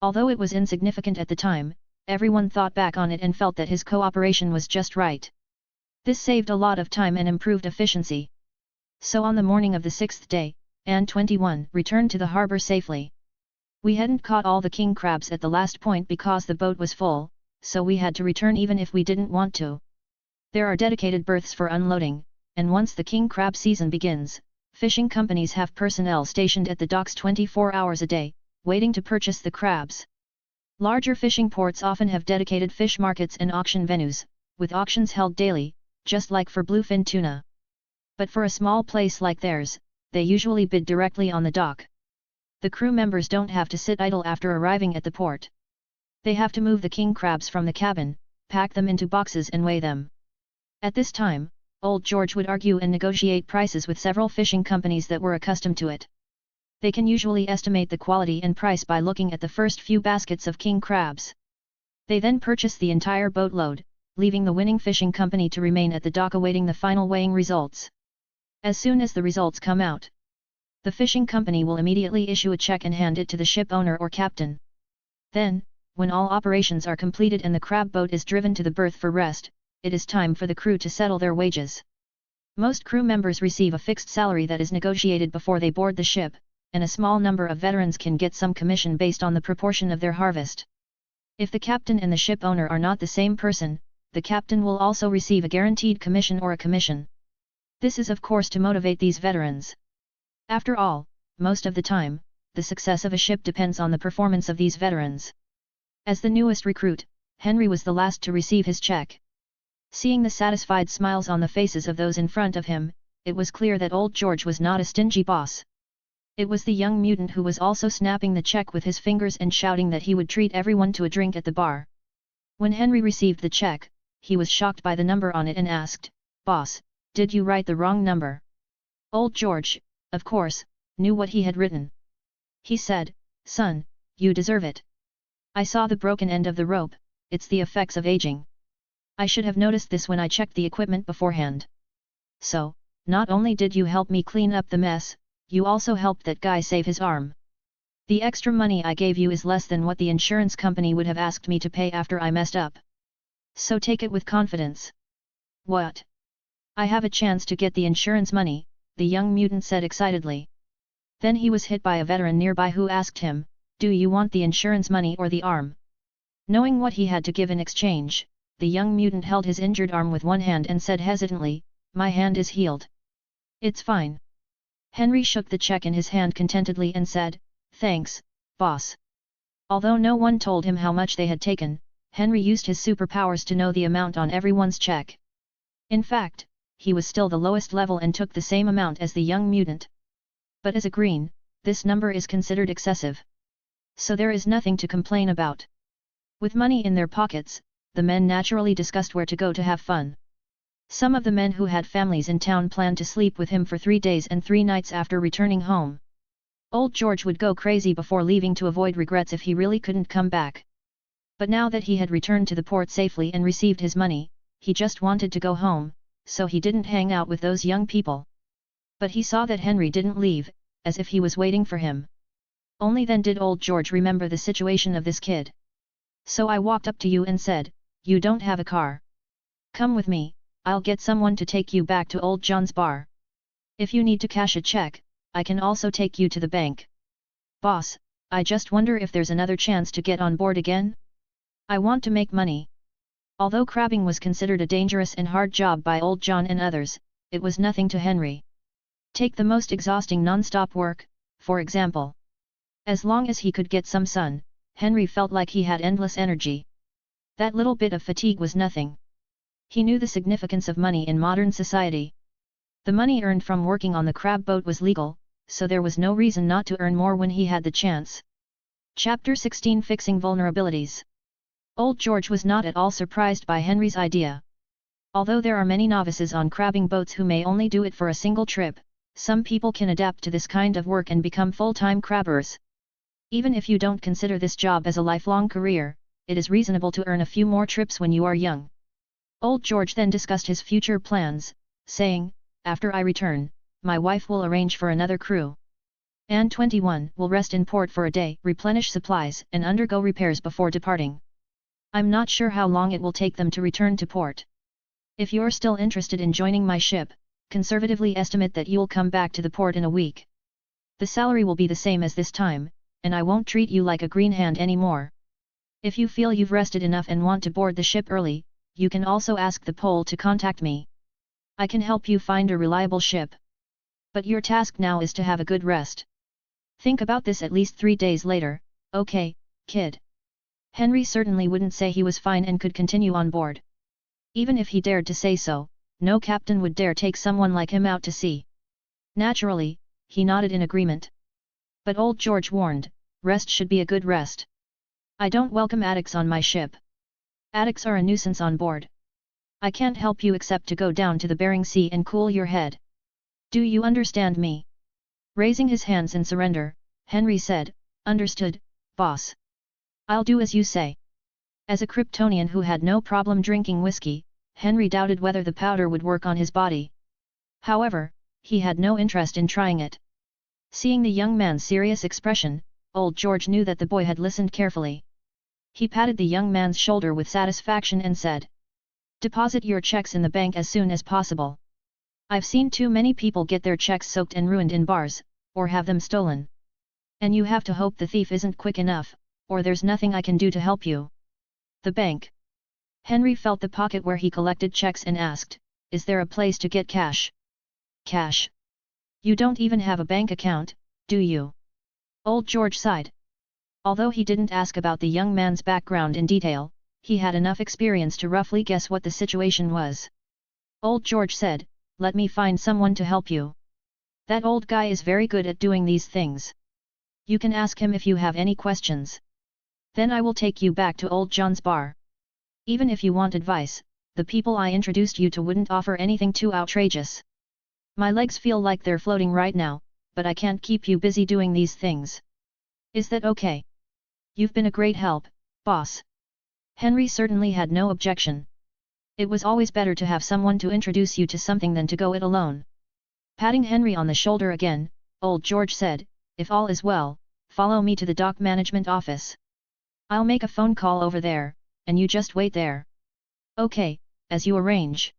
Although it was insignificant at the time, everyone thought back on it and felt that his cooperation was just right. This saved a lot of time and improved efficiency. So on the morning of the 6th day, Anne 21 returned to the harbor safely. We hadn't caught all the king crabs at the last point because the boat was full, so we had to return even if we didn't want to. There are dedicated berths for unloading, and once the king crab season begins, fishing companies have personnel stationed at the docks 24 hours a day, waiting to purchase the crabs. Larger fishing ports often have dedicated fish markets and auction venues, with auctions held daily, just like for bluefin tuna. But for a small place like theirs, they usually bid directly on the dock. The crew members don't have to sit idle after arriving at the port. They have to move the king crabs from the cabin, pack them into boxes and weigh them. At this time, Old George would argue and negotiate prices with several fishing companies that were accustomed to it. They can usually estimate the quality and price by looking at the first few baskets of king crabs. They then purchase the entire boatload, leaving the winning fishing company to remain at the dock awaiting the final weighing results. As soon as the results come out, the fishing company will immediately issue a check and hand it to the ship owner or captain. Then, when all operations are completed and the crab boat is driven to the berth for rest, it is time for the crew to settle their wages. Most crew members receive a fixed salary that is negotiated before they board the ship, and a small number of veterans can get some commission based on the proportion of their harvest. If the captain and the ship owner are not the same person, the captain will also receive a guaranteed commission or a commission. This is of course to motivate these veterans. After all, most of the time, the success of a ship depends on the performance of these veterans. As the newest recruit, Henry was the last to receive his check. Seeing the satisfied smiles on the faces of those in front of him, it was clear that Old George was not a stingy boss. It was the young mutant who was also snapping the check with his fingers and shouting that he would treat everyone to a drink at the bar. When Henry received the check, he was shocked by the number on it and asked, "Boss, did you write the wrong number?" Old George, of course, knew what he had written. He said, "Son, you deserve it. I saw the broken end of the rope, it's the effects of aging. I should have noticed this when I checked the equipment beforehand. So, not only did you help me clean up the mess, you also helped that guy save his arm. The extra money I gave you is less than what the insurance company would have asked me to pay after I messed up. So take it with confidence." "What? I have a chance to get the insurance money," the young mutant said excitedly. Then he was hit by a veteran nearby who asked him, "Do you want the insurance money or the arm?" Knowing what he had to give in exchange, the young mutant held his injured arm with one hand and said hesitantly, "My hand is healed. It's fine." Henry shook the check in his hand contentedly and said, "Thanks, boss." Although no one told him how much they had taken, Henry used his superpowers to know the amount on everyone's check. In fact, he was still the lowest level and took the same amount as the young mutant. But as a green, this number is considered excessive. So there is nothing to complain about. With money in their pockets, the men naturally discussed where to go to have fun. Some of the men who had families in town planned to sleep with him for 3 days and 3 nights after returning home. Old George would go crazy before leaving to avoid regrets if he really couldn't come back. But now that he had returned to the port safely and received his money, he just wanted to go home, so he didn't hang out with those young people. But he saw that Henry didn't leave, as if he was waiting for him. Only then did Old George remember the situation of this kid. "So I walked up to you and said, 'You don't have a car. Come with me, I'll get someone to take you back to Old John's bar. If you need to cash a check, I can also take you to the bank.' Boss, I just wonder if there's another chance to get on board again? I want to make money." Although crabbing was considered a dangerous and hard job by Old John and others, it was nothing to Henry. Take the most exhausting non-stop work, for example. As long as he could get some sun, Henry felt like he had endless energy. That little bit of fatigue was nothing. He knew the significance of money in modern society. The money earned from working on the crab boat was legal, so there was no reason not to earn more when he had the chance. Chapter 16 Fixing Vulnerabilities. Old George was not at all surprised by Henry's idea. Although there are many novices on crabbing boats who may only do it for a single trip, some people can adapt to this kind of work and become full-time crabbers. Even if you don't consider this job as a lifelong career, it is reasonable to earn a few more trips when you are young. Old George then discussed his future plans, saying, "After I return, my wife will arrange for another crew. And 21 will rest in port for a day, replenish supplies and undergo repairs before departing. I'm not sure how long it will take them to return to port. If you're still interested in joining my ship, conservatively estimate that you'll come back to the port in a week. The salary will be the same as this time, and I won't treat you like a green hand anymore. If you feel you've rested enough and want to board the ship early, you can also ask the Pole to contact me. I can help you find a reliable ship. But your task now is to have a good rest. Think about this at least 3 days later, okay, kid?" Henry certainly wouldn't say he was fine and could continue on board. Even if he dared to say so, no captain would dare take someone like him out to sea. Naturally, he nodded in agreement. But old George warned, rest should be a good rest. I don't welcome addicts on my ship. Addicts are a nuisance on board. I can't help you except to go down to the Bering Sea and cool your head. Do you understand me? Raising his hands in surrender, Henry said, understood, boss. I'll do as you say. As a Kryptonian who had no problem drinking whiskey, Henry doubted whether the powder would work on his body. However, he had no interest in trying it. Seeing the young man's serious expression, old George knew that the boy had listened carefully. He patted the young man's shoulder with satisfaction and said, deposit your checks in the bank as soon as possible. I've seen too many people get their checks soaked and ruined in bars, or have them stolen. And you have to hope the thief isn't quick enough, or there's nothing I can do to help you. The bank. Henry felt the pocket where he collected checks and asked, is there a place to get cash? Cash? You don't even have a bank account, do you? Old George sighed. Although he didn't ask about the young man's background in detail, he had enough experience to roughly guess what the situation was. Old George said, let me find someone to help you. That old guy is very good at doing these things. You can ask him if you have any questions. Then I will take you back to old John's bar. Even if you want advice, the people I introduced you to wouldn't offer anything too outrageous. My legs feel like they're floating right now, but I can't keep you busy doing these things. Is that okay? You've been a great help, boss. Henry certainly had no objection. It was always better to have someone to introduce you to something than to go it alone. Patting Henry on the shoulder again, old George said, if all is well, follow me to the dock management office. I'll make a phone call over there, and you just wait there. Okay, as you arrange.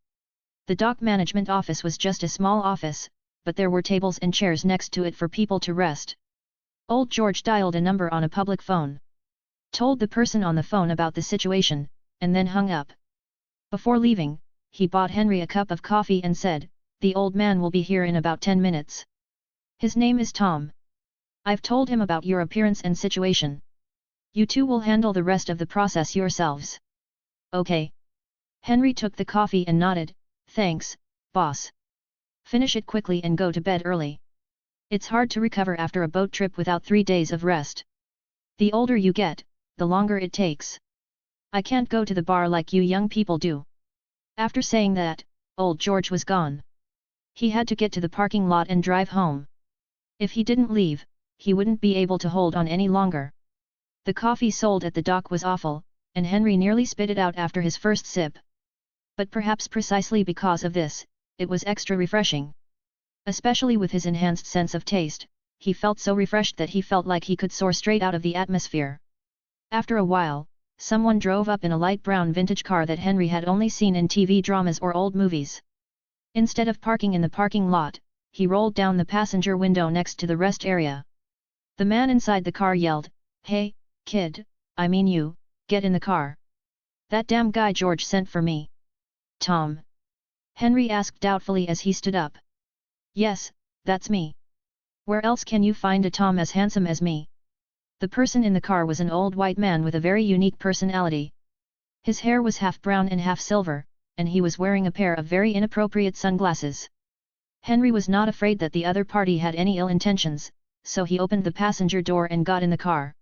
The dock management office was just a small office, but there were tables and chairs next to it for people to rest. Old George dialed a number on a public phone. Told the person on the phone about the situation, and then hung up. Before leaving, he bought Henry a cup of coffee and said, the old man will be here in about 10 minutes. His name is Tom. I've told him about your appearance and situation. You two will handle the rest of the process yourselves. Okay. Henry took the coffee and nodded, thanks, boss. Finish it quickly and go to bed early. It's hard to recover after a boat trip without 3 days of rest. The older you get, the longer it takes. I can't go to the bar like you young people do. After saying that, old George was gone. He had to get to the parking lot and drive home. If he didn't leave, he wouldn't be able to hold on any longer. The coffee sold at the dock was awful, and Henry nearly spit it out after his first sip. But perhaps precisely because of this, it was extra refreshing. Especially with his enhanced sense of taste, he felt so refreshed that he felt like he could soar straight out of the atmosphere. After a while, someone drove up in a light brown vintage car that Henry had only seen in TV dramas or old movies. Instead of parking in the parking lot, he rolled down the passenger window next to the rest area. The man inside the car yelled, "Hey, kid, I mean you, get in the car. That damn guy George sent for me." "Tom?" Henry asked doubtfully as he stood up. "Yes, that's me. Where else can you find a Tom as handsome as me?" The person in the car was an old white man with a very unique personality. His hair was half brown and half silver, and he was wearing a pair of very inappropriate sunglasses. Henry was not afraid that the other party had any ill intentions, so he opened the passenger door and got in the car.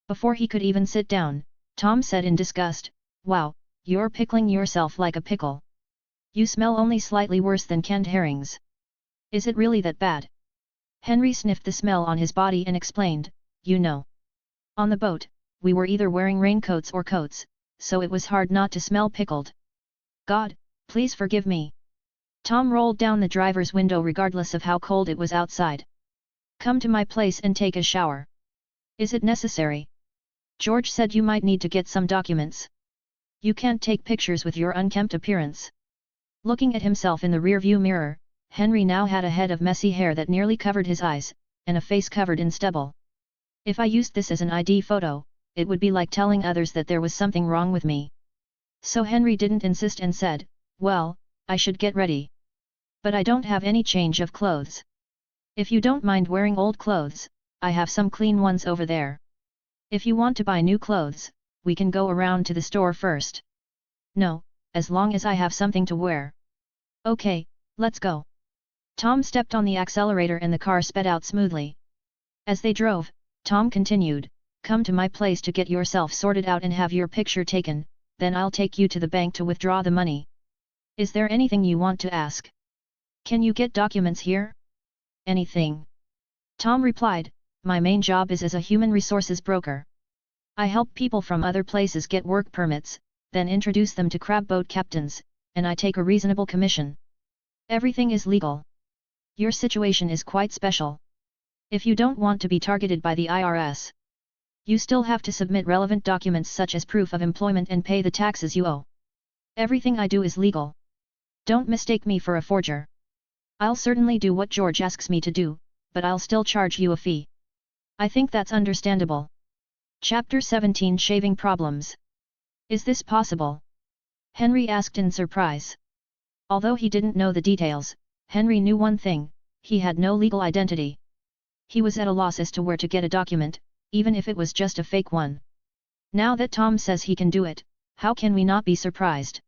Before he could even sit down, Tom said in disgust, "Wow, you're pickling yourself like a pickle. You smell only slightly worse than canned herrings. Is it really that bad?" Henry sniffed the smell on his body and explained, "You know. On the boat, we were either wearing raincoats or coats, so it was hard not to smell pickled. God, please forgive me." Tom rolled down the driver's window regardless of how cold it was outside. "Come to my place and take a shower. Is it necessary? George said you might need to get some documents. You can't take pictures with your unkempt appearance." Looking at himself in the rearview mirror, Henry now had a head of messy hair that nearly covered his eyes, and a face covered in stubble. "If I used this as an ID photo, it would be like telling others that there was something wrong with me." So Henry didn't insist and said, "Well, I should get ready. But I don't have any change of clothes. If you don't mind wearing old clothes, I have some clean ones over there. If you want to buy new clothes, we can go around to the store first." "No, as long as I have something to wear. Okay, let's go. Tom stepped on the accelerator and the car sped out smoothly. As they drove, Tom continued, "Come to my place to get yourself sorted out and have your picture taken, then I'll take you to the bank to withdraw the money. Is there anything you want to ask? Can you get documents here?" "Anything," Tom replied, "my main job is as a human resources broker. I help people from other places get work permits, then introduce them to crab boat captains, and I take a reasonable commission. Everything is legal. Your situation is quite special. If you don't want to be targeted by the IRS, you still have to submit relevant documents such as proof of employment and pay the taxes you owe. Everything I do is legal. Don't mistake me for a forger. I'll certainly do what George asks me to do, but I'll still charge you a fee. I think that's understandable." Chapter 17 Shaving Problems. "Is this possible?" Henry asked in surprise. Although he didn't know the details, Henry knew one thing: he had no legal identity. He was at a loss as to where to get a document, even if it was just a fake one. Now that Tom says he can do it, how can we not be surprised?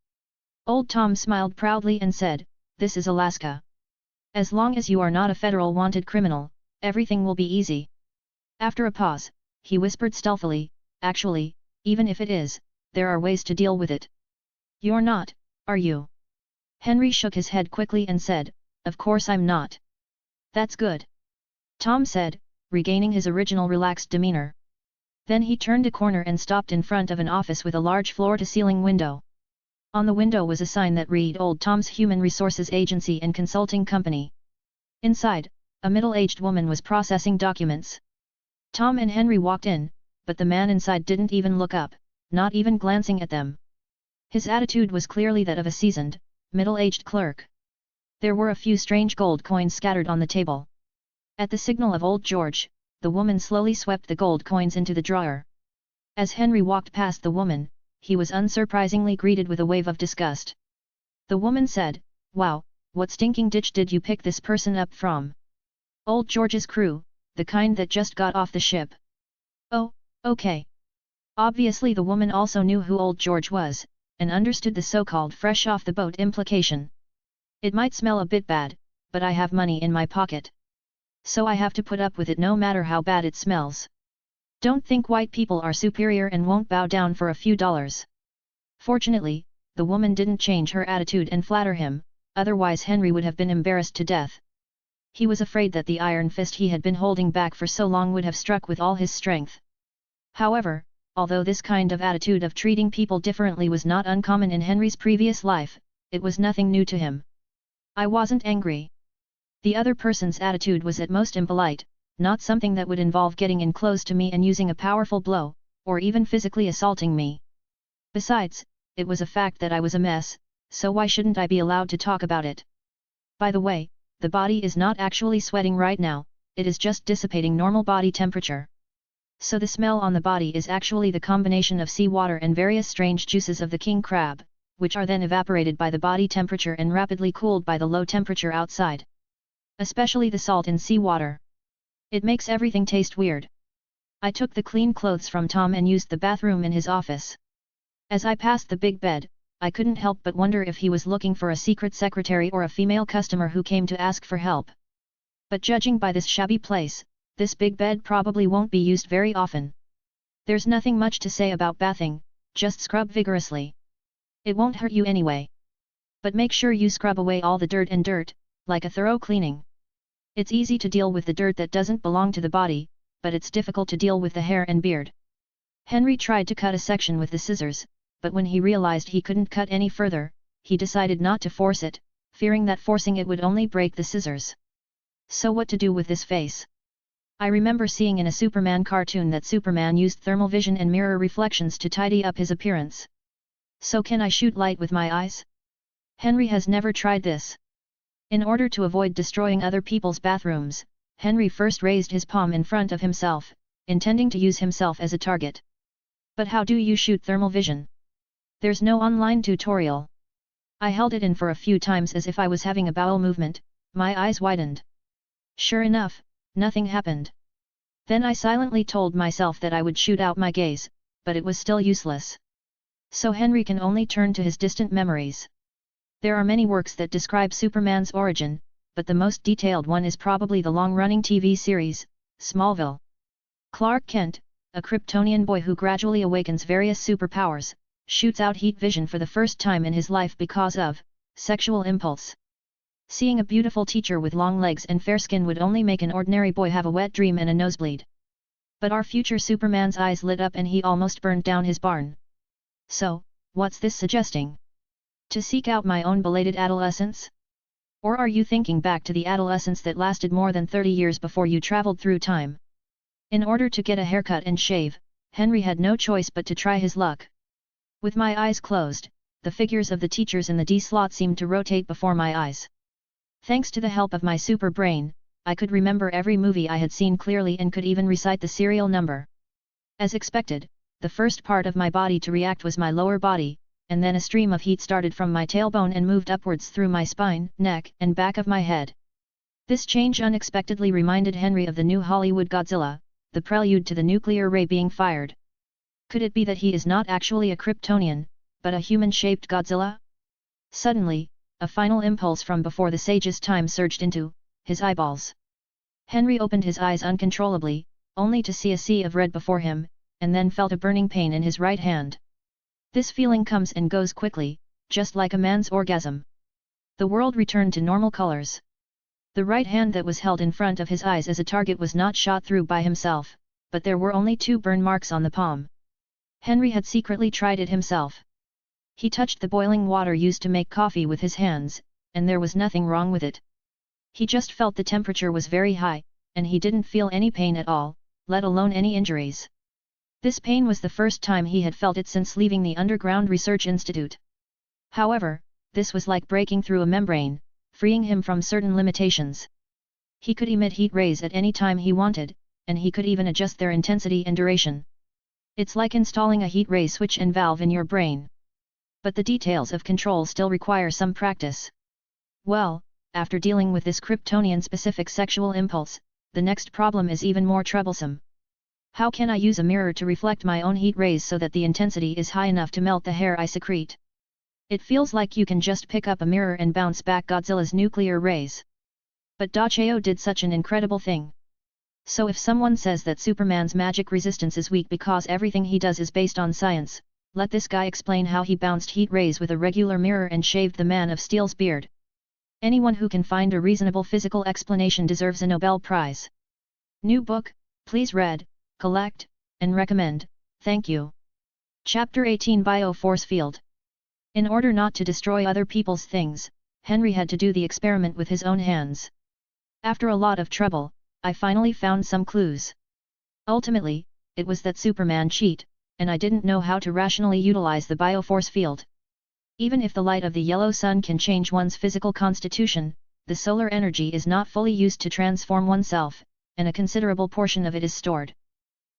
Old Tom smiled proudly and said, "This is Alaska. As long as you are not a federal wanted criminal, everything will be easy." After a pause, he whispered stealthily, "Actually, even if it is, there are ways to deal with it." "You're not, are you?" Henry shook his head quickly and said, "Of course I'm not." "That's good," Tom said, regaining his original relaxed demeanor. Then he turned a corner and stopped in front of an office with a large floor-to-ceiling window. On the window was a sign that read Old Tom's Human Resources Agency and Consulting Company. Inside, a middle-aged woman was processing documents. Tom and Henry walked in, but the man inside didn't even look up, not even glancing at them. His attitude was clearly that of a seasoned, middle-aged clerk. There were a few strange gold coins scattered on the table. At the signal of Old George, the woman slowly swept the gold coins into the drawer. As Henry walked past the woman, he was unsurprisingly greeted with a wave of disgust. The woman said, "Wow, what stinking ditch did you pick this person up from? Old George's crew, the kind that just got off the ship." "Oh, okay." Obviously the woman also knew who Old George was, and understood the so-called fresh off the boat implication. "It might smell a bit bad, but I have money in my pocket. So I have to put up with it no matter how bad it smells. Don't think white people are superior and won't bow down for a few dollars." Fortunately, the woman didn't change her attitude and flatter him, otherwise Henry would have been embarrassed to death. He was afraid that the iron fist he had been holding back for so long would have struck with all his strength. However, although this kind of attitude of treating people differently was not uncommon in Henry's previous life, it was nothing new to him. "I wasn't angry." The other person's attitude was at most impolite, not something that would involve getting in close to me and using a powerful blow, or even physically assaulting me. Besides, it was a fact that I was a mess, so why shouldn't I be allowed to talk about it? By the way, the body is not actually sweating right now, it is just dissipating normal body temperature. So the smell on the body is actually the combination of seawater and various strange juices of the king crab, which are then evaporated by the body temperature and rapidly cooled by the low temperature outside. Especially the salt in seawater. It makes everything taste weird. I took the clean clothes from Tom and used the bathroom in his office. As I passed the big bed, I couldn't help but wonder if he was looking for a secret secretary or a female customer who came to ask for help. But judging by this shabby place, this big bed probably won't be used very often. There's nothing much to say about bathing, just scrub vigorously. It won't hurt you anyway. But make sure you scrub away all the dirt, like a thorough cleaning. It's easy to deal with the dirt that doesn't belong to the body, but it's difficult to deal with the hair and beard. Henry tried to cut a section with the scissors, but when he realized he couldn't cut any further, he decided not to force it, fearing that forcing it would only break the scissors. So what to do with this face? I remember seeing in a Superman cartoon that Superman used thermal vision and mirror reflections to tidy up his appearance. So can I shoot light with my eyes? Henry has never tried this. In order to avoid destroying other people's bathrooms, Henry first raised his palm in front of himself, intending to use himself as a target. But how do you shoot thermal vision? There's no online tutorial. I held it in for a few times as if I was having a bowel movement, my eyes widened. Sure enough, nothing happened. Then I silently told myself that I would shoot out my gaze, but it was still useless. So Henry can only turn to his distant memories. There are many works that describe Superman's origin, but the most detailed one is probably the long-running TV series, Smallville. Clark Kent, a Kryptonian boy who gradually awakens various superpowers, shoots out heat vision for the first time in his life because of sexual impulse. Seeing a beautiful teacher with long legs and fair skin would only make an ordinary boy have a wet dream and a nosebleed. But our future Superman's eyes lit up and he almost burned down his barn. So, what's this suggesting? To seek out my own belated adolescence? Or are you thinking back to the adolescence that lasted more than 30 years before you traveled through time? In order to get a haircut and shave, Henry had no choice but to try his luck. With my eyes closed, the figures of the teachers in the D-slot seemed to rotate before my eyes. Thanks to the help of my super brain, I could remember every movie I had seen clearly and could even recite the serial number. As expected, the first part of my body to react was my lower body, and then a stream of heat started from my tailbone and moved upwards through my spine, neck, and back of my head. This change unexpectedly reminded Henry of the new Hollywood Godzilla, the prelude to the nuclear ray being fired. Could it be that he is not actually a Kryptonian, but a human-shaped Godzilla? Suddenly, a final impulse from before the sage's time surged into his eyeballs. Henry opened his eyes uncontrollably, only to see a sea of red before him, and then felt a burning pain in his right hand. This feeling comes and goes quickly, just like a man's orgasm. The world returned to normal colors. The right hand that was held in front of his eyes as a target was not shot through by himself, but there were only 2 burn marks on the palm. Henry had secretly tried it himself. He touched the boiling water used to make coffee with his hands, and there was nothing wrong with it. He just felt the temperature was very high, and he didn't feel any pain at all, let alone any injuries. This pain was the first time he had felt it since leaving the Underground Research Institute. However, this was like breaking through a membrane, freeing him from certain limitations. He could emit heat rays at any time he wanted, and he could even adjust their intensity and duration. It's like installing a heat ray switch and valve in your brain. But the details of control still require some practice. Well, after dealing with this Kryptonian-specific sexual impulse, the next problem is even more troublesome. How can I use a mirror to reflect my own heat rays so that the intensity is high enough to melt the hair I secrete? It feels like you can just pick up a mirror and bounce back Godzilla's nuclear rays. But Dacheo did such an incredible thing. So if someone says that Superman's magic resistance is weak because everything he does is based on science, let this guy explain how he bounced heat rays with a regular mirror and shaved the Man of Steel's beard. Anyone who can find a reasonable physical explanation deserves a Nobel Prize. New book, please read, collect, and recommend, thank you. Chapter 18 Bio-Force Field. In order not to destroy other people's things, Henry had to do the experiment with his own hands. After a lot of trouble, I finally found some clues. Ultimately, it was that Superman cheat, and I didn't know how to rationally utilize the Bio-Force field. Even if the light of the yellow sun can change one's physical constitution, the solar energy is not fully used to transform oneself, and a considerable portion of it is stored.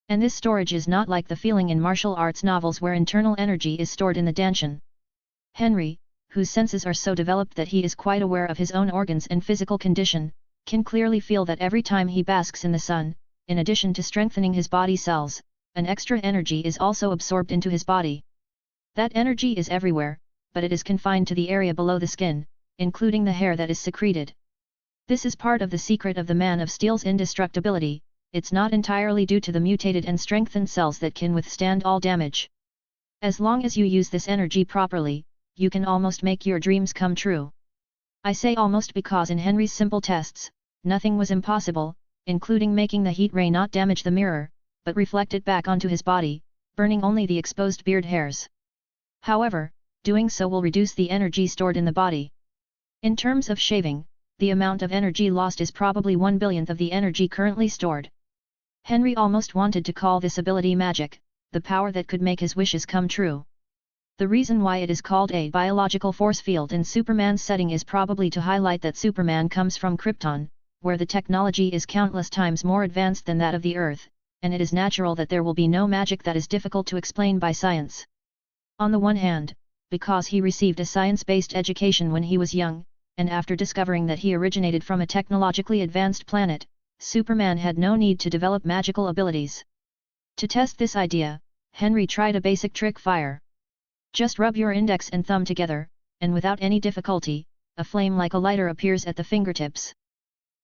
And this storage is not like the feeling in martial arts novels where internal energy is stored in the danshin. Henry, whose senses are so developed that he is quite aware of his own organs and physical condition, can clearly feel that every time he basks in the sun, in addition to strengthening his body cells, an extra energy is also absorbed into his body. That energy is everywhere, but it is confined to the area below the skin, including the hair that is secreted. This is part of the secret of the Man of Steel's indestructibility. It's not entirely due to the mutated and strengthened cells that can withstand all damage. As long as you use this energy properly, you can almost make your dreams come true. I say almost because in Henry's simple tests, nothing was impossible, including making the heat ray not damage the mirror, but reflect it back onto his body, burning only the exposed beard hairs. However, doing so will reduce the energy stored in the body. In terms of shaving, the amount of energy lost is probably 1/1000th of the energy currently stored. Henry almost wanted to call this ability magic, the power that could make his wishes come true. The reason why it is called a biological force field in Superman's setting is probably to highlight that Superman comes from Krypton, where the technology is countless times more advanced than that of the Earth, and it is natural that there will be no magic that is difficult to explain by science. On the one hand, because he received a science-based education when he was young, and after discovering that he originated from a technologically advanced planet, Superman had no need to develop magical abilities. To test this idea, Henry tried a basic trick fire. Just rub your index and thumb together, and without any difficulty, a flame like a lighter appears at the fingertips.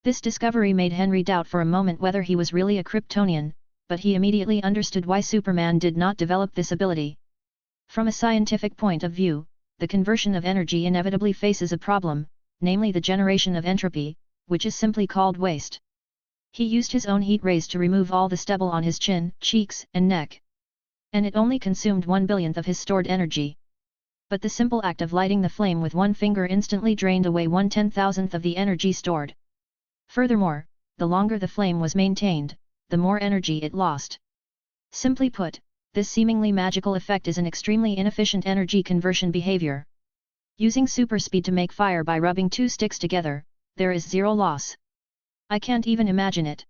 This discovery made Henry doubt for a moment whether he was really a Kryptonian, but he immediately understood why Superman did not develop this ability. From a scientific point of view, the conversion of energy inevitably faces a problem, namely the generation of entropy, which is simply called waste. He used his own heat rays to remove all the stubble on his chin, cheeks, and neck. And it only consumed 1/1000th of his stored energy. But the simple act of lighting the flame with one finger instantly drained away 1/10,000th of the energy stored. Furthermore, the longer the flame was maintained, the more energy it lost. Simply put, this seemingly magical effect is an extremely inefficient energy conversion behavior. Using super speed to make fire by rubbing two sticks together, there is zero loss. I can't even imagine it.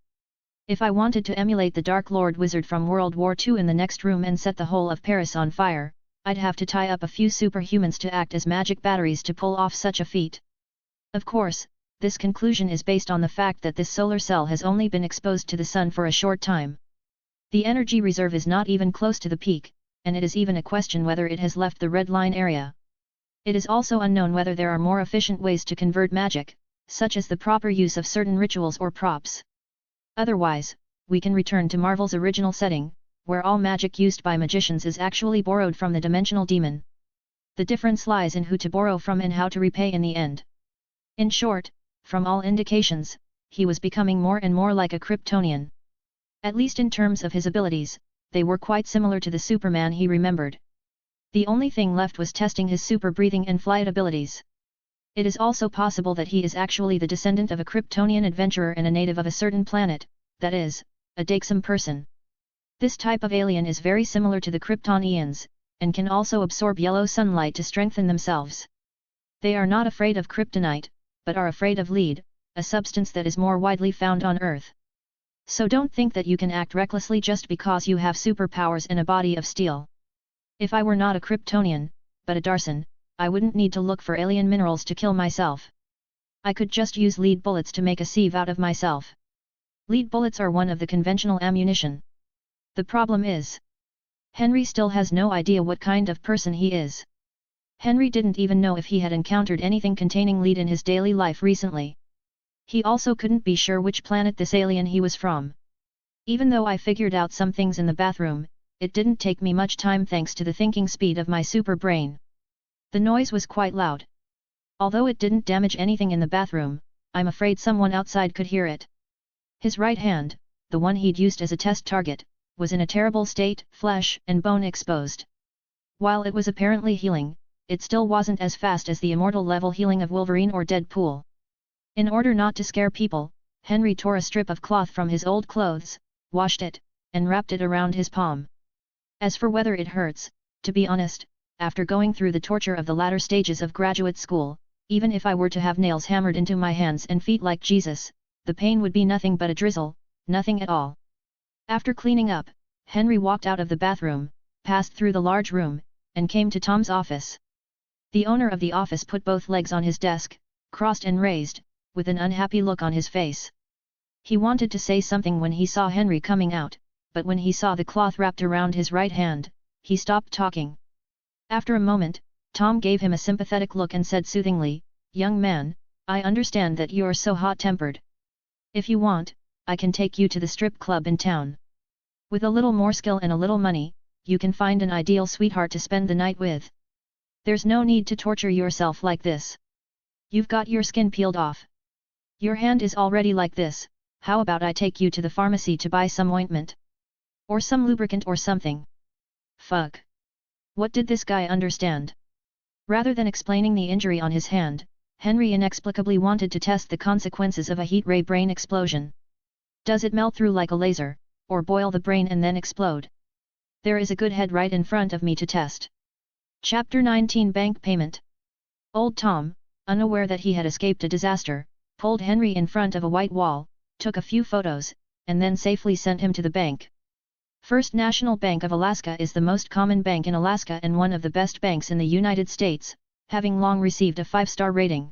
If I wanted to emulate the Dark Lord Wizard from World War II in the next room and set the whole of Paris on fire, I'd have to tie up a few superhumans to act as magic batteries to pull off such a feat. Of course, this conclusion is based on the fact that this solar cell has only been exposed to the sun for a short time. The energy reserve is not even close to the peak, and it is even a question whether it has left the red line area. It is also unknown whether there are more efficient ways to convert magic, such as the proper use of certain rituals or props. Otherwise, we can return to Marvel's original setting, where all magic used by magicians is actually borrowed from the dimensional demon. The difference lies in who to borrow from and how to repay in the end. In short, from all indications, he was becoming more and more like a Kryptonian. At least in terms of his abilities, they were quite similar to the Superman he remembered. The only thing left was testing his super breathing and flight abilities. It is also possible that he is actually the descendant of a Kryptonian adventurer and a native of a certain planet, that is, a Daxam person. This type of alien is very similar to the Kryptonians, and can also absorb yellow sunlight to strengthen themselves. They are not afraid of kryptonite, but are afraid of lead, a substance that is more widely found on Earth. So don't think that you can act recklessly just because you have superpowers in a body of steel. If I were not a Kryptonian, but a Darsan, I wouldn't need to look for alien minerals to kill myself. I could just use lead bullets to make a sieve out of myself. Lead bullets are one of the conventional ammunition. The problem is, Henry still has no idea what kind of person he is. Henry didn't even know if he had encountered anything containing lead in his daily life recently. He also couldn't be sure which planet this alien he was from. Even though I figured out some things in the bathroom, it didn't take me much time thanks to the thinking speed of my super brain. The noise was quite loud. Although it didn't damage anything in the bathroom, I'm afraid someone outside could hear it. His right hand, the one he'd used as a test target, was in a terrible state, flesh and bone exposed. While it was apparently healing, it still wasn't as fast as the immortal level healing of Wolverine or Deadpool. In order not to scare people, Henry tore a strip of cloth from his old clothes, washed it, and wrapped it around his palm. As for whether it hurts, to be honest, after going through the torture of the latter stages of graduate school, even if I were to have nails hammered into my hands and feet like Jesus, the pain would be nothing but a drizzle, nothing at all. After cleaning up, Henry walked out of the bathroom, passed through the large room, and came to Tom's office. The owner of the office put both legs on his desk, crossed and raised, with an unhappy look on his face. He wanted to say something when he saw Henry coming out, but when he saw the cloth wrapped around his right hand, he stopped talking. After a moment, Tom gave him a sympathetic look and said soothingly, "Young man, I understand that you're so hot-tempered. If you want, I can take you to the strip club in town. With a little more skill and a little money, you can find an ideal sweetheart to spend the night with. There's no need to torture yourself like this. You've got your skin peeled off. Your hand is already like this, how about I take you to the pharmacy to buy some ointment? Or some lubricant or something?" Fuck. What did this guy understand? Rather than explaining the injury on his hand, Henry inexplicably wanted to test the consequences of a heat ray brain explosion. Does it melt through like a laser, or boil the brain and then explode? There is a good head right in front of me to test. Chapter 19 Bank Payment. Old Tom, unaware that he had escaped a disaster, pulled Henry in front of a white wall, took a few photos, and then safely sent him to the bank. First National Bank of Alaska is the most common bank in Alaska and one of the best banks in the United States, having long received a 5-star rating.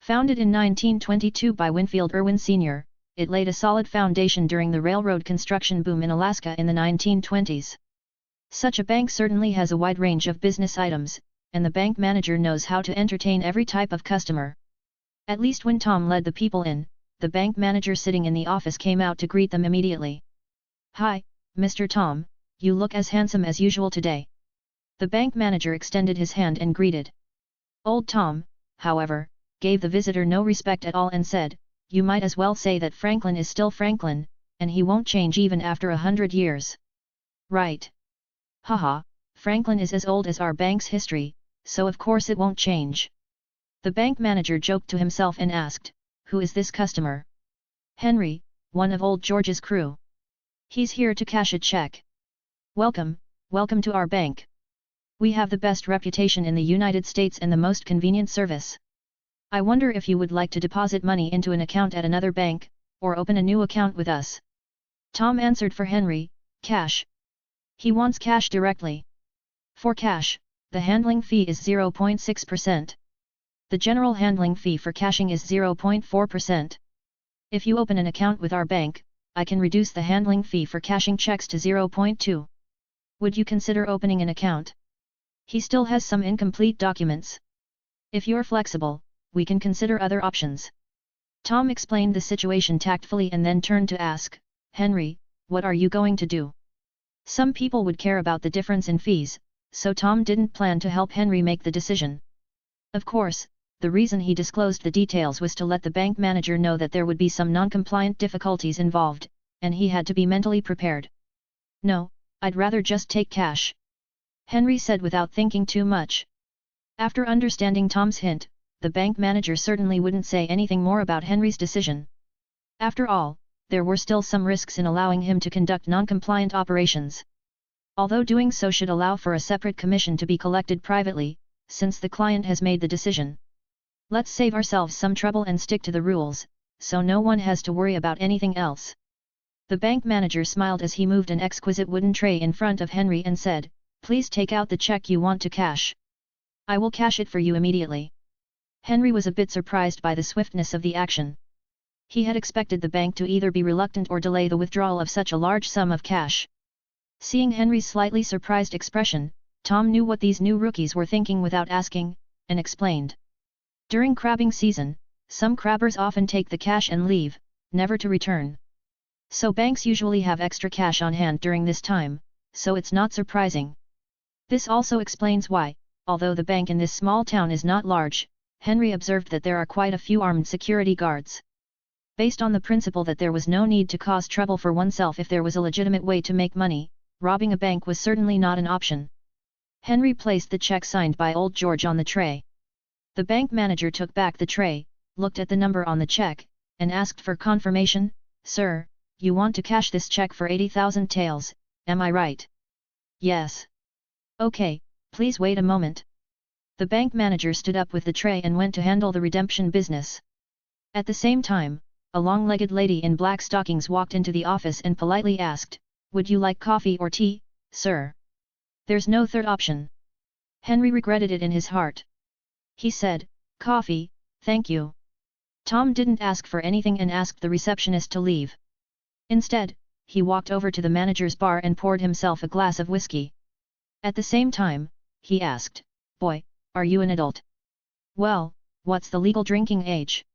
Founded in 1922 by Winfield Irwin Sr., it laid a solid foundation during the railroad construction boom in Alaska in the 1920s. Such a bank certainly has a wide range of business items, and the bank manager knows how to entertain every type of customer. At least when Tom led the people in, the bank manager sitting in the office came out to greet them immediately. "Hi, Mr. Tom, you look as handsome as usual today." The bank manager extended his hand and greeted. Old Tom, however, gave the visitor no respect at all and said, "You might as well say that Franklin is still Franklin, and he won't change even after 100 years. Right. Haha, Franklin is as old as our bank's history, so of course it won't change." The bank manager joked to himself and asked, "Who is this customer?" "Henry, one of old George's crew. He's here to cash a check." "Welcome, welcome to our bank. We have the best reputation in the United States and the most convenient service. I wonder if you would like to deposit money into an account at another bank, or open a new account with us?" Tom answered for Henry, "Cash. He wants cash directly. For cash, the handling fee is 0.6%. The general handling fee for cashing is 0.4%. If you open an account with our bank, I can reduce the handling fee for cashing checks to 0.2. Would you consider opening an account? He still has some incomplete documents. If you're flexible, we can consider other options." Tom explained the situation tactfully and then turned to ask, "Henry, what are you going to do?" Some people would care about the difference in fees, so Tom didn't plan to help Henry make the decision. Of course, the reason he disclosed the details was to let the bank manager know that there would be some non-compliant difficulties involved, and he had to be mentally prepared. "No, I'd rather just take cash," Henry said without thinking too much. After understanding Tom's hint, the bank manager certainly wouldn't say anything more about Henry's decision. After all, there were still some risks in allowing him to conduct non-compliant operations. Although doing so should allow for a separate commission to be collected privately, since the client has made the decision. Let's save ourselves some trouble and stick to the rules, so no one has to worry about anything else. The bank manager smiled as he moved an exquisite wooden tray in front of Henry and said, "Please take out the check you want to cash. I will cash it for you immediately." Henry was a bit surprised by the swiftness of the action. He had expected the bank to either be reluctant or delay the withdrawal of such a large sum of cash. Seeing Henry's slightly surprised expression, Tom knew what these new rookies were thinking without asking, and explained. During crabbing season, some crabbers often take the cash and leave, never to return. So banks usually have extra cash on hand during this time, so it's not surprising. This also explains why, although the bank in this small town is not large, Henry observed that there are quite a few armed security guards. Based on the principle that there was no need to cause trouble for oneself if there was a legitimate way to make money, robbing a bank was certainly not an option. Henry placed the check signed by Old George on the tray. The bank manager took back the tray, looked at the number on the check, and asked for confirmation, "Sir, you want to cash this check for 80,000 taels, am I right?" "Yes." "Okay, please wait a moment." The bank manager stood up with the tray and went to handle the redemption business. At the same time, a long-legged lady in black stockings walked into the office and politely asked, "Would you like coffee or tea, sir?" "There's no third option." Henry regretted it in his heart. He said, "Coffee, thank you." Tom didn't ask for anything and asked the receptionist to leave. Instead, he walked over to the manager's bar and poured himself a glass of whiskey. At the same time, he asked, "Boy, are you an adult?" "Well, what's the legal drinking age?"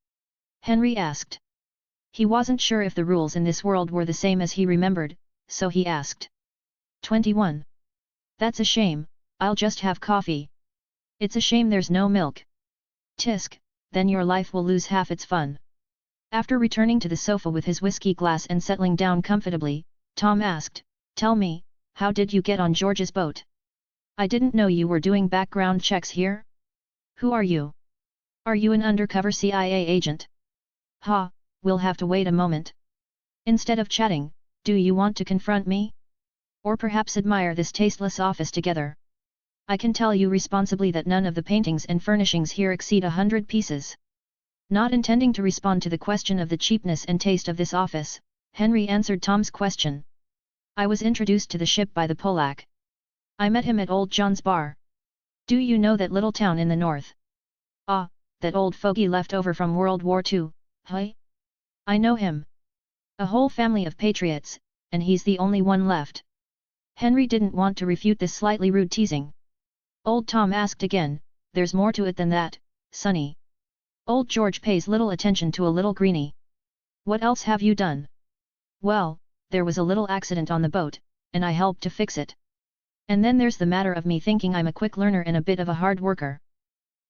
Henry asked. He wasn't sure if the rules in this world were the same as he remembered, so he asked. 21. "That's a shame, I'll just have coffee." "It's a shame there's no milk." "Tisk, then your life will lose half its fun." After returning to the sofa with his whiskey glass and settling down comfortably, Tom asked, "Tell me, how did you get on George's boat? I didn't know you were doing background checks here." "Who are you? Are you an undercover CIA agent?" "Ha, we'll have to wait a moment. Instead of chatting, do you want to confront me? Or perhaps admire this tasteless office together? I can tell you responsibly that none of the paintings and furnishings here exceed 100 pieces." Not intending to respond to the question of the cheapness and taste of this office, Henry answered Tom's question. "I was introduced to the ship by the Polak. I met him at Old John's bar. Do you know that little town in the north?" "Ah, that old fogey left over from World War II, hey? I know him. A whole family of patriots, and he's the only one left." Henry didn't want to refute this slightly rude teasing. Old Tom asked again, "There's more to it than that, Sonny." Old George pays little attention to a little greenie. "What else have you done?" "Well, there was a little accident on the boat, and I helped to fix it. And then there's the matter of me thinking I'm a quick learner and a bit of a hard worker.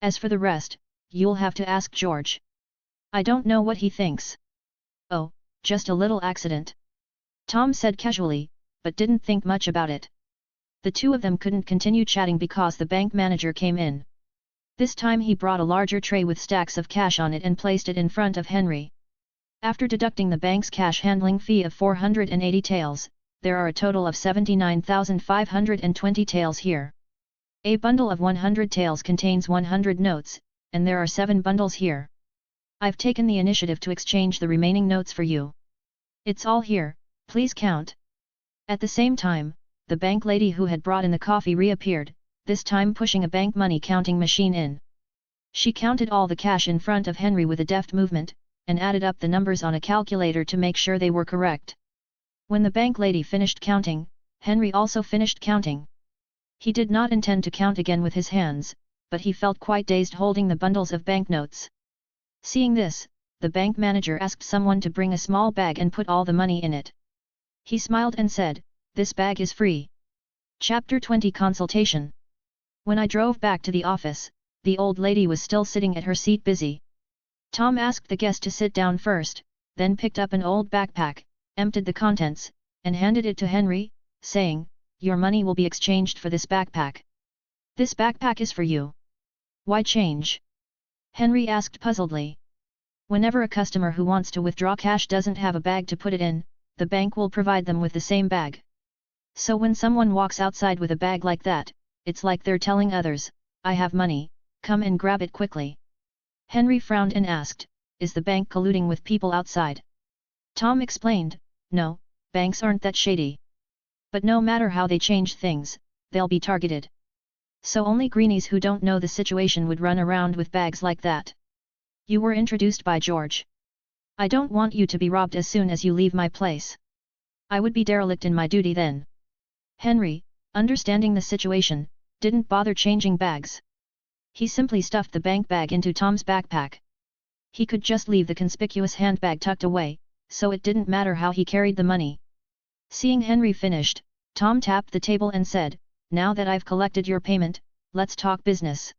As for the rest, you'll have to ask George. I don't know what he thinks." "Oh, just a little accident," Tom said casually, but didn't think much about it. The two of them couldn't continue chatting because the bank manager came in. This time he brought a larger tray with stacks of cash on it and placed it in front of Henry. After deducting the bank's cash handling fee of 480 taels, there are a total of 79,520 taels here. A bundle of 100 taels contains 100 notes, and there are 7 bundles here. I've taken the initiative to exchange the remaining notes for you. It's all here, please count." At the same time, the bank lady who had brought in the coffee reappeared, this time pushing a bank money counting machine in. She counted all the cash in front of Henry with a deft movement, and added up the numbers on a calculator to make sure they were correct. When the bank lady finished counting, Henry also finished counting. He did not intend to count again with his hands, but he felt quite dazed holding the bundles of banknotes. Seeing this, the bank manager asked someone to bring a small bag and put all the money in it. He smiled and said, "This bag is free." Chapter 20 Consultation. When I drove back to the office, the old lady was still sitting at her seat busy. Tom asked the guest to sit down first, then picked up an old backpack, emptied the contents, and handed it to Henry, saying, "Your money will be exchanged for this backpack. This backpack is for you." "Why change?" Henry asked puzzledly. "Whenever a customer who wants to withdraw cash doesn't have a bag to put it in, the bank will provide them with the same bag. So when someone walks outside with a bag like that, it's like they're telling others, 'I have money, come and grab it quickly.'" Henry frowned and asked, "Is the bank colluding with people outside?" Tom explained, "No, banks aren't that shady. But no matter how they change things, they'll be targeted. So only greenies who don't know the situation would run around with bags like that. You were introduced by George. I don't want you to be robbed as soon as you leave my place. I would be derelict in my duty then." Henry, understanding the situation, didn't bother changing bags. He simply stuffed the bank bag into Tom's backpack. He could just leave the conspicuous handbag tucked away, so it didn't matter how he carried the money. Seeing Henry finished, Tom tapped the table and said, "Now that I've collected your payment, let's talk business.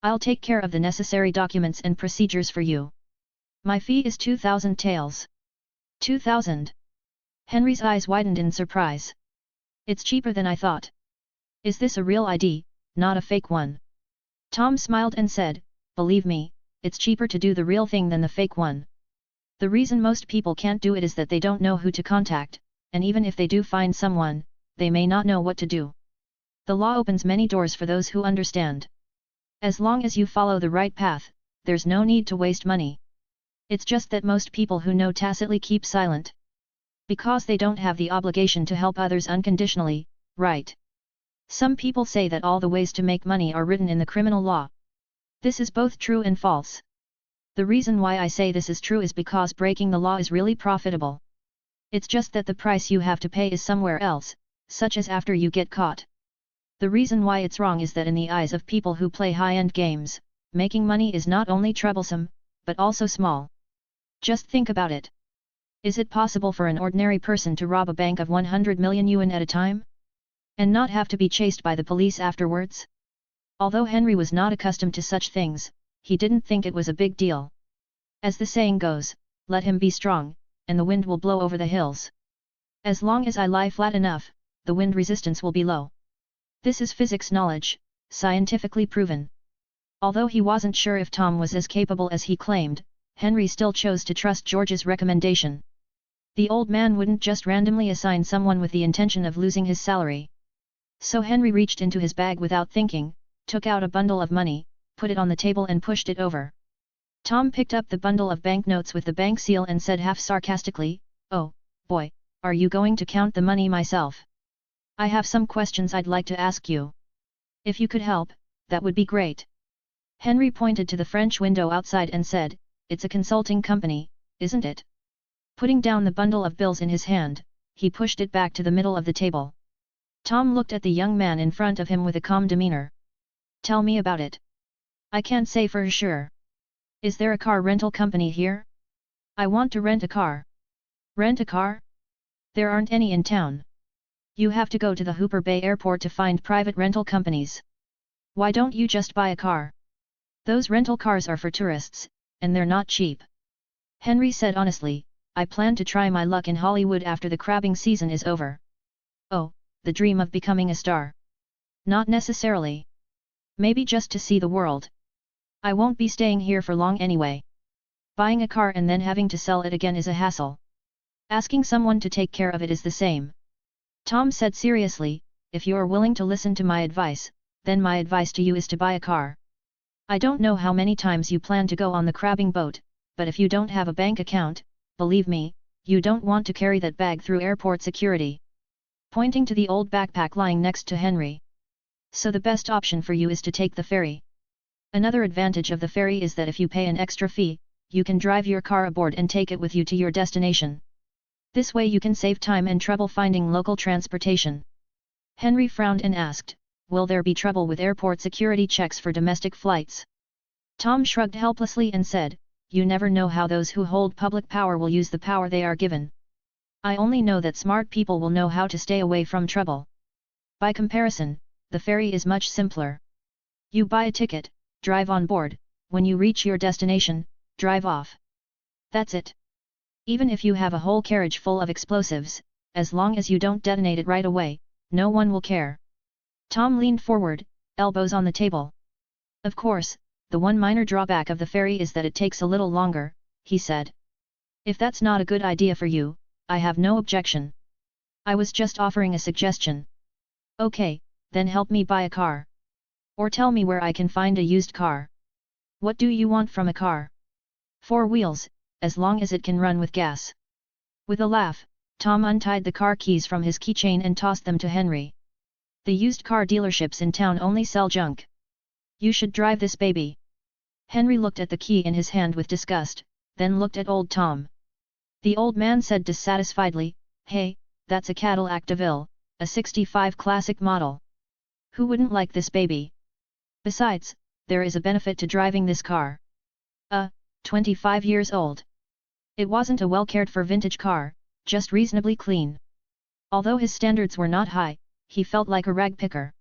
I'll take care of the necessary documents and procedures for you. My fee is 2,000 taels." 2,000? Henry's eyes widened in surprise. "It's cheaper than I thought. Is this a real ID, not a fake one?" Tom smiled and said, "Believe me, it's cheaper to do the real thing than the fake one. The reason most people can't do it is that they don't know who to contact, and even if they do find someone, they may not know what to do. The law opens many doors for those who understand. As long as you follow the right path, there's no need to waste money. It's just that most people who know tacitly keep silent. Because they don't have the obligation to help others unconditionally, right? Some people say that all the ways to make money are written in the criminal law. This is both true and false. The reason why I say this is true is because breaking the law is really profitable. It's just that the price you have to pay is somewhere else, such as after you get caught. The reason why it's wrong is that in the eyes of people who play high-end games, making money is not only troublesome, but also small. Just think about it. Is it possible for an ordinary person to rob a bank of 100 million yuan at a time? And not have to be chased by the police afterwards? Although Henry was not accustomed to such things, he didn't think it was a big deal. As the saying goes, let him be strong, and the wind will blow over the hills. As long as I lie flat enough, the wind resistance will be low. This is physics knowledge, scientifically proven. Although he wasn't sure if Tom was as capable as he claimed, Henry still chose to trust George's recommendation. The old man wouldn't just randomly assign someone with the intention of losing his salary. So Henry reached into his bag without thinking, took out a bundle of money, put it on the table and pushed it over. Tom picked up the bundle of banknotes with the bank seal and said half sarcastically, "Oh, boy, are you going to count the money myself? I have some questions I'd like to ask you. If you could help, that would be great." Henry pointed to the French window outside and said, "It's a consulting company, isn't it?" Putting down the bundle of bills in his hand, he pushed it back to the middle of the table. Tom looked at the young man in front of him with a calm demeanor. Tell me about it. I can't say for sure. Is there a car rental company here? I want to rent a car. Rent a car? There aren't any in town. You have to go to the Hooper Bay Airport to find private rental companies. Why don't you just buy a car? Those rental cars are for tourists, and they're not cheap. Henry said honestly, I plan to try my luck in Hollywood after the crabbing season is over. Oh, the dream of becoming a star. Not necessarily. Maybe just to see the world. I won't be staying here for long anyway. Buying a car and then having to sell it again is a hassle. Asking someone to take care of it is the same. Tom said seriously, if you are willing to listen to my advice, then my advice to you is to buy a car. I don't know how many times you plan to go on the crabbing boat, but if you don't have a bank account, believe me, you don't want to carry that bag through airport security. Pointing to the old backpack lying next to Henry. So the best option for you is to take the ferry. Another advantage of the ferry is that if you pay an extra fee, you can drive your car aboard and take it with you to your destination. This way you can save time and trouble finding local transportation. Henry frowned and asked, will there be trouble with airport security checks for domestic flights? Tom shrugged helplessly and said, you never know how those who hold public power will use the power they are given. I only know that smart people will know how to stay away from trouble. By comparison, the ferry is much simpler. You buy a ticket, drive on board, when you reach your destination, drive off. That's it. Even if you have a whole carriage full of explosives, as long as you don't detonate it right away, no one will care. Tom leaned forward, elbows on the table. Of course, the one minor drawback of the ferry is that it takes a little longer, he said. If that's not a good idea for you, I have no objection. I was just offering a suggestion. Okay, then help me buy a car. Or tell me where I can find a used car. What do you want from a car? 4 wheels, as long as it can run with gas. With a laugh, Tom untied the car keys from his keychain and tossed them to Henry. The used car dealerships in town only sell junk. You should drive this baby. Henry looked at the key in his hand with disgust, then looked at old Tom. The old man said dissatisfiedly, hey, that's a Cadillac DeVille, a '65 classic model. Who wouldn't like this baby? Besides, there is a benefit to driving this car. 25 years old. It wasn't a well-cared-for vintage car, just reasonably clean. Although his standards were not high, he felt like a rag picker.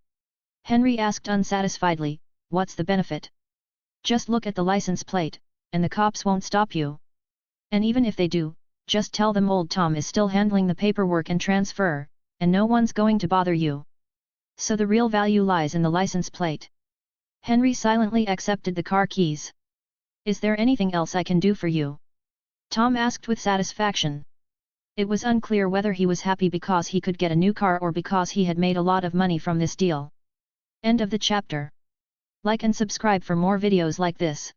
Henry asked unsatisfiedly, what's the benefit? Just look at the license plate, and the cops won't stop you. And even if they do, just tell them old Tom is still handling the paperwork and transfer, and no one's going to bother you. So the real value lies in the license plate. Henry silently accepted the car keys. Is there anything else I can do for you? Tom asked with satisfaction. It was unclear whether he was happy because he could get a new car or because he had made a lot of money from this deal. End of the chapter. Like and subscribe for more videos like this.